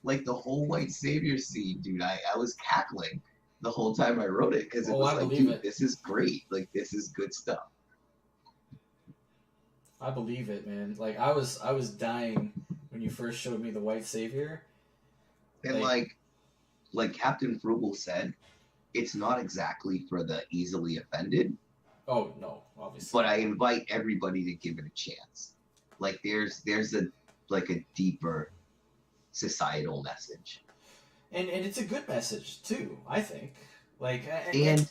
like the whole white savior scene, dude, I was cackling the whole time I wrote it because it was like, dude, this is great. Like, this is good stuff. I believe it, man. Like, I was dying when you first showed me the white savior. And like Captain Frugal said, it's not exactly for the easily offended. Oh no, obviously. But I invite everybody to give it a chance. Like there's a deeper societal message. And it's a good message too, I think. Like and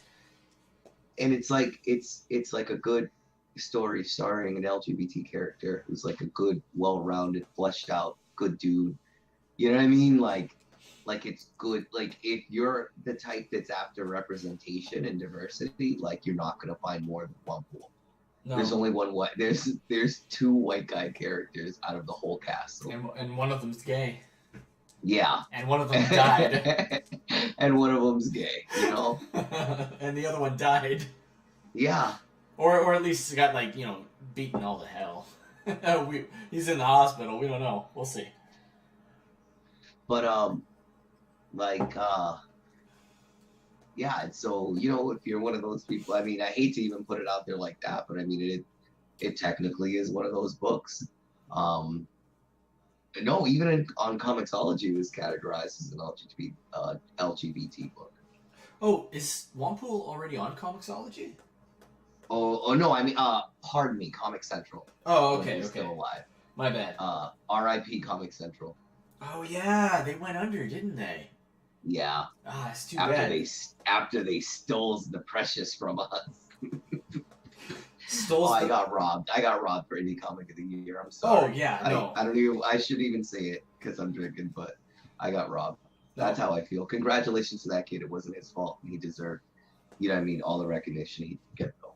it's like it's like a good story starring an LGBT character who's like a good, well-rounded, fleshed out, good dude. You know what I mean? Like it's good. Like if you're the type that's after representation and diversity, like you're not gonna find more than One Pool. No. There's only one white. There's two white guy characters out of the whole cast. So. And one of them's gay. Yeah. And one of them died. And one of them's gay. You know. And the other one died. Yeah. Or at least got beaten all to hell. He's in the hospital. We don't know. We'll see. But yeah. So if you're one of those people, I mean, I hate to even put it out there like that, but I mean, it technically is one of those books. No, even on Comixology, it was categorized as an LGBT book. Oh, is One Pool already on Comixology? Oh no! I mean, pardon me, Comic Central. Oh, okay, okay. Still alive. My bad. R.I.P. Comic Central. Oh yeah, they went under, didn't they? Yeah. Ah, it's too bad. After they stole the precious from us. I got robbed. I got robbed for Indie Comic of the Year. I'm sorry. Oh yeah, I don't even. I shouldn't even say it because I'm drinking, but I got robbed. That's how I feel. Congratulations to that kid. It wasn't his fault. He deserved, all the recognition he'd get though.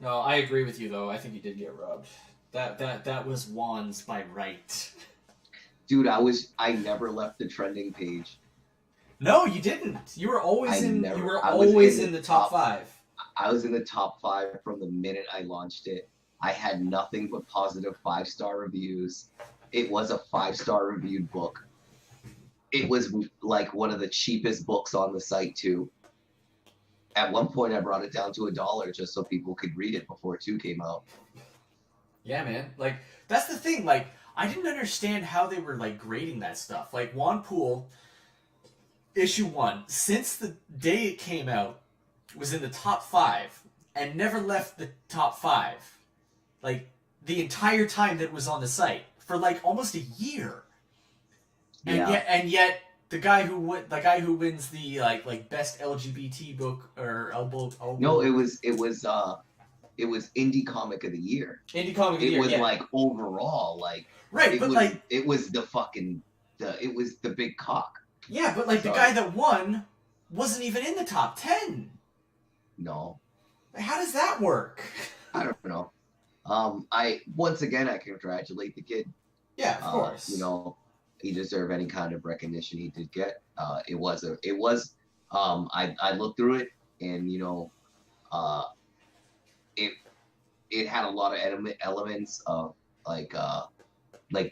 No, I agree with you though. I think he did get robbed. That was Juan's by right. Dude, I never left the trending page. No, you didn't. You were always in the top 5. I was in the top 5 from the minute I launched it. I had nothing but positive 5-star reviews. It was a 5-star reviewed book. It was like one of the cheapest books on the site too. At one point, I brought it down to $1 just so people could read it before 2 came out. Yeah, man. Like, that's the thing. Like, I didn't understand how they were, like, grading that stuff. Like, One Pool, issue 1, since the day it came out, was in the top 5 and never left the top 5. Like, the entire time that it was on the site. For, like, almost a year. And yet the guy who wins the like best LGBT book or No, it was it was indie comic of the year. Indie comic of the year. It was yeah. like overall, like right, but like it was the fucking it was the big cock. Yeah, but like the guy that won wasn't even in the top 10. No. How does that work? I don't know. I once again I congratulate the kid. Yeah, of course. You know, he deserved any kind of recognition he did get. I looked through it, and you know, it had a lot of elements of like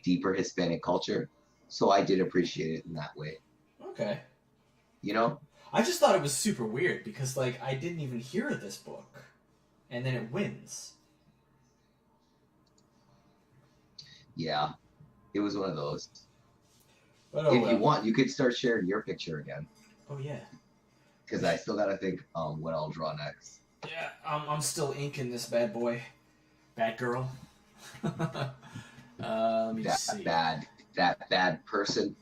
deeper Hispanic culture, so I did appreciate it in that way. Okay. You know, I just thought it was super weird because like I didn't even hear of this book, and then it wins. Yeah, it was one of those. But if you want, you could start sharing your picture again. Oh yeah. Because I still gotta think what I'll draw next. Yeah, I'm still inking this bad boy, bad girl. Let me see. That bad person.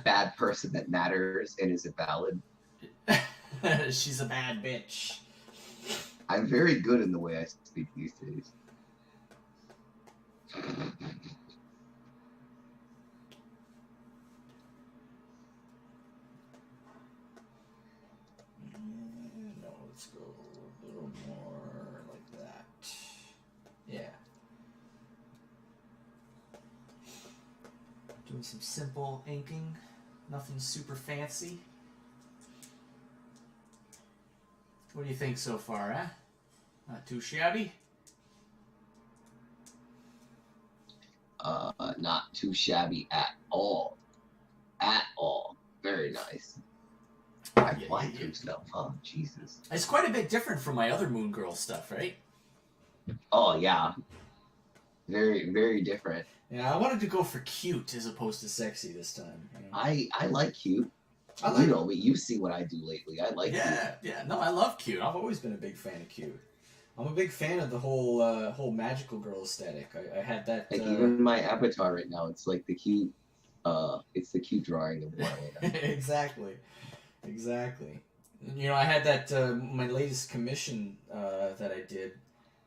Bad person that matters and is valid. She's a bad bitch. I'm very good in the way I speak these days. No, let's go a little more like that. Yeah. Doing some simple inking, nothing super fancy. What do you think so far, eh? Not too shabby? Not too shabby at all. At all. Very nice. I like your stuff, huh? Jesus. It's quite a bit different from my other Moon Girl stuff, right? Oh, yeah. Very, very different. Yeah, I wanted to go for cute as opposed to sexy this time. You know? I like cute. You know, but you see what I do lately. I like cute. Yeah. No, I love cute. I've always been a big fan of cute. I'm a big fan of the whole magical girl aesthetic. I had that. Like even my avatar right now, it's like the cute. It's the cute drawing of what I Exactly. You know, I had that my latest commission that I did,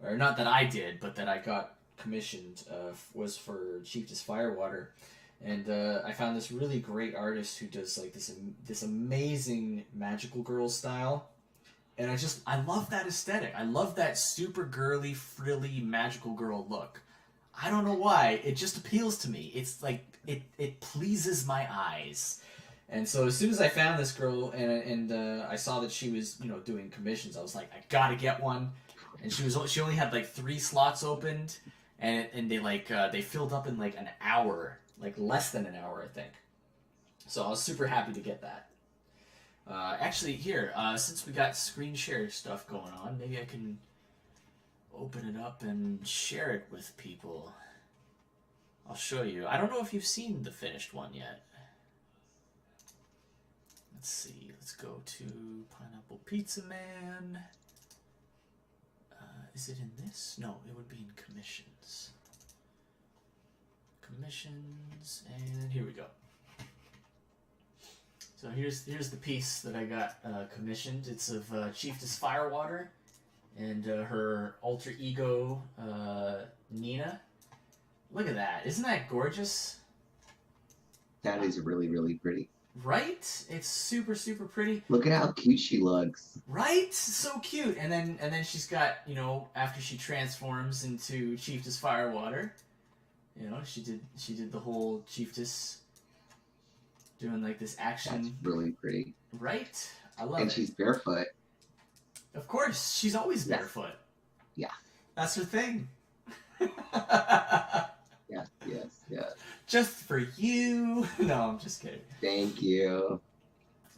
or not that I did, but that I got commissioned was for Chiefess Firewater, and I found this really great artist who does like this amazing magical girl style. And I love that aesthetic. I love that super girly, frilly, magical girl look. I don't know why. It just appeals to me. It's like, it pleases my eyes. And so as soon as I found this girl and I saw that she was, you know, doing commissions, I was like, I gotta get one. And she only had like 3 slots opened, and they filled up in like an hour, like less than an hour, I think. So I was super happy to get that. Actually, here, since we got screen share stuff going on, maybe I can open it up and share it with people. I'll show you. I don't know if you've seen the finished one yet. Let's see. Let's go to Pineapple Pizza Man. Is it in this? No, it would be in commissions. Commissions, and here we go. So here's the piece that I got commissioned. It's of Chiefess Firewater and her alter ego, Nina. Look at that. Isn't that gorgeous? That is really, really pretty. Right? It's super, super pretty. Look at how cute she looks. Right? So cute. And then she's got, you know, after she transforms into Chiefess Firewater, you know, she did the whole Chiefess doing like this action. That's really pretty. Right? I love it. And she's barefoot. Of course. She's always barefoot. Yeah. That's her thing. Yes. Just for you. No, I'm just kidding. Thank you.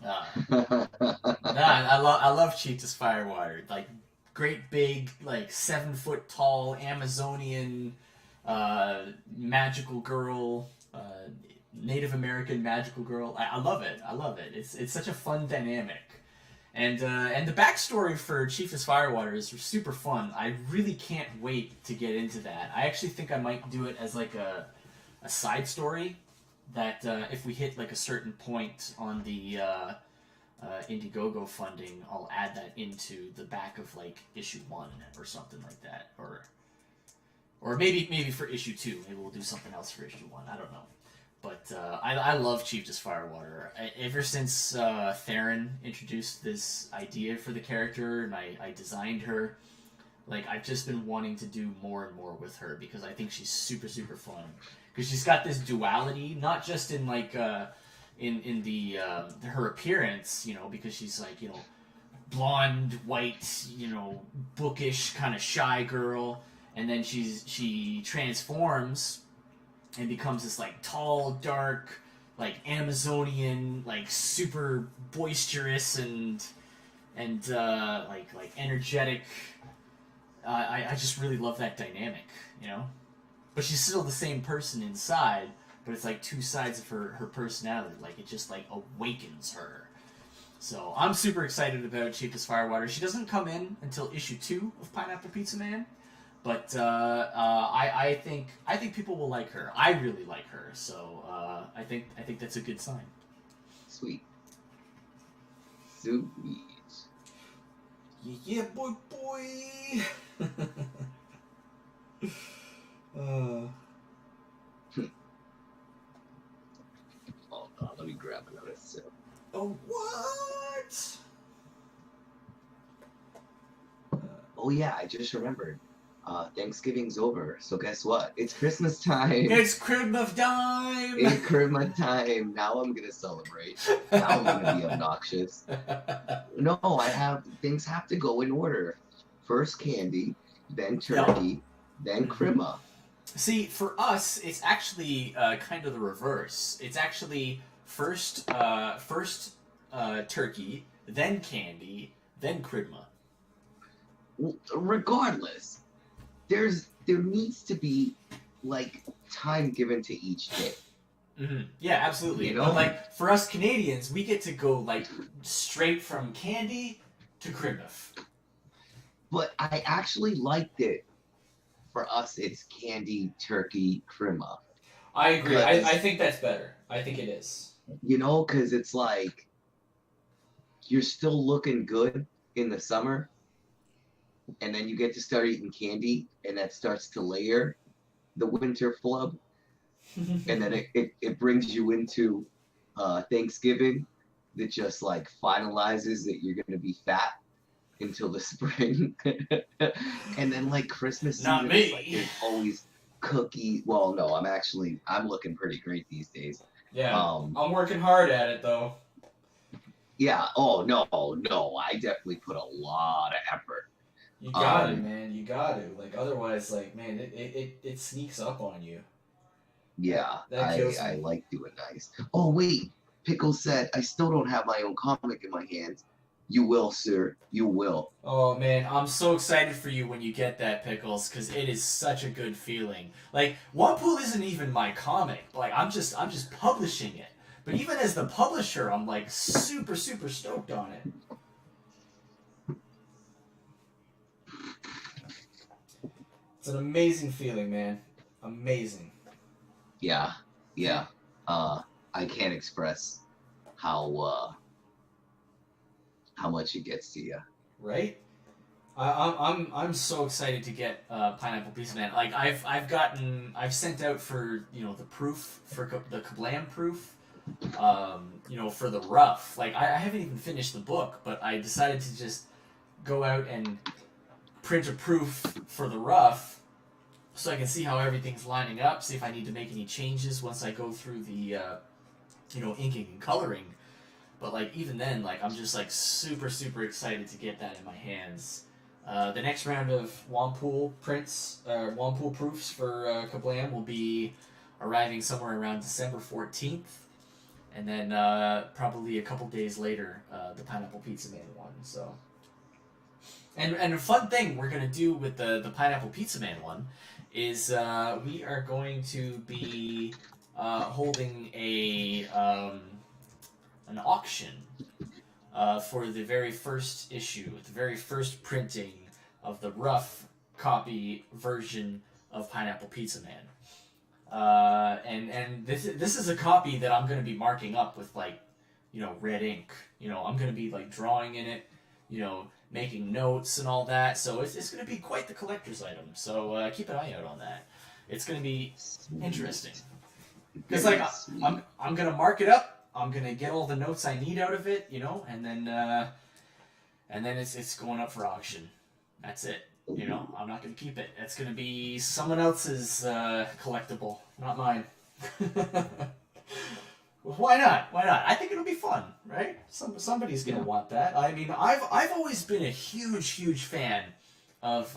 I love Chiefess Firewater. Like, great big, like 7 foot tall Amazonian magical girl. Native American magical girl. I love it. It's such a fun dynamic, and the backstory for Chiefess Firewater is super fun. I really can't wait to get into that. I actually think I might do it as like a side story that if we hit like a certain point on the Indiegogo funding, I'll add that into the back of like issue 1 or something like that, or maybe for issue 2, maybe we'll do something else for issue 1. I don't know, but I love Chiefess Firewater. Ever since Theron introduced this idea for the character and I designed her, like I've just been wanting to do more and more with her because I think she's super fun. Because she's got this duality, not just in like in the her appearance, you know, because she's like, you know, blonde, white, you know, bookish kind of shy girl, and then she transforms and becomes this like tall, dark, like Amazonian, like super boisterous and like energetic. I just really love that dynamic, you know. But she's still the same person inside, but it's like two sides of her personality. Like it just like awakens her. So I'm super excited about Chiefess Firewater. She doesn't come in until issue 2 of Pineapple Pizza Man, but I think people will like her. I really like her, so I think that's a good sign. Sweet. Sweet. Yeah, boy. Hold on, let me grab another sip. Oh, what? Oh yeah, I just remembered. Thanksgiving's over, so guess what? It's Christmas time. It's Christmas time. It's Christmas time. Now I'm gonna celebrate. Now I'm gonna be obnoxious. No, things have to go in order. First candy, then turkey, then crema. See, for us, it's actually kind of the reverse. It's actually first turkey, then candy, then crema. Regardless, there needs to be like time given to each day. Mm-hmm. Yeah, absolutely. You know? But like for us Canadians, we get to go like straight from candy to crema. But I actually liked it. For us, it's candy, turkey, crema. I agree. I think that's better. I think it is. You know, because it's like you're still looking good in the summer, and then you get to start eating candy, and that starts to layer the winter flub, and then it brings you into Thanksgiving that just like finalizes that you're going to be fat until the spring. And then like Christmas season, Not me. like, there's always cookies. Well, no, I'm looking pretty great these days. Yeah, I'm working hard at it though. Yeah. Oh no, I definitely put a lot of effort. You got to, man. You got to. Like otherwise, like man, it sneaks up on you. Yeah, That kills me. I like doing nice. Oh wait, Pickle said I still don't have my own comic in my hands. You will, sir. You will. Oh man, I'm so excited for you when you get that, Pickles, because it is such a good feeling. Like One Pool isn't even my comic. Like I'm just publishing it. But even as the publisher, I'm like super stoked on it. It's an amazing feeling, man. Amazing. Yeah. I can't express how much it gets to you. Right? I'm so excited to get Pineapple Pizza Man. Like I've sent out for the proof for the Kablam proof, for the rough. Like I haven't even finished the book, but I decided to just go out and print a proof for the rough, so I can see how everything's lining up. See if I need to make any changes once I go through the inking and coloring. But like even then, like I'm just like super excited to get that in my hands. The next round of Wampool prints, Wampool proofs for Kablam will be arriving somewhere around December 14th, and then probably a couple days later, the Pineapple Pizza Man one. So, and a fun thing we're gonna do with the Pineapple Pizza Man one is we are going to be holding an auction for the very first issue, the very first printing of the rough copy version of Pineapple Pizza Man. And this is a copy that I'm going to be marking up with like red ink. I'm going to be like drawing in it, making notes and all that. So it's going to be quite the collector's item. So keep an eye out on that. It's going to be interesting. Because like I'm going to mark it up. I'm going to get all the notes I need out of it, and then it's going up for auction. That's it. I'm not going to keep it. It's going to be someone else's collectible, not mine. Why not? Why not? I think it'll be fun, right? Somebody's going to want that. I mean, I've always been a huge fan of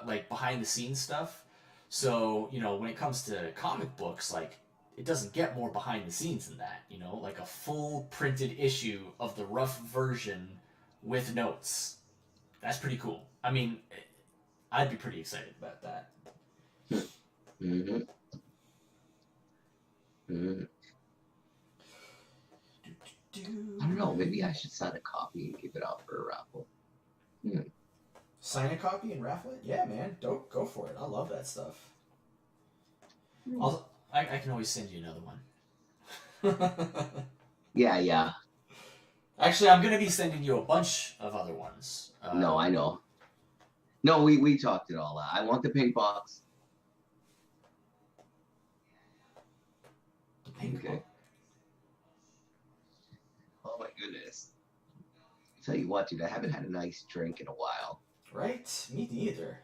like behind the scenes stuff. So, when it comes to comic books, like it doesn't get more behind the scenes than that, like a full printed issue of the rough version with notes. That's pretty cool. I mean, I'd be pretty excited about that. Mm-hmm. Mm-hmm. I don't know. Maybe I should sign a copy and give it out for a raffle. Sign a copy and raffle it? Yeah, man. Go for it. I love that stuff. I can always send you another one. Yeah. Actually, I'm gonna be sending you a bunch of other ones. No, I know. No, we talked it all out. I want the pink box. The pink box. Oh my goodness. I tell you what, dude, I haven't had a nice drink in a while. Right? Me neither.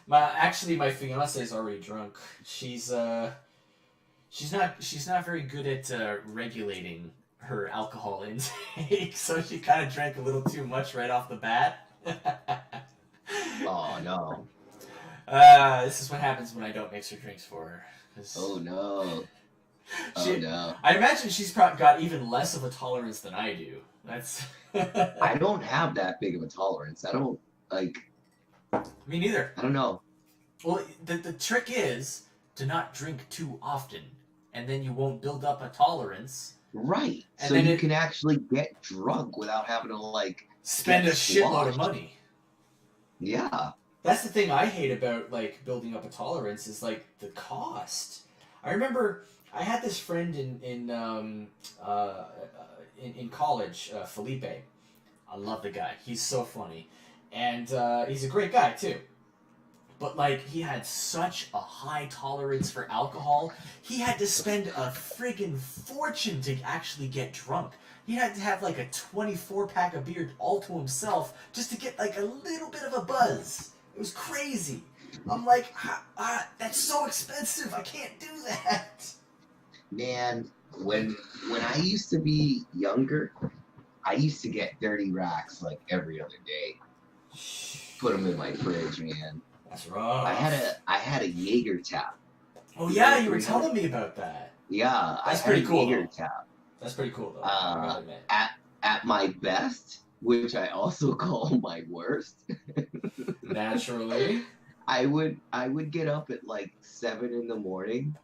My fiance is already drunk. She's not very good at regulating her alcohol intake, so she kind of drank a little too much right off the bat. Oh no. This is what happens when I don't mix her drinks for her. Oh no. No. I imagine she's probably got even less of a tolerance than I do. That's. I don't have that big of a tolerance. I don't like. Me neither. I don't know. Well, the trick is to not drink too often, and then you won't build up a tolerance. Right. And so then you can actually get drunk without having to like spend a shitload of money. Yeah. That's the thing I hate about like building up a tolerance is like the cost. I remember I had this friend in college, Felipe. I love the guy. He's so funny, and he's a great guy too. But like he had such a high tolerance for alcohol, he had to spend a friggin' fortune to actually get drunk. He had to have like a 24-pack of beer all to himself just to get like a little bit of a buzz. It was crazy. I'm like, that's so expensive. I can't do that. Man, when I used to be younger, I used to get 30 racks like every other day. Put them in my fridge, man. That's rough. I had a Jaeger tap. Oh yeah, you were telling me about that. Yeah, that's pretty cool. Jaeger tap. That's pretty cool though. I gotta admit. At my best, which I also call my worst. Naturally. I would get up at like 7 in the morning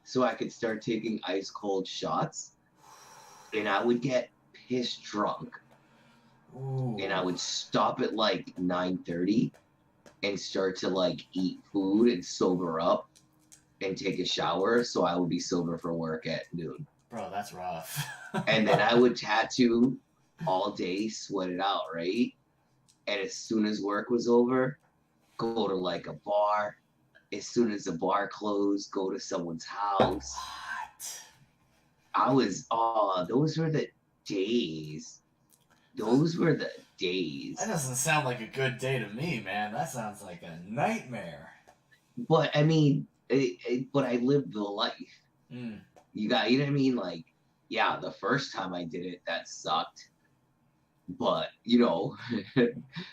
so I could start taking ice cold shots, and I would get pissed drunk. Ooh. And I would stop at like 9:30 and start to like eat food and sober up and take a shower, so I would be sober for work at noon. Bro, that's rough. And then I would tattoo all day, sweat it out, right? And as soon as work was over, go to like a bar. As soon as the bar closed, go to someone's house. What? Those were the days. Those were the days. That doesn't sound like a good day to me, man. That sounds like a nightmare. But I mean, but I lived the life. Mm. You know what I mean? Like, yeah, the first time I did it, that sucked. But,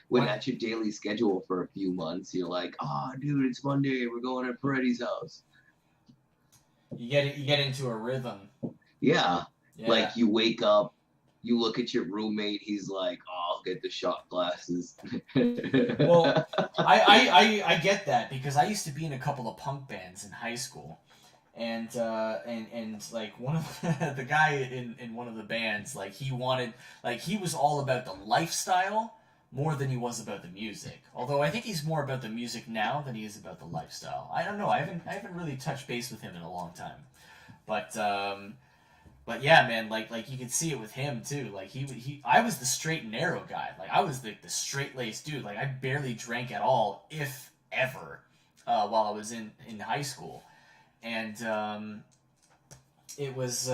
when that's your daily schedule for a few months, you're like, oh, dude, it's Monday. We're going to Paretti's house. You get into a rhythm. Yeah. Like, you wake up, you look at your roommate. He's like, oh, I'll get the shot glasses. Well, I get that because I used to be in a couple of punk bands in high school. And like one of the guy in one of the bands, like he was all about the lifestyle more than he was about the music. Although I think he's more about the music now than he is about the lifestyle. I don't know. I haven't really touched base with him in a long time. But But yeah, man, like you could see it with him too. Like I was the straight and narrow guy. Like I was the straight laced dude. Like I barely drank at all, if ever, while I was in high school, and it was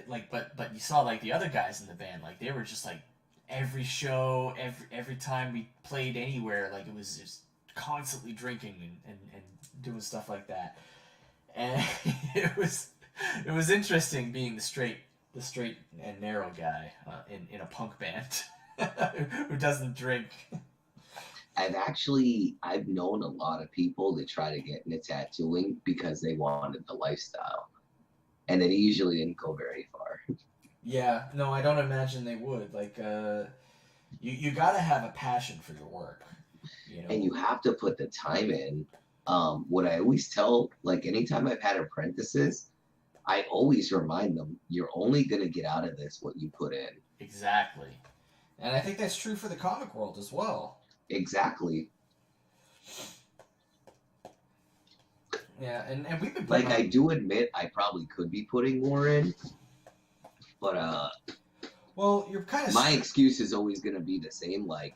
like, but you saw like the other guys in the band, like they were just like every show, every time we played anywhere, like it was just constantly drinking and doing stuff like that, and it was interesting being the straight and narrow guy in a punk band who doesn't drink. I've known a lot of people that try to get into tattooing because they wanted the lifestyle, and it usually didn't go very far. Yeah, no, I don't imagine they would. Like, you gotta have a passion for your work, you know. And you have to put the time in. What I always tell, like anytime I've had apprentices, I always remind them, you're only gonna get out of this what you put in. Exactly. And I think that's true for the comic world as well. Exactly. Yeah, and we've been like, I do admit I probably could be putting more in, but well, you're kind of my excuse is always gonna be the same. Like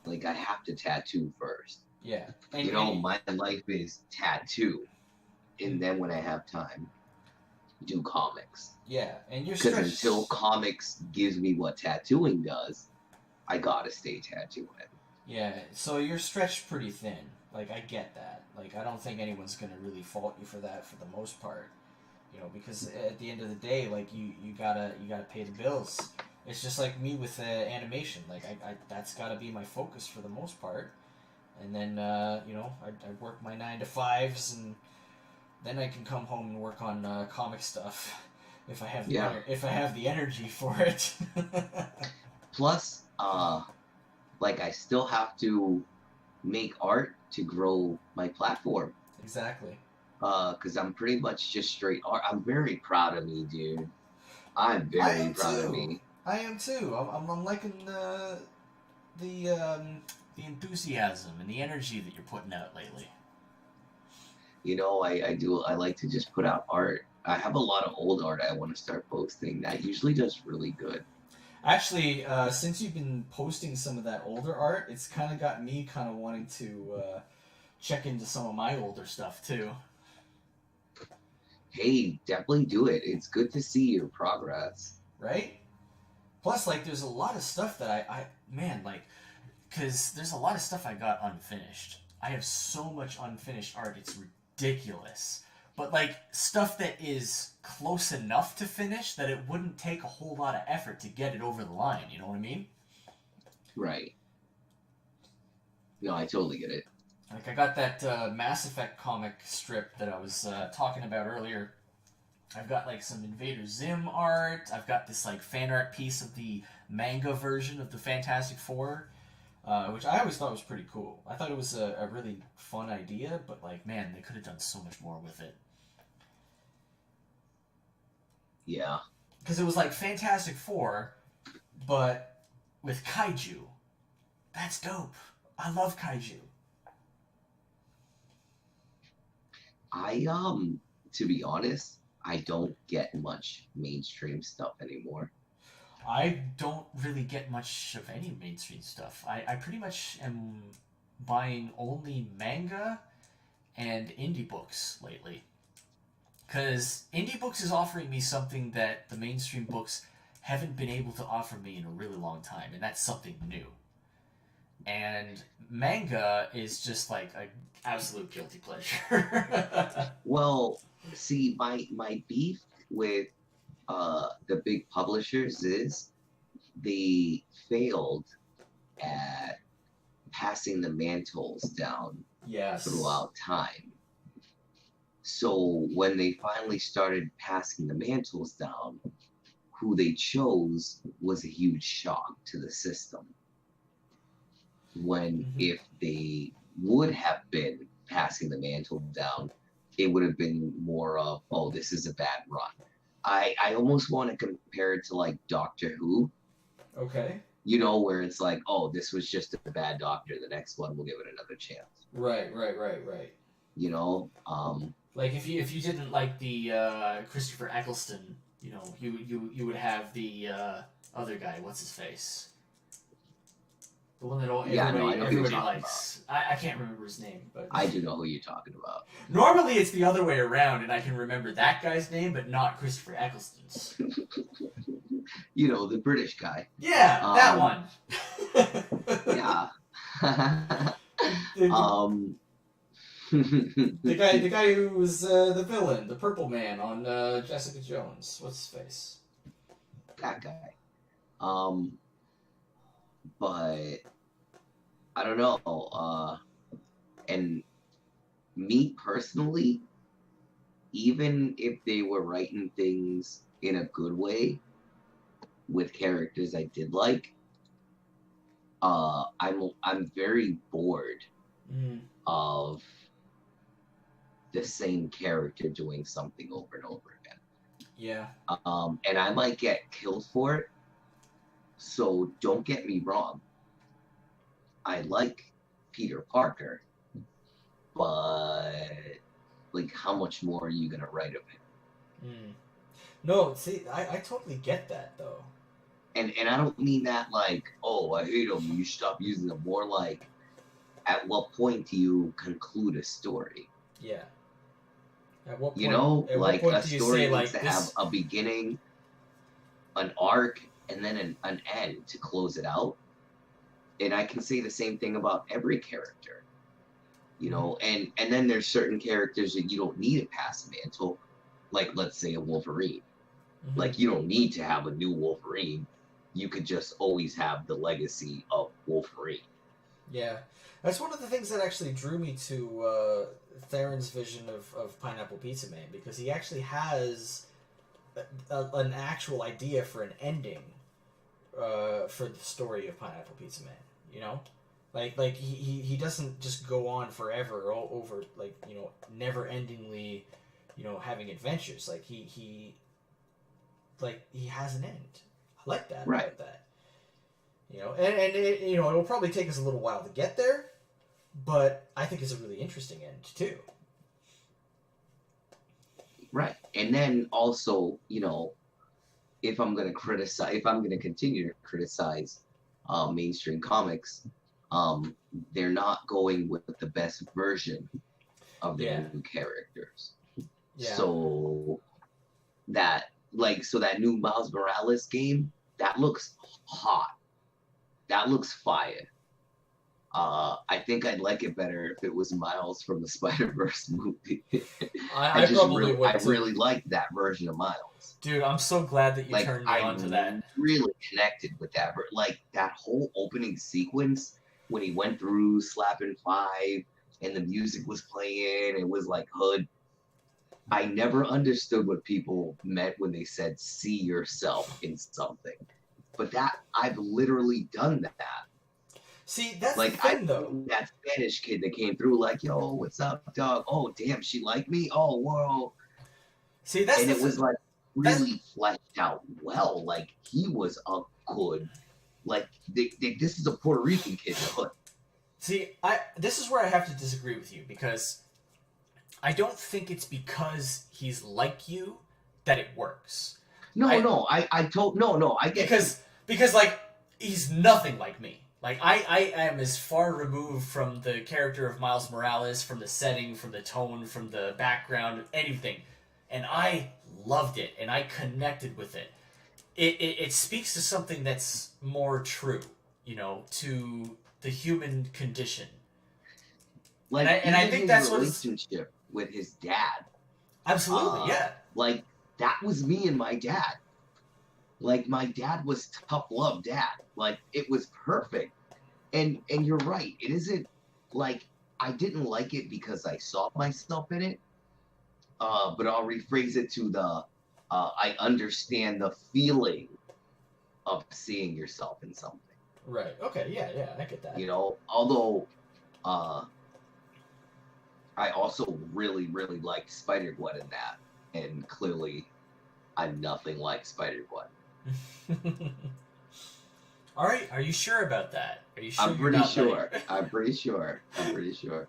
I have to tattoo first. Yeah, and my life is tattoo, and then when I have time, do comics. Yeah, and you're because until comics gives me what tattooing does, I gotta stay tattooing. Yeah, so you're stretched pretty thin. Like, I get that. Like, I don't think anyone's gonna really fault you for that for the most part. You know, because at the end of the day, like, you gotta pay the bills. It's just like me with animation. Like, I that's gotta be my focus for the most part. And then, you know, I work my 9 to 5s, and then I can come home and work on comic stuff if I have the energy for it. Plus, like, I still have to make art to grow my platform. Exactly. Because I'm pretty much just straight art. I'm very proud of me, dude. I'm very proud of me. I am too. I'm liking the enthusiasm and the energy that you're putting out lately. You know, I like to just put out art. I have a lot of old art I want to start posting. That usually does really good. Actually, since you've been posting some of that older art, it's kind of got me kind of wanting to check into some of my older stuff too. Hey, definitely do it. It's good to see your progress. Right? Plus, like, there's a lot of stuff that because there's a lot of stuff I got unfinished. I have so much unfinished art, it's ridiculous. But, like, stuff that is close enough to finish that it wouldn't take a whole lot of effort to get it over the line, you know what I mean? Right. No, I totally get it. Like, I got that Mass Effect comic strip that I was talking about earlier. I've got, like, some Invader Zim art. I've got this, like, fan art piece of the manga version of the Fantastic Four, which I always thought was pretty cool. I thought it was a really fun idea, but, like, man, they could have done so much more with it. Yeah. Because it was, like, Fantastic Four, but with kaiju. That's dope. I love kaiju. To be honest, I don't get much mainstream stuff anymore. I don't really get much of any mainstream stuff. I pretty much am buying only manga and indie books lately. Because indie books is offering me something that the mainstream books haven't been able to offer me in a really long time, and that's something new. And manga is just like an absolute guilty pleasure. Well, see, my beef with the big publishers is they failed at passing the mantles down throughout time. So when they finally started passing the mantles down, who they chose was a huge shock to the system. When if they would have been passing the mantle down, it would have been more of, oh, this is a bad run. I almost want to compare it to, like, Doctor Who. Okay. You know, where it's like, oh, this was just a bad Doctor. The next one, we'll give it another chance. Right. You know? Like, if you didn't like the Christopher Eccleston you know, you would have the other guy. What's his face? The one that Yeah, no, I know who you're everybody talking likes. I can't remember his name, but I do know who you're talking about. normally it's the other way around, and I can remember that guy's name, but not Christopher Eccleston's. You know, the British guy. Yeah, that one. Yeah. The guy who was the villain, the purple man on Jessica Jones. What's his face? That guy. But I don't know. And me personally, even if they were writing things in a good way with characters I did like, I'm very bored of the same character doing something over and over again. Yeah. And I might get killed for it. So don't get me wrong. I like Peter Parker, but like, how much more are you gonna write of him? No, see, I totally get that though. And I don't mean that like, oh, I hate him, you stop using them. More like, at what point do you conclude a story? Yeah. At what point? You know, like a do you story say, needs to have a beginning, an arc, and then an end to close it out. And I can say the same thing about every character. You know, and then there's certain characters that you don't need a past mantle, like let's say a Wolverine. Like, you don't need to have a new Wolverine. You could just always have the legacy of Wolverine. Yeah. That's one of the things that actually drew me to Theron's vision of Pineapple Pizza Man, because he actually has an actual idea for an ending for the story of Pineapple Pizza Man, you know? Like he doesn't just go on forever over, like, you know, never-endingly, you know, having adventures. Like, he has an end. I like that about that. You know, and it, you know, it'll probably take us a little while to get there, but I think it's a really interesting end too. Right. And then also, you know, if I'm going to continue to criticize mainstream comics, they're not going with the best version of their new characters. Yeah. So that new Miles Morales game, that looks hot. That looks fire. I think I'd like it better if it was Miles from the Spider-Verse movie. I really liked that version of Miles. Dude, I'm so glad that you turned me on to that. I really connected with that. Like, that whole opening sequence when he went through slapping 5 and the music was playing, it was like Hood. I never understood what people meant when they said see yourself in something. But I've literally done that. See, that's like, the thing, though. That Spanish kid that came through, like, yo, what's up, dog? Oh, damn, she liked me? Oh, whoa. See, that's and it was, like, really fleshed out well. Like, he was a good, like, this is a Puerto Rican kid in the hood. See, this is where I have to disagree with you, because I don't think it's because he's like you that it works. I get because like, he's nothing like me. Like, I am as far removed from the character of Miles Morales, from the setting, from the tone, from the background, anything. And I loved it, and I connected with it. It speaks to something that's more true, you know, to the human condition. Like, and I think that's what relationship with his dad. Absolutely, yeah. Like, that was me and my dad. Like, my dad was tough love dad. Like, it was perfect. And you're right. It isn't like, I didn't like it because I saw myself in it. But I'll rephrase it to I understand the feeling of seeing yourself in something. Right. Okay. Yeah. I get that. You know, although I also really, really liked Spider-Gwen in that. And clearly, I'm nothing like Spider-Gwen. All right. Are you sure about that? Are you sure? I'm pretty sure. I'm pretty sure.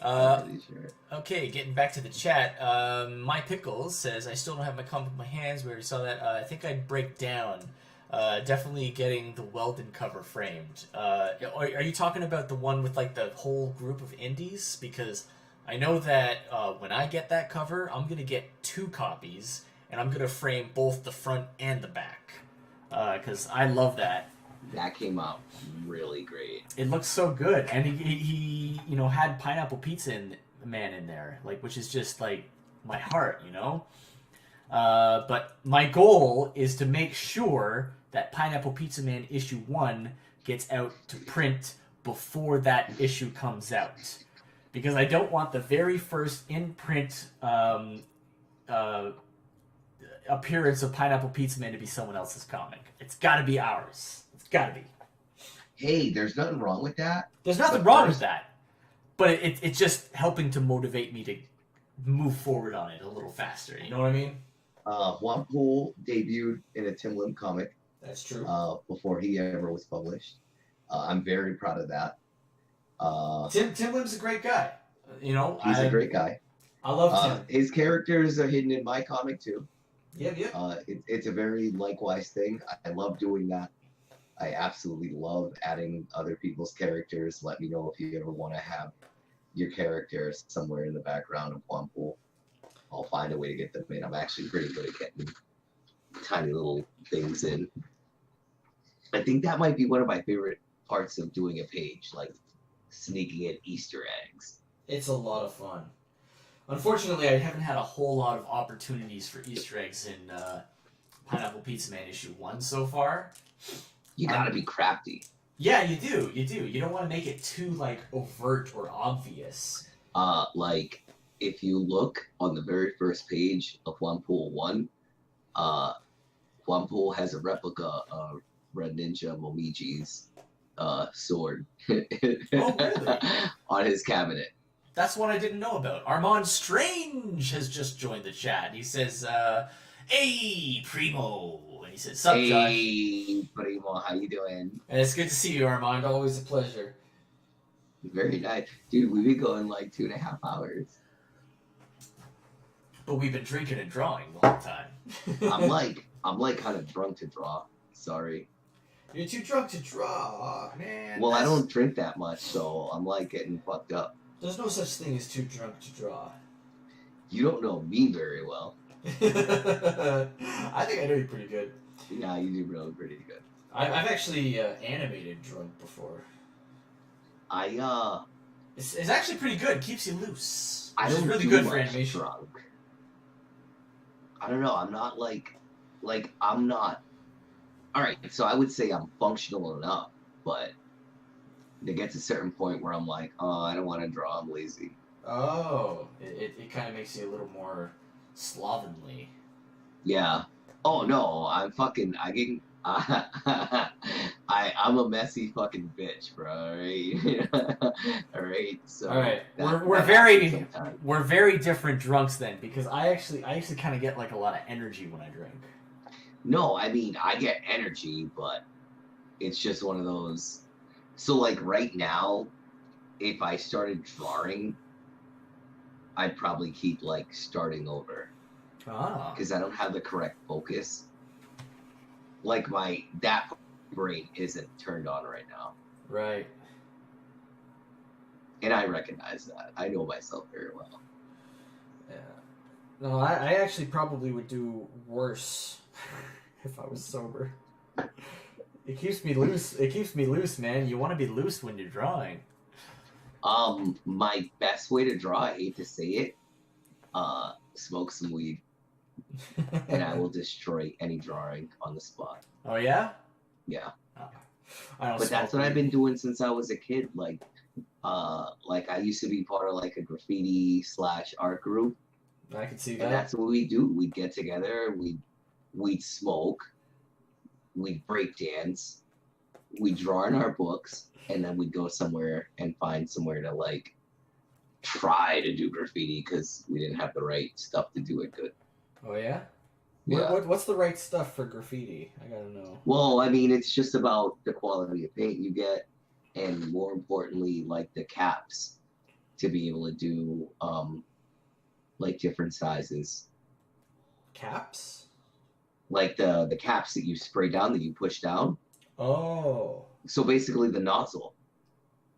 I'm pretty sure. Okay, getting back to the chat. My Pickles says, I still don't have my comic in my hands. We already saw that. I think I'd break down. Definitely getting the Weldon cover framed. Are you talking about the one with like the whole group of indies? Because I know that when I get that cover, I'm going to get 2 copies, and I'm going to frame both the front and the back. Because I love that. That came out really great. It looks so good, and he had Pineapple Pizza Man in there, like, which is just like my heart, But my goal is to make sure that Pineapple Pizza Man issue 1 gets out to print before that issue comes out, because I don't want the very first in print appearance of Pineapple Pizza Man to be someone else's comic. It's got to be ours. It's got to be. Hey, there's nothing wrong with that. There's nothing wrong with that. But it's just helping to motivate me to move forward on it a little faster. You know what I mean? Wampool debuted in a Tim Lim comic. That's true. Before he ever was published. I'm very proud of that. Tim Lim's a great guy. He's a great guy. I love Tim. His characters are hidden in my comic too. Yep. It's a very likewise thing. I love doing that. I absolutely love adding other people's characters. Let me know if you ever want to have your characters somewhere in the background of Wampool. I'll find a way to get them in. I'm actually pretty good at getting tiny little things in. I think that might be one of my favorite parts of doing a page, like sneaking in Easter eggs. It's a lot of fun. Unfortunately, I haven't had a whole lot of opportunities for Easter eggs in Pineapple Pizza Man issue 1 so far. You gotta be crafty. Yeah, you do. You don't want to make it too, like, overt or obvious. Like, if you look on the very first page of Wampool 1, Wampool has a replica of Red Ninja Momiji's sword really? on his cabinet. That's one I didn't know about. Armand Strange has just joined the chat. He says, hey, Primo. And he says, sup, Josh? Hey, Primo, how you doing? And it's good to see you, Armand. Always a pleasure. Very nice. Dude, we've been going like 2.5 hours. But we've been drinking and drawing the whole time. I'm like kind of drunk to draw. Sorry. You're too drunk to draw, man. Well, I don't drink that much, so I'm like getting fucked up. There's no such thing as too drunk to draw. You don't know me very well. I think I know you pretty good. Yeah, you do really pretty good. I've actually animated drunk before. It's actually pretty good. Keeps you loose. I don't really do good much for animation. drunk. I don't know. I'm not like I'm not. All right, so I would say I'm functional enough, but it gets a certain point where I'm like, oh, I don't want to draw. I'm lazy. Oh, it kind of makes you a little more slovenly. Yeah. Oh no, I'm fucking. I'm a messy fucking bitch, bro. All right. So. All right. We're very different drunks then, because I actually kind of get like a lot of energy when I drink. No, I mean I get energy, but it's just one of those. So like right now, if I started drawing, I'd probably keep like starting over. Because I don't have the correct focus. Like that brain isn't turned on right now. Right. And I recognize that. I know myself very well. Yeah. No, I actually probably would do worse if I was sober. It keeps me loose. It keeps me loose, man. You want to be loose when you're drawing. My best way to draw, I hate to say it, smoke some weed. And I will destroy any drawing on the spot. Oh yeah? Yeah. Oh. But that's what I've been doing since I was a kid. Like I used to be part of like a graffiti / art group. I can see that. And that's what we do. We'd get together, we'd smoke, we'd break dance, we'd draw in our books, and then we'd go somewhere and find somewhere to like try to do graffiti because we didn't have the right stuff to do it good. Oh yeah? Yeah. What's the right stuff for graffiti? I gotta know. Well, I mean, it's just about the quality of paint you get, and more importantly, like the caps. to be able to do like different sizes, Caps? like the caps that you spray down that you push down. Oh, So basically the nozzle.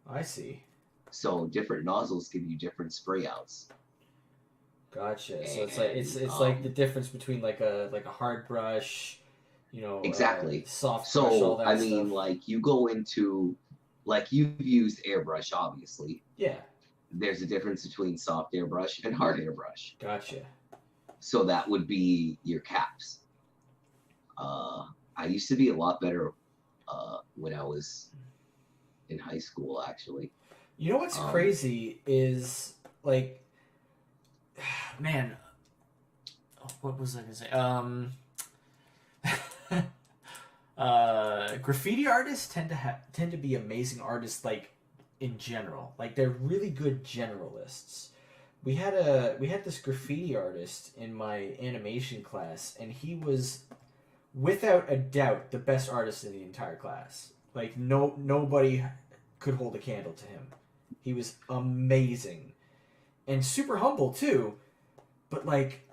I see. So different nozzles give you different spray outs. Gotcha. So it's And, like the difference between like a hard brush, exactly. soft brush, all So that I mean, stuff. like you go into, like you've used airbrush, obviously. Yeah. There's a difference between soft airbrush and hard airbrush. Gotcha. So that would be your caps. I used to be a lot better when I was in high school, actually. You know what's crazy is like, man, what was I gonna say? Graffiti artists tend to be amazing artists, like in general. Like they're really good generalists. We had this graffiti artist in my animation class, and he was without a doubt the best artist in the entire class. Like nobody could hold a candle to him. He was amazing and super humble too, but like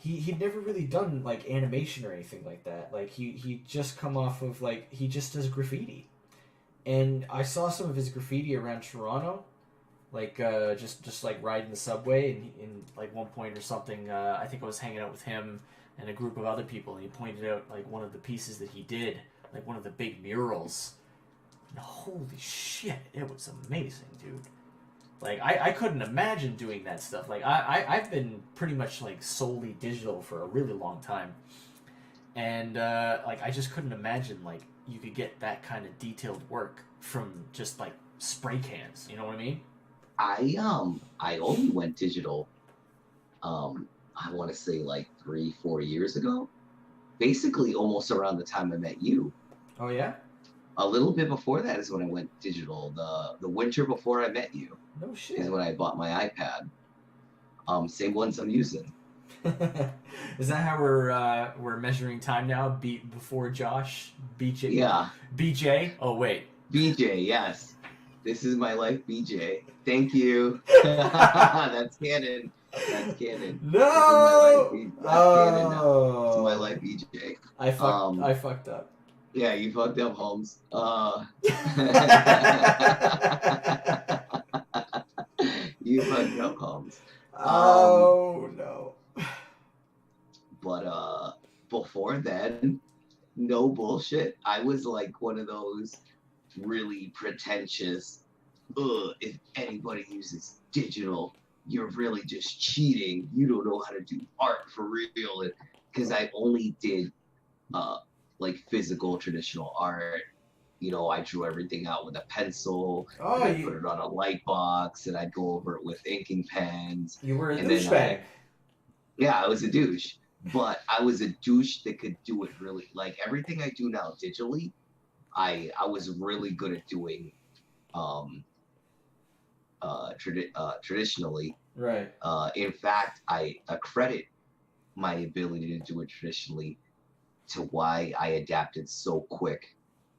he'd never really done like animation or anything like that. Like he just come off of like he just does graffiti. And I saw some of his graffiti around Toronto, like just like riding the subway, and in like one point or something, I think I was hanging out with him and a group of other people, and he pointed out like one of the pieces that he did, like one of the big murals. And holy shit, it was amazing, dude. Like I couldn't imagine doing that stuff. Like I've been pretty much like solely digital for a really long time, and like I just couldn't imagine like you could get that kind of detailed work from just like spray cans. You know what I mean? I only went digital. I want to say like 3-4 years ago. Basically, almost around the time I met you. Oh yeah. A little bit before that is when I went digital. The winter before I met you. No shit. Is when I bought my iPad. Same ones I'm using. Is that how we're measuring time now? Before Josh, BJ. Yeah. BJ. Oh wait. BJ, yes. This is my life, BJ. Thank you. That's canon. That's canon. No. That's canon now. It's my life, BJ. I fucked up. Yeah, you fucked up, Holmes. You fucked up, Holmes. Oh no. But before then, no bullshit. I was like one of those really pretentious, if anybody uses digital, you're really just cheating. You don't know how to do art for real. Because I only did like physical traditional art. I drew everything out with a pencil. Oh, I put it on a light box, and I'd go over it with inking pens. You were a and douchebag. Yeah, I was a douche. But I was a douche that could do it really. Like everything I do now digitally, I was really good at doing traditionally. Right. In fact, I accredit my ability to do it traditionally to why I adapted so quick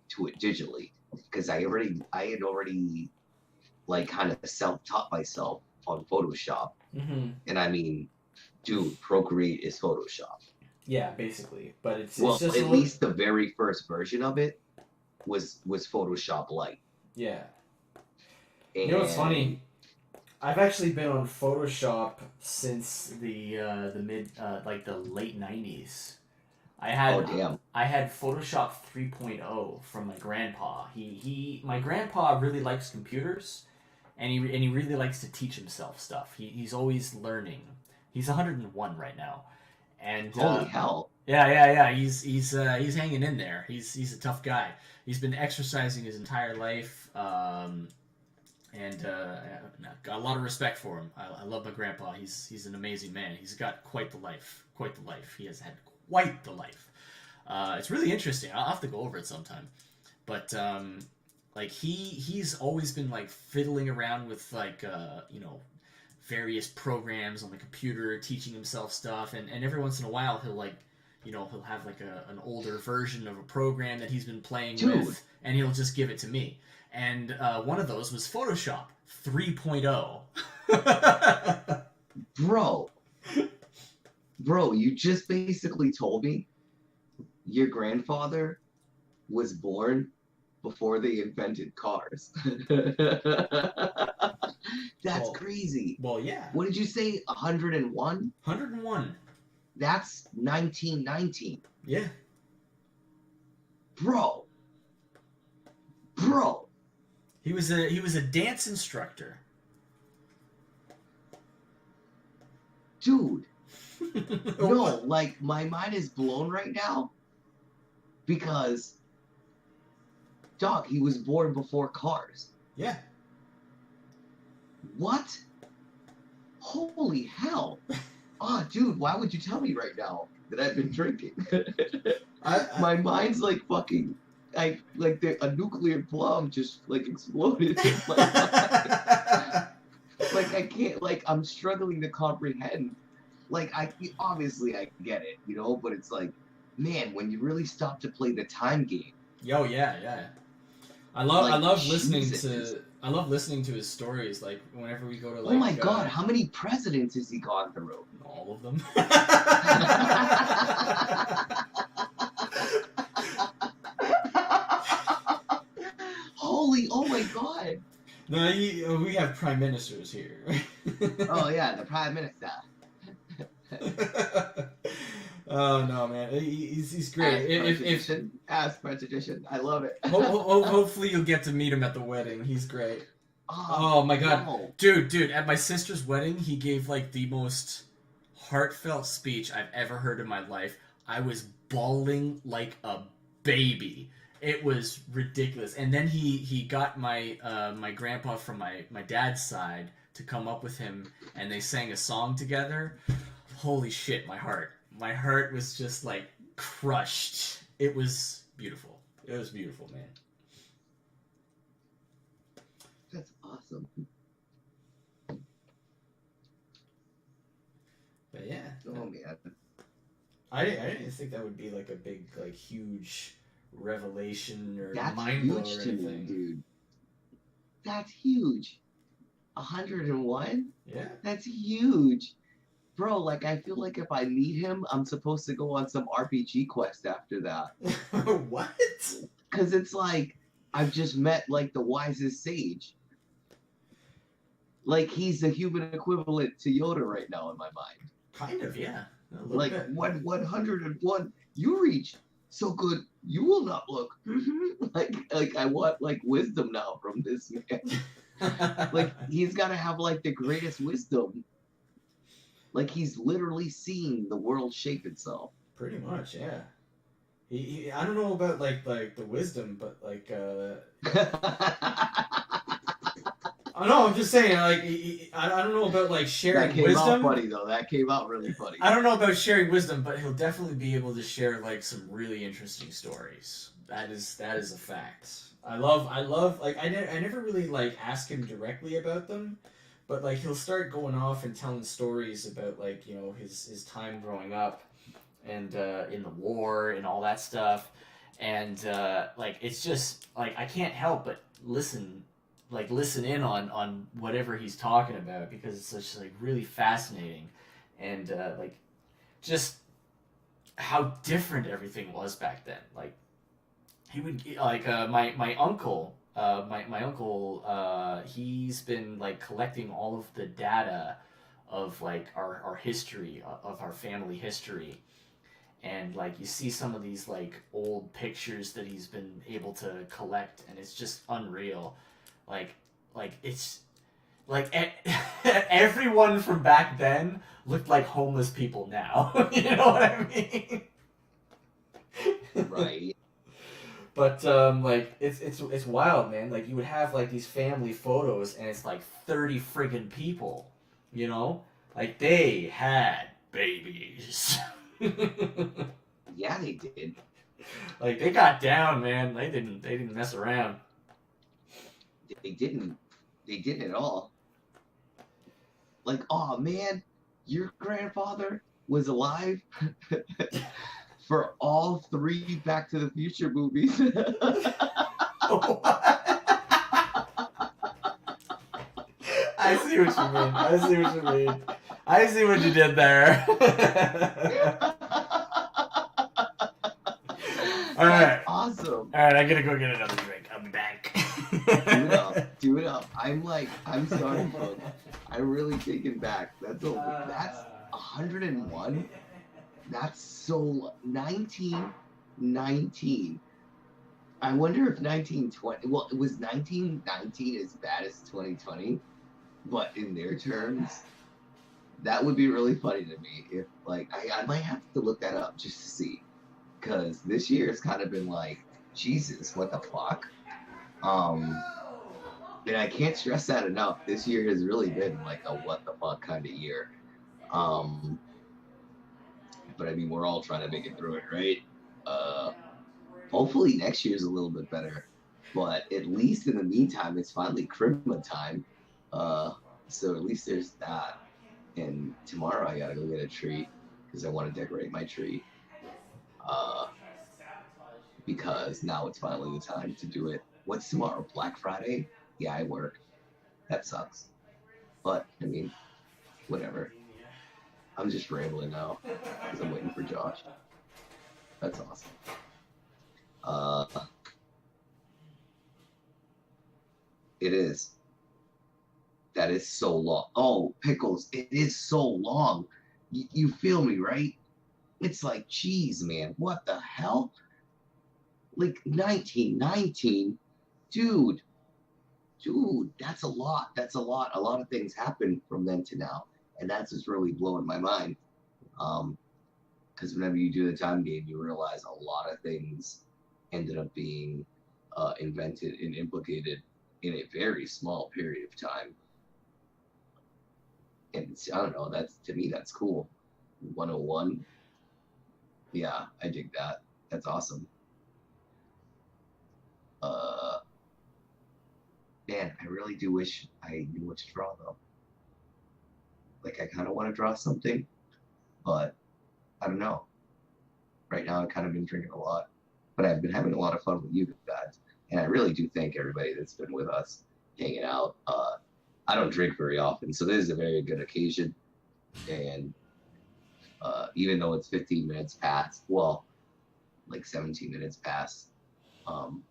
to it digitally, because I had already like kind of self-taught myself on Photoshop. Mm-hmm. And I mean, dude, Procreate is Photoshop. Yeah, basically, but it's well, just at least the very first version of it was Photoshop Lite. Yeah. And you know what's funny? I've actually been on Photoshop since the mid like the late 90s. I had Photoshop 3.0 from my grandpa. My grandpa really likes computers, and he really likes to teach himself stuff. He's always learning. He's 101 right now, and holy hell! Yeah. He's hanging in there. He's a tough guy. He's been exercising his entire life, and got a lot of respect for him. I love my grandpa. He's an amazing man. He's got quite the life. He has had quite the life. It's really interesting. I'll have to go over it sometime. But like he's always been like fiddling around with like various programs on the computer, teaching himself stuff, and every once in a while he'll like he'll have like an older version of a program that he's been playing with, and he'll just give it to me. and one of those was Photoshop 3.0. Bro, you just basically told me your grandfather was born before they invented cars. That's crazy. Well, yeah. What did you say? 101? 101. That's 1919. Yeah. Bro. He was a dance instructor. Dude. No, like my mind is blown right now because dog, he was born before cars. Yeah. What? Holy hell. Oh, dude, why would you tell me right now that I've been drinking? My mind's like fucking, a nuclear bomb just like exploded in my mind. Like I can't, like I'm struggling to comprehend. Like obviously I get it, you know, but it's like, man, when you really stop to play the time game. Yo, yeah. I love listening to his stories. Like whenever we go to like. Oh my god, how many presidents has he gone through? All of them. Oh my god. No, we have prime ministers here. Oh yeah, the prime minister. Oh no, man, he's great. As prejudition, I love it. Hopefully you'll get to meet him at the wedding. He's great. Oh my god, no. Dude! At my sister's wedding, he gave like the most heartfelt speech I've ever heard in my life. I was bawling like a baby. It was ridiculous. And then he got my my grandpa from my dad's side to come up with him, and they sang a song together. Holy shit, my heart was just like crushed. It was beautiful. It was beautiful, man. That's awesome. But yeah. Oh man. I didn't think that would be like a big, like huge revelation or that's mind blow or huge to anything. me, dude. That's huge. 101? Yeah. That's huge. Bro, like I feel like if I meet him, I'm supposed to go on some RPG quest after that. What? Cause it's like I've just met like the wisest sage. Like he's the human equivalent to Yoda right now in my mind. Kind of, yeah. Like bit. 101 you reach. So good you will not look. like I want like wisdom now from this man. Like he's gotta have like the greatest wisdom. Like he's literally seeing the world shape itself. Pretty much, yeah. He I don't know about like the wisdom, but like I know. I'm just saying. Like I don't know about like sharing that came wisdom. Out funny though. That came out really funny. I don't know about sharing wisdom, but he'll definitely be able to share like some really interesting stories. That is a fact. I love like I never really like ask him directly about them. But like he'll start going off and telling stories about like, you know, his time growing up and in the war and all that stuff. And like it's just like I can't help but listen in on whatever he's talking about because it's such like really fascinating and like just how different everything was back then. Like he would like my uncle. My uncle, he's been like collecting all of the data of like our history, of our family history. And like you see some of these like old pictures that he's been able to collect and it's just unreal. Like it's like everyone from back then looked like homeless people now. You know what I mean? Right. But like it's wild, man. Like you would have like these family photos, and it's like 30 friggin' people, you know? Like they had babies. Yeah, they did. Like they got down, man. They didn't mess around. They didn't at all. Like, oh man, your grandfather was alive. For all 3 Back to the Future movies. I see what you mean. I see what you mean. I see what you did there. All right. Awesome. All right, I'm gonna go get another drink. I'll be back. Do it up. I'm sorry, folks. I'm really taken back. That's 101. That's so 1919. I wonder if 1920. Well, it was 1919 as bad as 2020, but in their terms, that would be really funny to me. If like I might have to look that up just to see, because this year has kind of been like, Jesus, what the fuck? And I can't stress that enough. This year has really been like a what the fuck kind of year. But I mean, we're all trying to make it through it, right? Hopefully next year's a little bit better. But at least in the meantime, it's finally Christmas time. So at least there's that. And tomorrow I gotta go get a tree because I want to decorate my tree. Because now it's finally the time to do it. What's tomorrow? Black Friday? Yeah, I work. That sucks. But, I mean, whatever. I'm just rambling now because I'm waiting for Josh. That's awesome. It is. That is so long. Oh, Pickles, it is so long. You feel me, right? It's like, geez, man, what the hell? Like 1919, dude, that's a lot. That's a lot. A lot of things happened from then to now, and that's just really blowing my mind. Because whenever you do the time game, you realize a lot of things ended up being invented and implicated in a very small period of time. And I don't know. That's to me, that's cool. 101. Yeah, I dig that. That's awesome. Man, I really do wish I knew what to draw though. Like I kind of want to draw something, but I don't know. Right now I've kind of been drinking a lot, but I've been having a lot of fun with you guys. And I really do thank everybody that's been with us, hanging out. I don't drink very often, so this is a very good occasion. And even though it's 15 minutes past, well, like 17 minutes past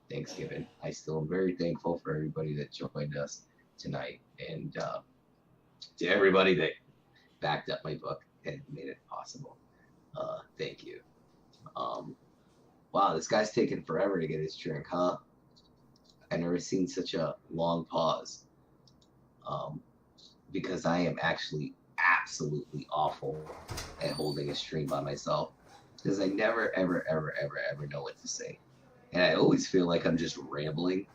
Thanksgiving, I still am very thankful for everybody that joined us tonight, and to everybody that backed up my book and made it possible. Thank you. Wow, this guy's taking forever to get his drink, huh? I've never seen such a long pause. Because I am actually absolutely awful at holding a stream by myself, because I never, ever, ever, ever, ever know what to say. And I always feel like I'm just rambling,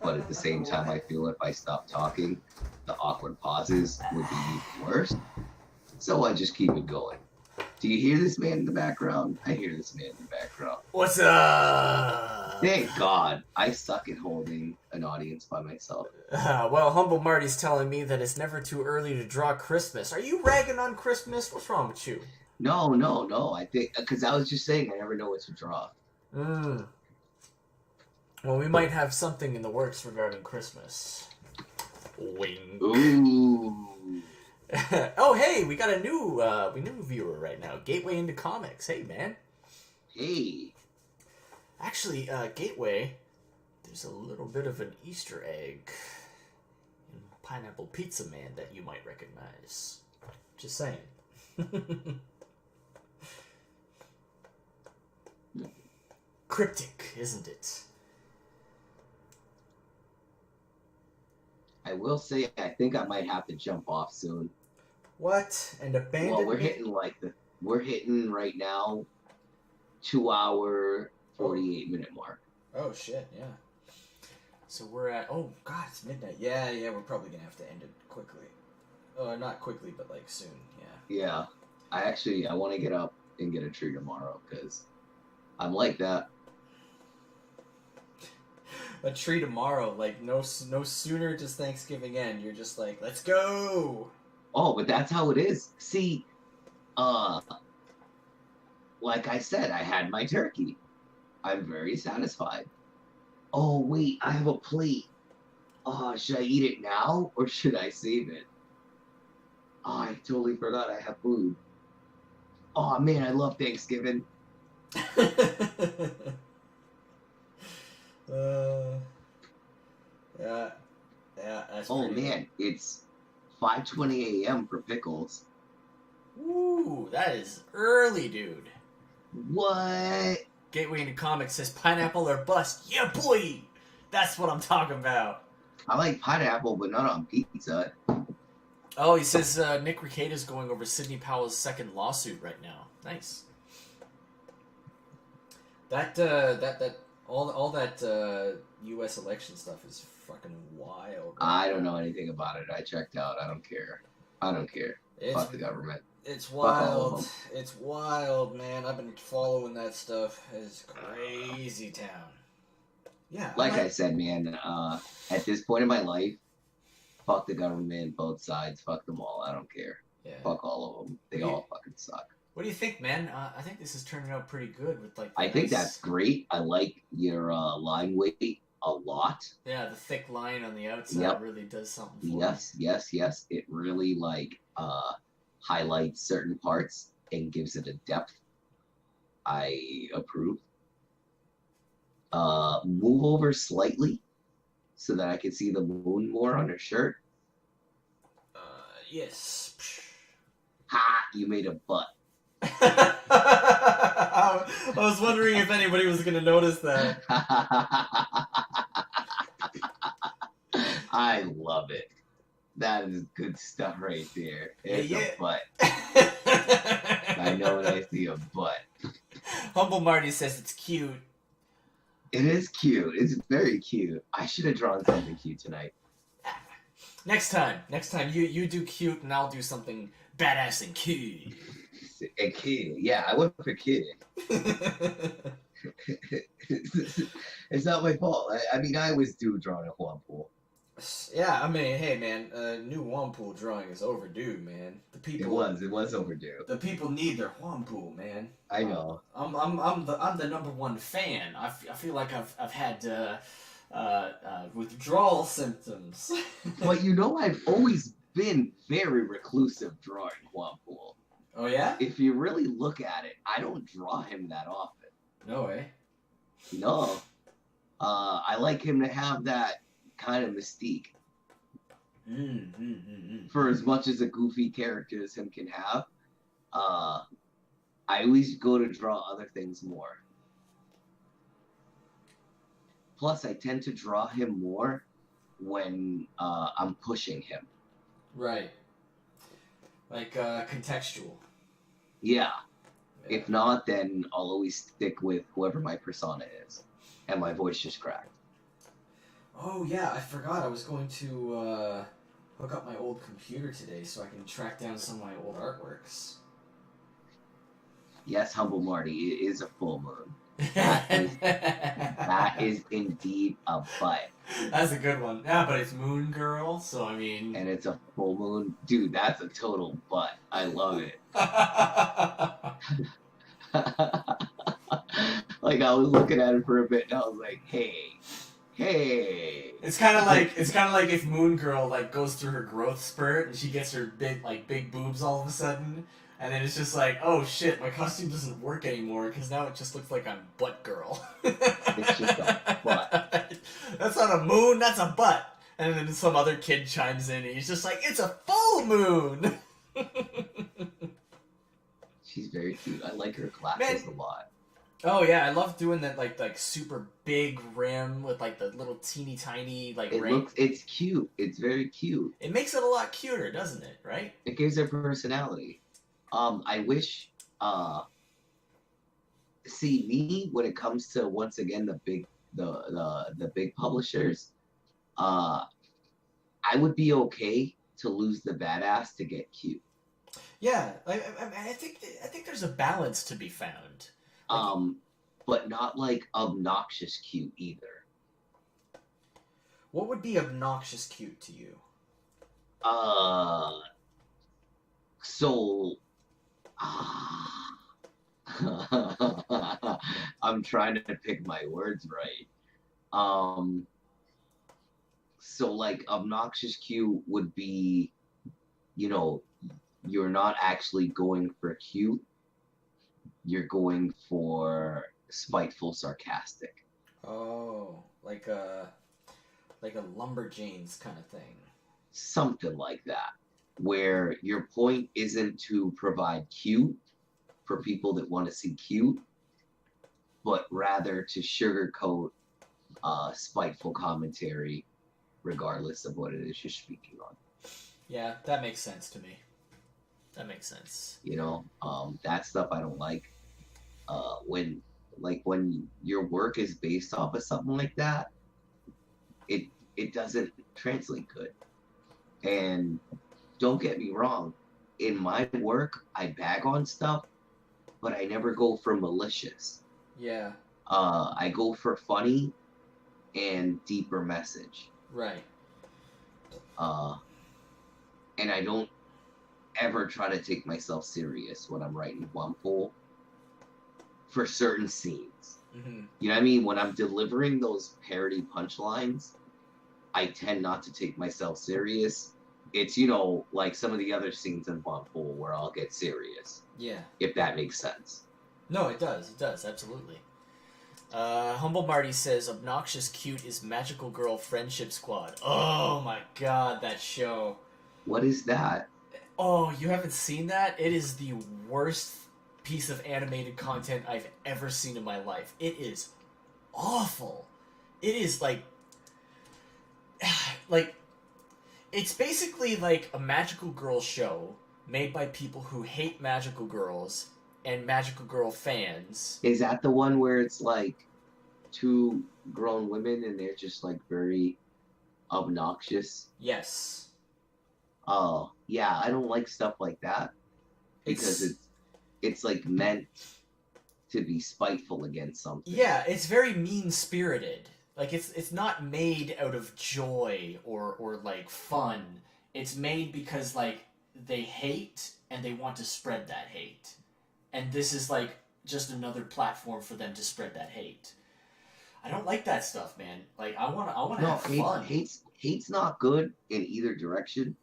but at the same time, I feel if I stop talking, the awkward pauses would be even worse. So I just keep it going. Do you hear this man in the background? I hear this man in the background. What's up? Thank God. I suck at holding an audience by myself. Well, Humble Marty's telling me that it's never too early to draw Christmas. Are you ragging on Christmas? What's wrong with you? No. I think, because I was just saying I never know what to draw. Well, we might have something in the works regarding Christmas. Wing. Ooh. Oh, hey, we got a new viewer right now. Gateway into Comics. Hey, man. Hey. Actually, Gateway, there's a little bit of an Easter egg in Pineapple Pizza Man that you might recognize. Just saying. Cryptic, isn't it? I will say, I think I might have to jump off soon. What? And abandon Well, me? we're hitting right now 2 hour 48 minute mark. Oh shit, yeah. So we're at, oh god, it's midnight. Yeah, we're probably gonna have to end it quickly. Oh, not quickly, but like soon, yeah. Yeah. I want to get up and get a tree tomorrow, because I'm like that. A tree tomorrow, like no sooner does Thanksgiving end, you're just like, let's go! Oh, but that's how it is. See, like I said, I had my turkey. I'm very satisfied. Oh, wait, I have a plate. should I eat it now or should I save it? Oh, I totally forgot I have food. Oh man, I love Thanksgiving. Yeah, that's Oh pretty man, it's 5:20 a.m. for pickles. Ooh, that is early, dude. What? Gateway into Comics says pineapple or bust. Yeah, boy! That's what I'm talking about. I like pineapple, but not on pizza. Oh, he says Nick Recado's going over Sidney Powell's second lawsuit right now. Nice. All that U.S. election stuff is fucking wild. I don't know anything about it. I checked out. I don't care. Fuck the government. It's Fuck all of wild. them. It's wild, man. I've been following that stuff. It's crazy town. Yeah. Like I said, man, at this point in my life, fuck the government, both sides, fuck them all. I don't care. Yeah. Fuck all of them. They all fucking suck. What do you think, man? I think this is turning out pretty good with like. I think that's great. I like your line weight a lot. Yeah, the thick line on the outside really does something for Yes. It really like highlights certain parts and gives it a depth. I approve. Move over slightly so that I can see the moon more on her shirt. Yes. Ha! You made a butt. I was wondering if anybody was going to notice that. I love it. That is good stuff right there. It's a butt. I know when I see a butt. Humble Marty says it's cute. It is cute. It's very cute. I should have drawn something cute tonight. Next time you do cute and I'll do something badass and cute. A kid. Yeah, I went for kid. It's not my fault. I mean, I always do drawing a Wampool. Yeah, I mean, hey man, new Wampool drawing is overdue, man. The people. It was overdue. The people need their Wampool, man. I know. I'm the #1 fan. I feel like I've had withdrawal symptoms. But you know, I've always been very reclusive drawing Wampool. Oh yeah? If you really look at it, I don't draw him that often. No way. No. I like him to have that kind of mystique. For as much as a goofy character as him can have, I always go to draw other things more. Plus, I tend to draw him more when I'm pushing him. Right. Like contextual. Yeah. If not, then I'll always stick with whoever my persona is. And my voice just cracked. Oh yeah, I forgot I was going to hook up my old computer today so I can track down some of my old artworks. Yes, Humble Marty, it is a full moon. That is indeed a butt. That's a good one. Yeah, but it's Moon Girl, so I mean... And it's a full moon. Dude, that's a total butt. I love it. Like, I was looking at it for a bit and I was like, hey. It's kind of like if Moon Girl like goes through her growth spurt and she gets her big boobs all of a sudden, and then it's just like, oh shit, my costume doesn't work anymore because now it just looks like I'm Butt Girl. It's just a butt. That's not a moon, that's a butt. And then some other kid chimes in and he's just like, it's a full moon. She's very cute. I like her glasses a lot. Oh yeah, I love doing that like super big rim with like the little teeny tiny like ring. It's cute. It's very cute. It makes it a lot cuter, doesn't it? Right? It gives her personality. I wish see me when it comes to once again the big publishers, I would be okay to lose the badass to get cute. Yeah, I think there's a balance to be found. But not like obnoxious cute either. What would be obnoxious cute to you? So I'm trying to pick my words right. So like obnoxious cute would be, you know, you're not actually going for cute. You're going for spiteful, sarcastic. Oh, like a lumberjanes kind of thing. Something like that. Where your point isn't to provide cute for people that want to see cute, but rather to sugarcoat spiteful commentary regardless of what it is you're speaking on. Yeah, that makes sense to me. That makes sense. You know, that stuff I don't like. When your work is based off of something like that, it doesn't translate good. And don't get me wrong, in my work I bag on stuff, but I never go for malicious. Yeah. I go for funny and deeper message. Right. And I don't ever try to take myself serious when I'm writing one pool for certain scenes. Mm-hmm. You know what I mean? When I'm delivering those parody punchlines, I tend not to take myself serious. It's, you know, like some of the other scenes in One Pool where I'll get serious. Yeah. If that makes sense. No, it does. It does, absolutely. Humble Marty says, Obnoxious Cute is Magical Girl Friendship Squad. Oh my god, that show. What is that? Oh, you haven't seen that? It is the worst piece of animated content I've ever seen in my life. It is awful. It is like it's basically like a magical girl show made by people who hate magical girls and magical girl fans. Is that the one where it's like two grown women and they're just like very obnoxious? Yes. Oh, yeah, I don't like stuff like that because it's like meant to be spiteful against something. Yeah, it's very mean-spirited. Like it's not made out of joy or like fun. It's made because like they hate and they want to spread that hate. And this is like just another platform for them to spread that hate. I don't like that stuff, man. Like I want to have fun. Hate's not good in either direction.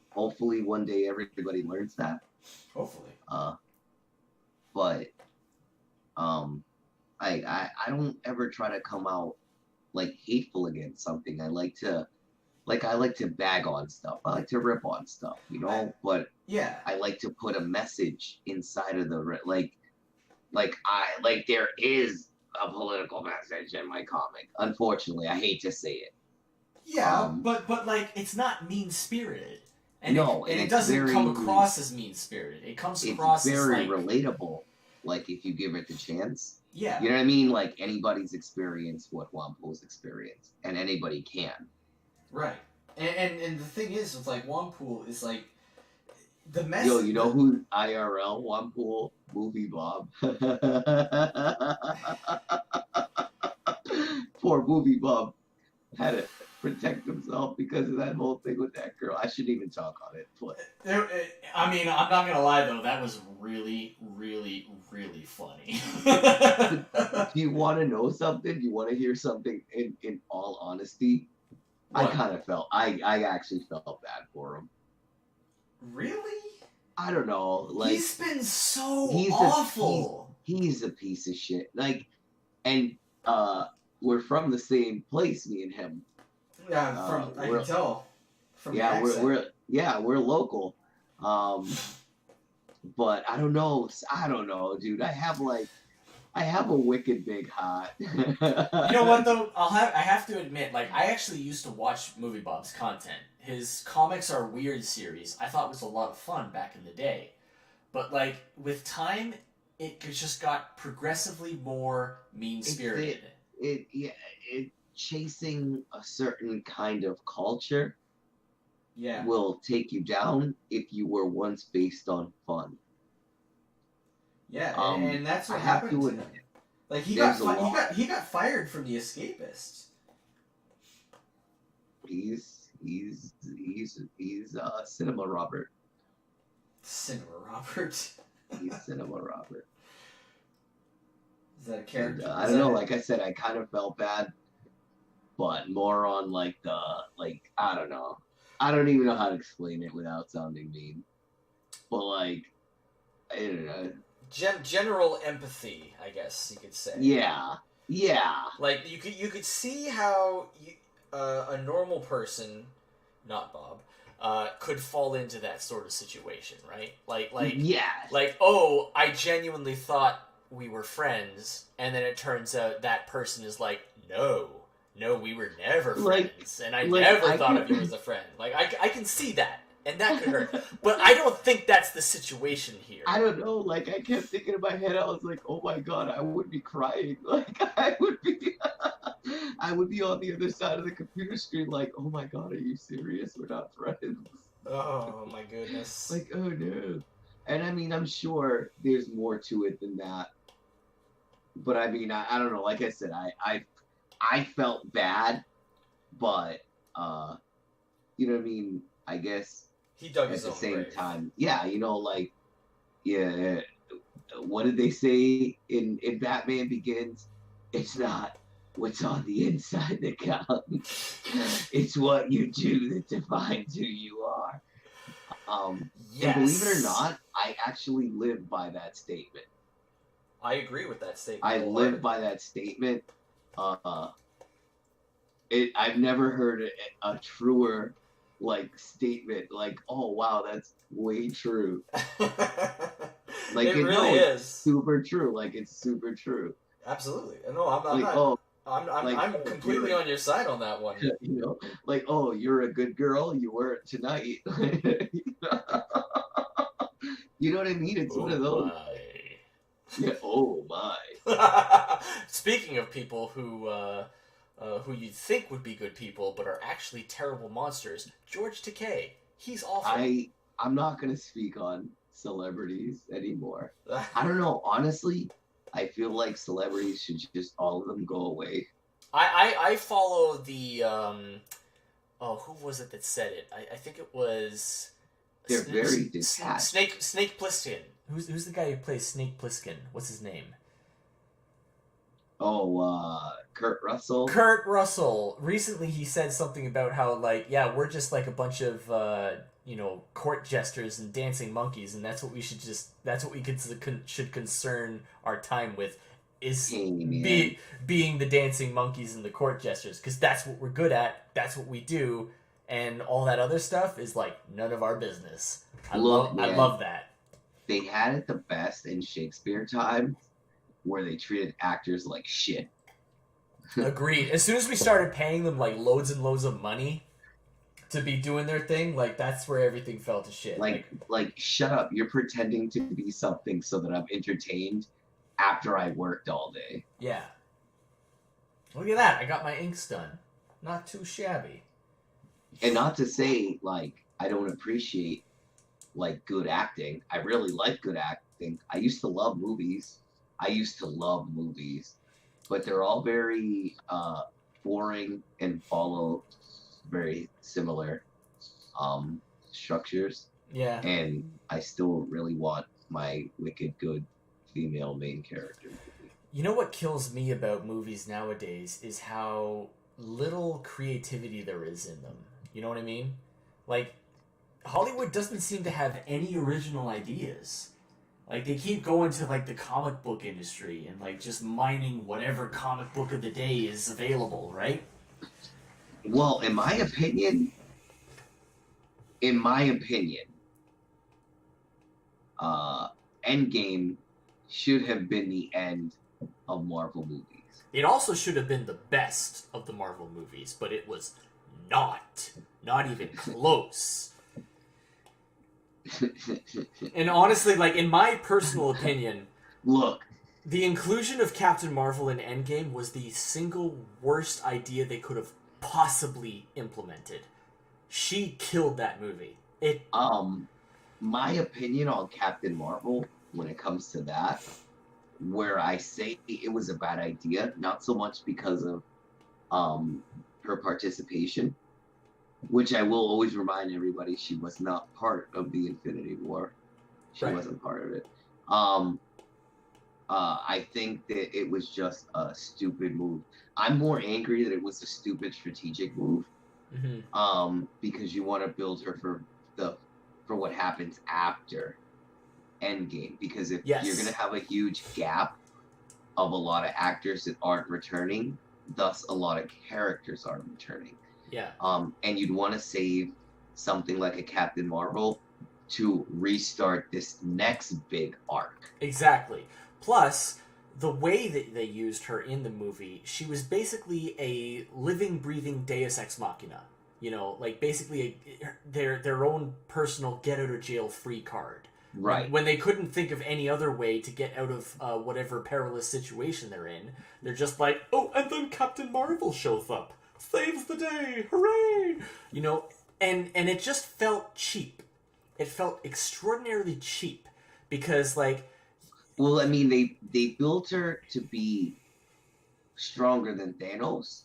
Hopefully one day everybody learns that. Hopefully. But I don't ever try to come out like hateful against something. I like to bag on stuff. I like to rip on stuff, you know. But yeah, I like to put a message inside of the there is a political message in my comic. Unfortunately, I hate to say it. Yeah, but like it's not mean-spirited. And no, it doesn't come across as mean-spirited. It comes across as very like, relatable. Like if you give it the chance. Yeah. You know what I mean? Like anybody's experienced what Wampo's experienced, and anybody can. Right. And the thing is, with like Wampool is like the message. Yo, you know who IRL Wampool? Movie Bob. Poor Movie Bob had to protect himself because of that whole thing with that girl. I shouldn't even talk on it. But I mean, I'm not gonna lie though, that was really, really, really funny. Do you want to know something? Do you want to hear something? In all honesty, what? I actually felt bad for him. Really? I don't know. Like he's been so awful. He's a piece of shit. Like, and we're from the same place, me and him. Yeah, I can tell. From we're local. But I don't know, dude. I have a wicked big heart. You know what though? I have to admit, like I actually used to watch Movie Bob's content. His Comics Are Weird series I thought was a lot of fun back in the day. But like with time, it just got progressively more mean-spirited. It chasing a certain kind of culture will take you down if you were once based on fun. Yeah, and that's what happened to him. Like he got fired from The Escapists. He's Cinema Robert. Cinema Robert. He's Cinema Robert. Is that a character? And, I don't know. Like I said, I kind of felt bad but more on like the I don't know. I don't even know how to explain it without sounding mean. But like I don't know. General empathy, I guess you could say. Yeah. Like you could see how a normal person, not Bob, could fall into that sort of situation, right? Like yeah. Like, oh, I genuinely thought we were friends, and then it turns out that person is like, no, we were never friends, and I never thought of you as a friend. Like, I can see that, and that could hurt. But I don't think that's the situation here. I don't know, like, I kept thinking in my head, I was like, oh my god, I would be crying. Like, I would be on the other side of the computer screen like, oh my god, are you serious? We're not friends. Oh my goodness. Like, oh no. And I mean, I'm sure there's more to it than that. But I mean, I don't know. Like I said, I felt bad, but you know what I mean? I guess he dug at his the own same grave. time, yeah, you know, like, yeah. What did they say in Batman Begins? It's not what's on the inside that counts. It's what you do that defines who you are. Yes. And believe it or not, I actually live by that statement. I agree with that statement. I live by that statement. I've never heard a truer like statement. Like, oh wow, that's way true. Like it really is super true. Like it's super true. Absolutely. No, I'm like, not. Oh, I'm completely on your side on that one. You know, like, oh, you're a good girl. You wear it tonight. You know what I mean? It's one of those. My. Yeah. Oh my. Speaking of people who you'd think would be good people but are actually terrible monsters, George Takei. He's awful. I'm not gonna speak on celebrities anymore. I don't know. Honestly, I feel like celebrities should just all of them go away. I follow the who was it that said it? I think it was. They're very detached. Snake Plissken. Who's the guy who plays Snake Plissken? What's his name? Oh, Kurt Russell. Kurt Russell. Recently, he said something about how, like, yeah, we're just like a bunch of court jesters and dancing monkeys, and that's what we should should concern our time with, is being the dancing monkeys and the court jesters, because that's what we're good at. That's what we do, and all that other stuff is like none of our business. I love that. They had it the best in Shakespeare time, where they treated actors like shit. Agreed. As soon as we started paying them like loads and loads of money to be doing their thing, like that's where everything fell to shit. Like shut up. You're pretending to be something so that I'm entertained after I worked all day. Yeah. Look at that. I got my inks done. Not too shabby. And not to say like I don't appreciate like good acting. I really like good acting. I used to love movies. But they're all very boring and follow very similar structures. Yeah. And I still really want my wicked good female main character. You know what kills me about movies nowadays is how little creativity there is in them. You know what I mean? Like, Hollywood doesn't seem to have any original ideas. Like, they keep going to, like, the comic book industry and, like, just mining whatever comic book of the day is available, right? Well, in my opinion, Endgame should have been the end of Marvel movies. It also should have been the best of the Marvel movies, but it was not. Not even close. And honestly, like, in my personal opinion, look, the inclusion of Captain Marvel in Endgame was the single worst idea they could have possibly implemented. She killed that movie. My opinion on Captain Marvel, when it comes to that, where I say it was a bad idea, not so much because of her participation, which I will always remind everybody, she was not part of the Infinity War. She wasn't part of it. I think that it was just a stupid move. I'm more angry that it was a stupid strategic move. Because you want to build her for what happens after Endgame. Because if you're gonna have a huge gap of a lot of actors that aren't returning, thus a lot of characters aren't returning. Yeah. And you'd want to save something like a Captain Marvel to restart this next big arc. Exactly. Plus, the way that they used her in the movie, she was basically a living, breathing Deus Ex Machina. You know, like basically their own personal get out of jail free card. Right. When they couldn't think of any other way to get out of whatever perilous situation they're in, they're just like, oh, and then Captain Marvel shows up, saves the day, hooray! You know, and it just felt cheap. It felt extraordinarily cheap because, like, well, I mean, they built her to be stronger than Thanos.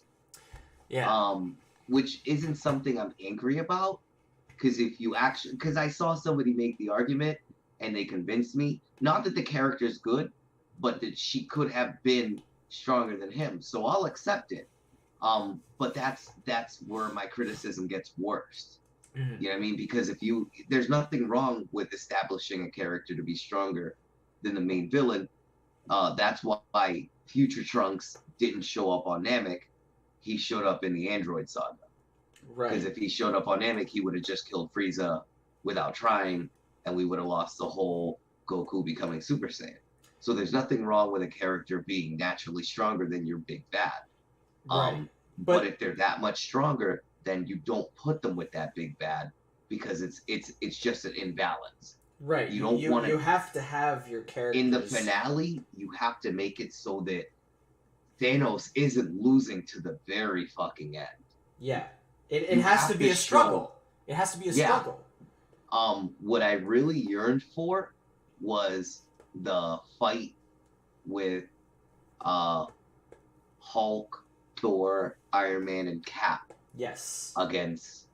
Yeah. Which isn't something I'm angry about, because because I saw somebody make the argument and they convinced me, not that the character's good, but that she could have been stronger than him. So I'll accept it. But that's where my criticism gets worse. You know what I mean? Because there's nothing wrong with establishing a character to be stronger than the main villain. That's why Future Trunks didn't show up on Namek. He showed up in the Android Saga. Right. Because if he showed up on Namek, he would have just killed Frieza without trying, and we would have lost the whole Goku becoming Super Saiyan. So there's nothing wrong with a character being naturally stronger than your big bad. Right. But if they're that much stronger, then you don't put them with that big bad, because it's just an imbalance. Right. You don't want You have to have your characters in the finale. You have to make it so that Thanos isn't losing to the very fucking end. Yeah. It has to be a struggle. It has to be a struggle. What I really yearned for was the fight with Hulk, Thor, Iron Man, and Cap. Yes. Against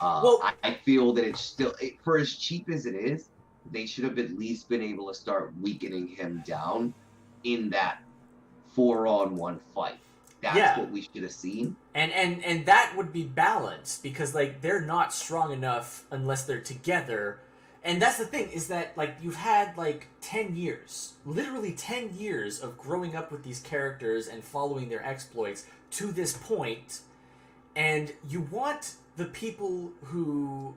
I feel that it's still, for as cheap as it is, they should have at least been able to start weakening him down in that 4-on-1 fight. That's what we should have seen. And that would be balanced, because, like, they're not strong enough unless they're together. And that's the thing, is that, like, you've had, like, 10 years, literally 10 years of growing up with these characters and following their exploits to this point, and you want the people who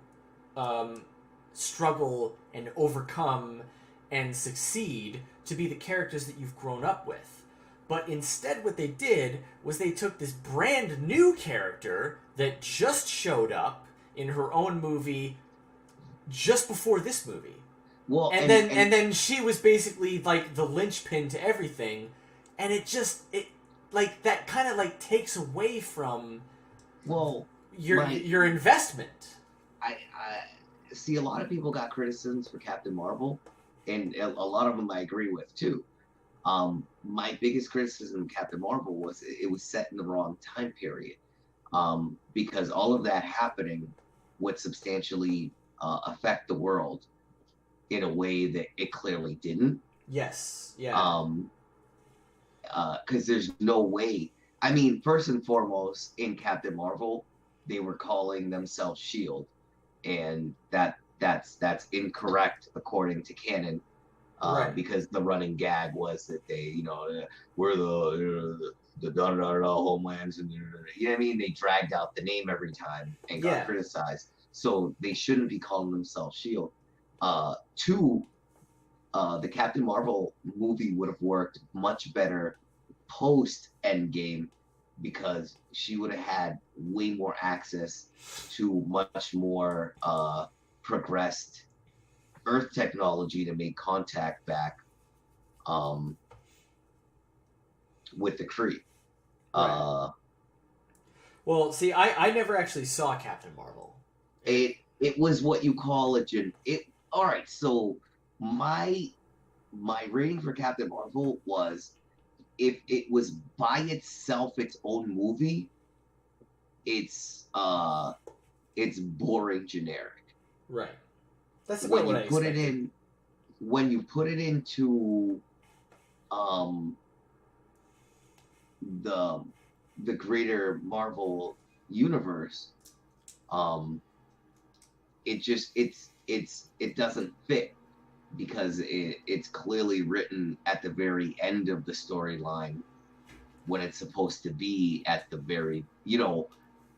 struggle and overcome and succeed to be the characters that you've grown up with. But instead what they did was they took this brand new character that just showed up in her own movie just before this movie. Well, and then she was basically like the linchpin to everything, and it like that kind of like takes away from your investment. I see a lot of people got criticisms for Captain Marvel, and a lot of them I agree with too. My biggest criticism of Captain Marvel was it was set in the wrong time period, because all of that happening would substantially affect the world in a way that it clearly didn't. Yes. Yeah. Because there's no way. I mean, first and foremost, in Captain Marvel, they were calling themselves S.H.I.E.L.D., and that's incorrect according to canon. Right. Because the running gag was that they, we're the homelands, and you know what I mean. They dragged out the name every time and got criticized. So they shouldn't be calling themselves S.H.I.E.L.D. Two, the Captain Marvel movie would have worked much better post Endgame, because she would have had way more access to much more progressed Earth technology to make contact back with the Kree. Right. Well, see, I never actually saw Captain Marvel. It was what you call a all right, so my rating for Captain Marvel was, if it was by itself its own movie, it's boring generic. Right. That's about what I expected. When you put it into um the the greater Marvel universe, um it doesn't fit because it's clearly written at the very end of the storyline when it's supposed to be at the very,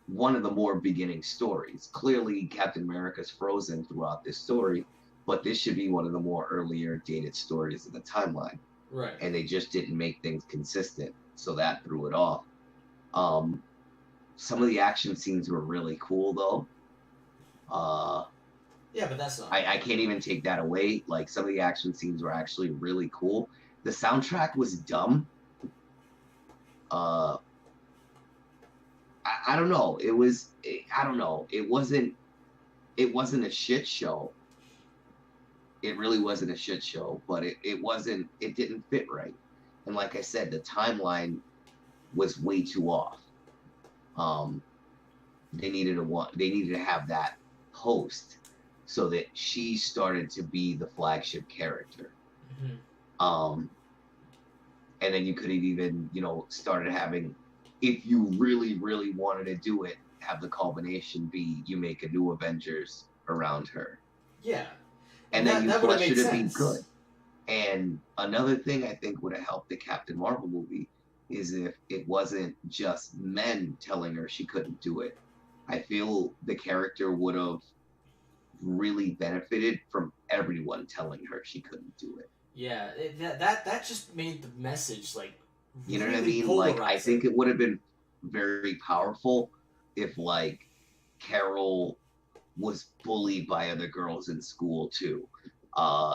one of the more beginning stories. Clearly Captain America's frozen throughout this story, but this should be one of the more earlier dated stories in the timeline. Right. And they just didn't make things consistent, so that threw it off. Some of the action scenes were really cool though. Yeah, but that's not. I can't even take that away. Like, some of the action scenes were actually really cool. The soundtrack was dumb. I don't know. I don't know. It wasn't a shit show. It really wasn't a shit show, but it didn't fit right. And like I said, the timeline was way too off. They needed to have that post so that she started to be the flagship character. Mm-hmm. And then you could have even, started having, if you really, really wanted to do it, have the culmination be you make a new Avengers around her. Yeah. And then you flesh it to be good. And another thing I think would have helped the Captain Marvel movie is if it wasn't just men telling her she couldn't do it. I feel the character would have really benefited from everyone telling her she couldn't do it. Yeah, that just made the message like. You know what I really mean? Like, polarizing. I think it would have been very powerful if, like, Carol was bullied by other girls in school too.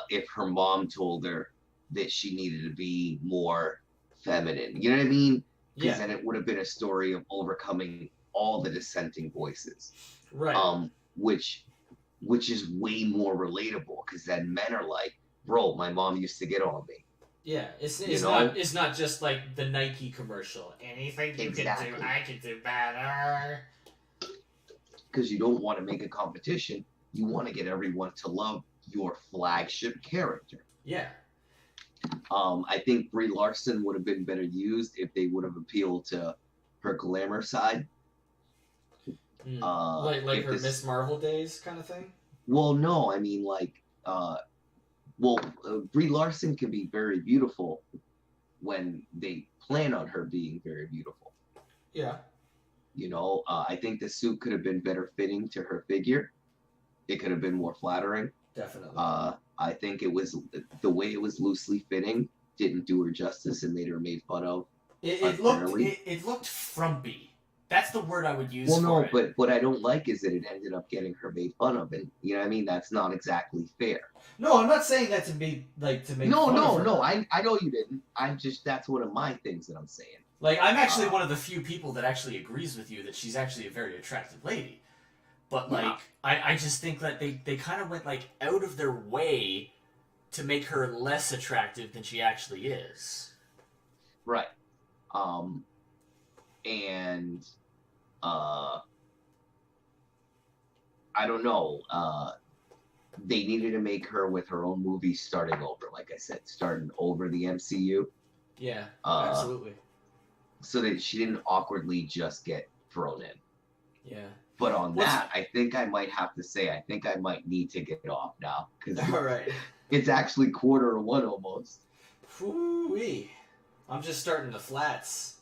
If her mom told her that she needed to be more feminine, you know what I mean? Because then it would have been a story of overcoming all the dissenting voices, right? Which is way more relatable, because then men are like, bro, my mom used to get on me. Yeah, it's not just like the Nike commercial. Anything you can do, I can do better. Because you don't want to make a competition, you want to get everyone to love your flagship character. Yeah. I think Brie Larson would have been better used if they would have appealed to her glamour side. Like her Miss Marvel days kind of thing? Well, no, I mean, like, Brie Larson can be very beautiful when they plan on her being very beautiful. Yeah. I think the suit could have been better fitting to her figure. It could have been more flattering. Definitely. I think it was the way it was loosely fitting didn't do her justice and made her made fun of. It looked frumpy. That's the word I would use. Well, no, it. but what I don't like is that it ended up getting her made fun of, and you know what I mean. That's not exactly fair. No, I'm not saying that to be like to make. No, fun of her. no. I know you didn't. That's one of my things that I'm saying. Like, I'm actually one of the few people that actually agrees with you that she's actually a very attractive lady. But like, I just think that they kind of went like out of their way to make her less attractive than she actually is. Right. And I don't know. They needed to make her with her own movie starting over, like I said, starting over the MCU. Yeah, absolutely. So that she didn't awkwardly just get thrown in. Yeah. But on that, I think I might have to say, I think I might need to get off now. All right. It's actually 1:45 almost. Whoo-wee. I'm just starting the flats.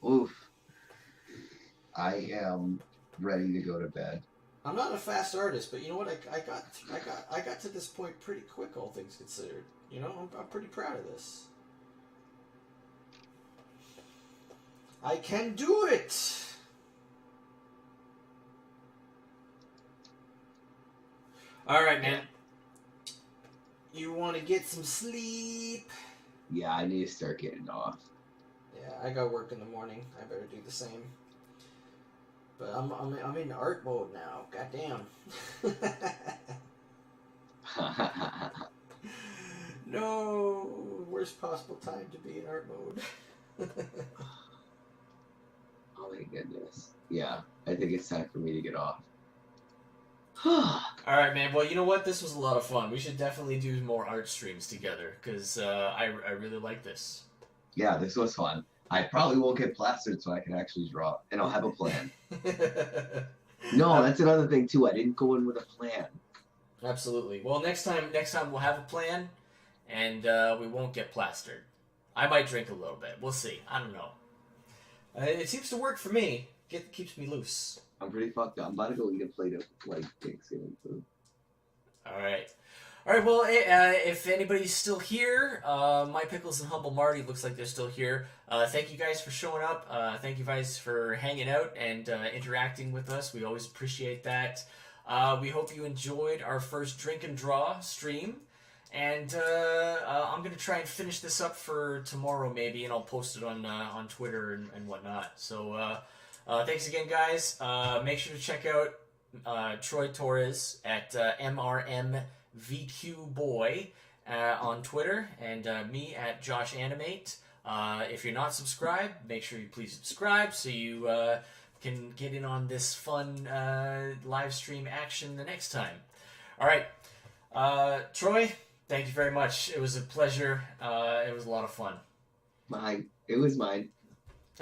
Oof. I am ready to go to bed. I'm not a fast artist, but you know what? I got to this point pretty quick, all things considered. I'm pretty proud of this. I can do it. All right, man. You want to get some sleep? Yeah, I need to start getting off. Yeah, I got work in the morning. I better do the same. But I'm in art mode now. Goddamn. No, worst possible time to be in art mode. Oh my goodness. Yeah, I think it's time for me to get off. All right, man. Well, you know what? This was a lot of fun. We should definitely do more art streams together because I really like this. Yeah, this was fun. I probably won't get plastered so I can actually draw, and I'll have a plan. No, that's another thing too. I didn't go in with a plan. Absolutely. Well, next time we'll have a plan, and we won't get plastered. I might drink a little bit. We'll see. I don't know. It seems to work for me. Keeps me loose. I'm pretty fucked up. I'm about to go eat a plate of like Thanksgiving food. All right. Well, if anybody's still here, My Pickles and Humble Marty looks like they're still here. Thank you guys for showing up. Thank you guys for hanging out and interacting with us. We always appreciate that. We hope you enjoyed our first drink and draw stream. And I'm going to try and finish this up for tomorrow maybe, and I'll post it on Twitter and whatnot. So thanks again, guys. Make sure to check out Troy Torres at MRMVQBoy on Twitter, and me at JoshAnimate. If you're not subscribed, make sure you please subscribe so you can get in on this fun live stream action the next time. All right. Troy, thank you very much. It was a pleasure. It was a lot of fun. It was mine.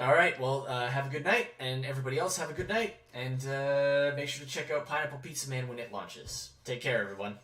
All right. Well, have a good night, and everybody else have a good night. And make sure to check out Pineapple Pizza Man when it launches. Take care, everyone.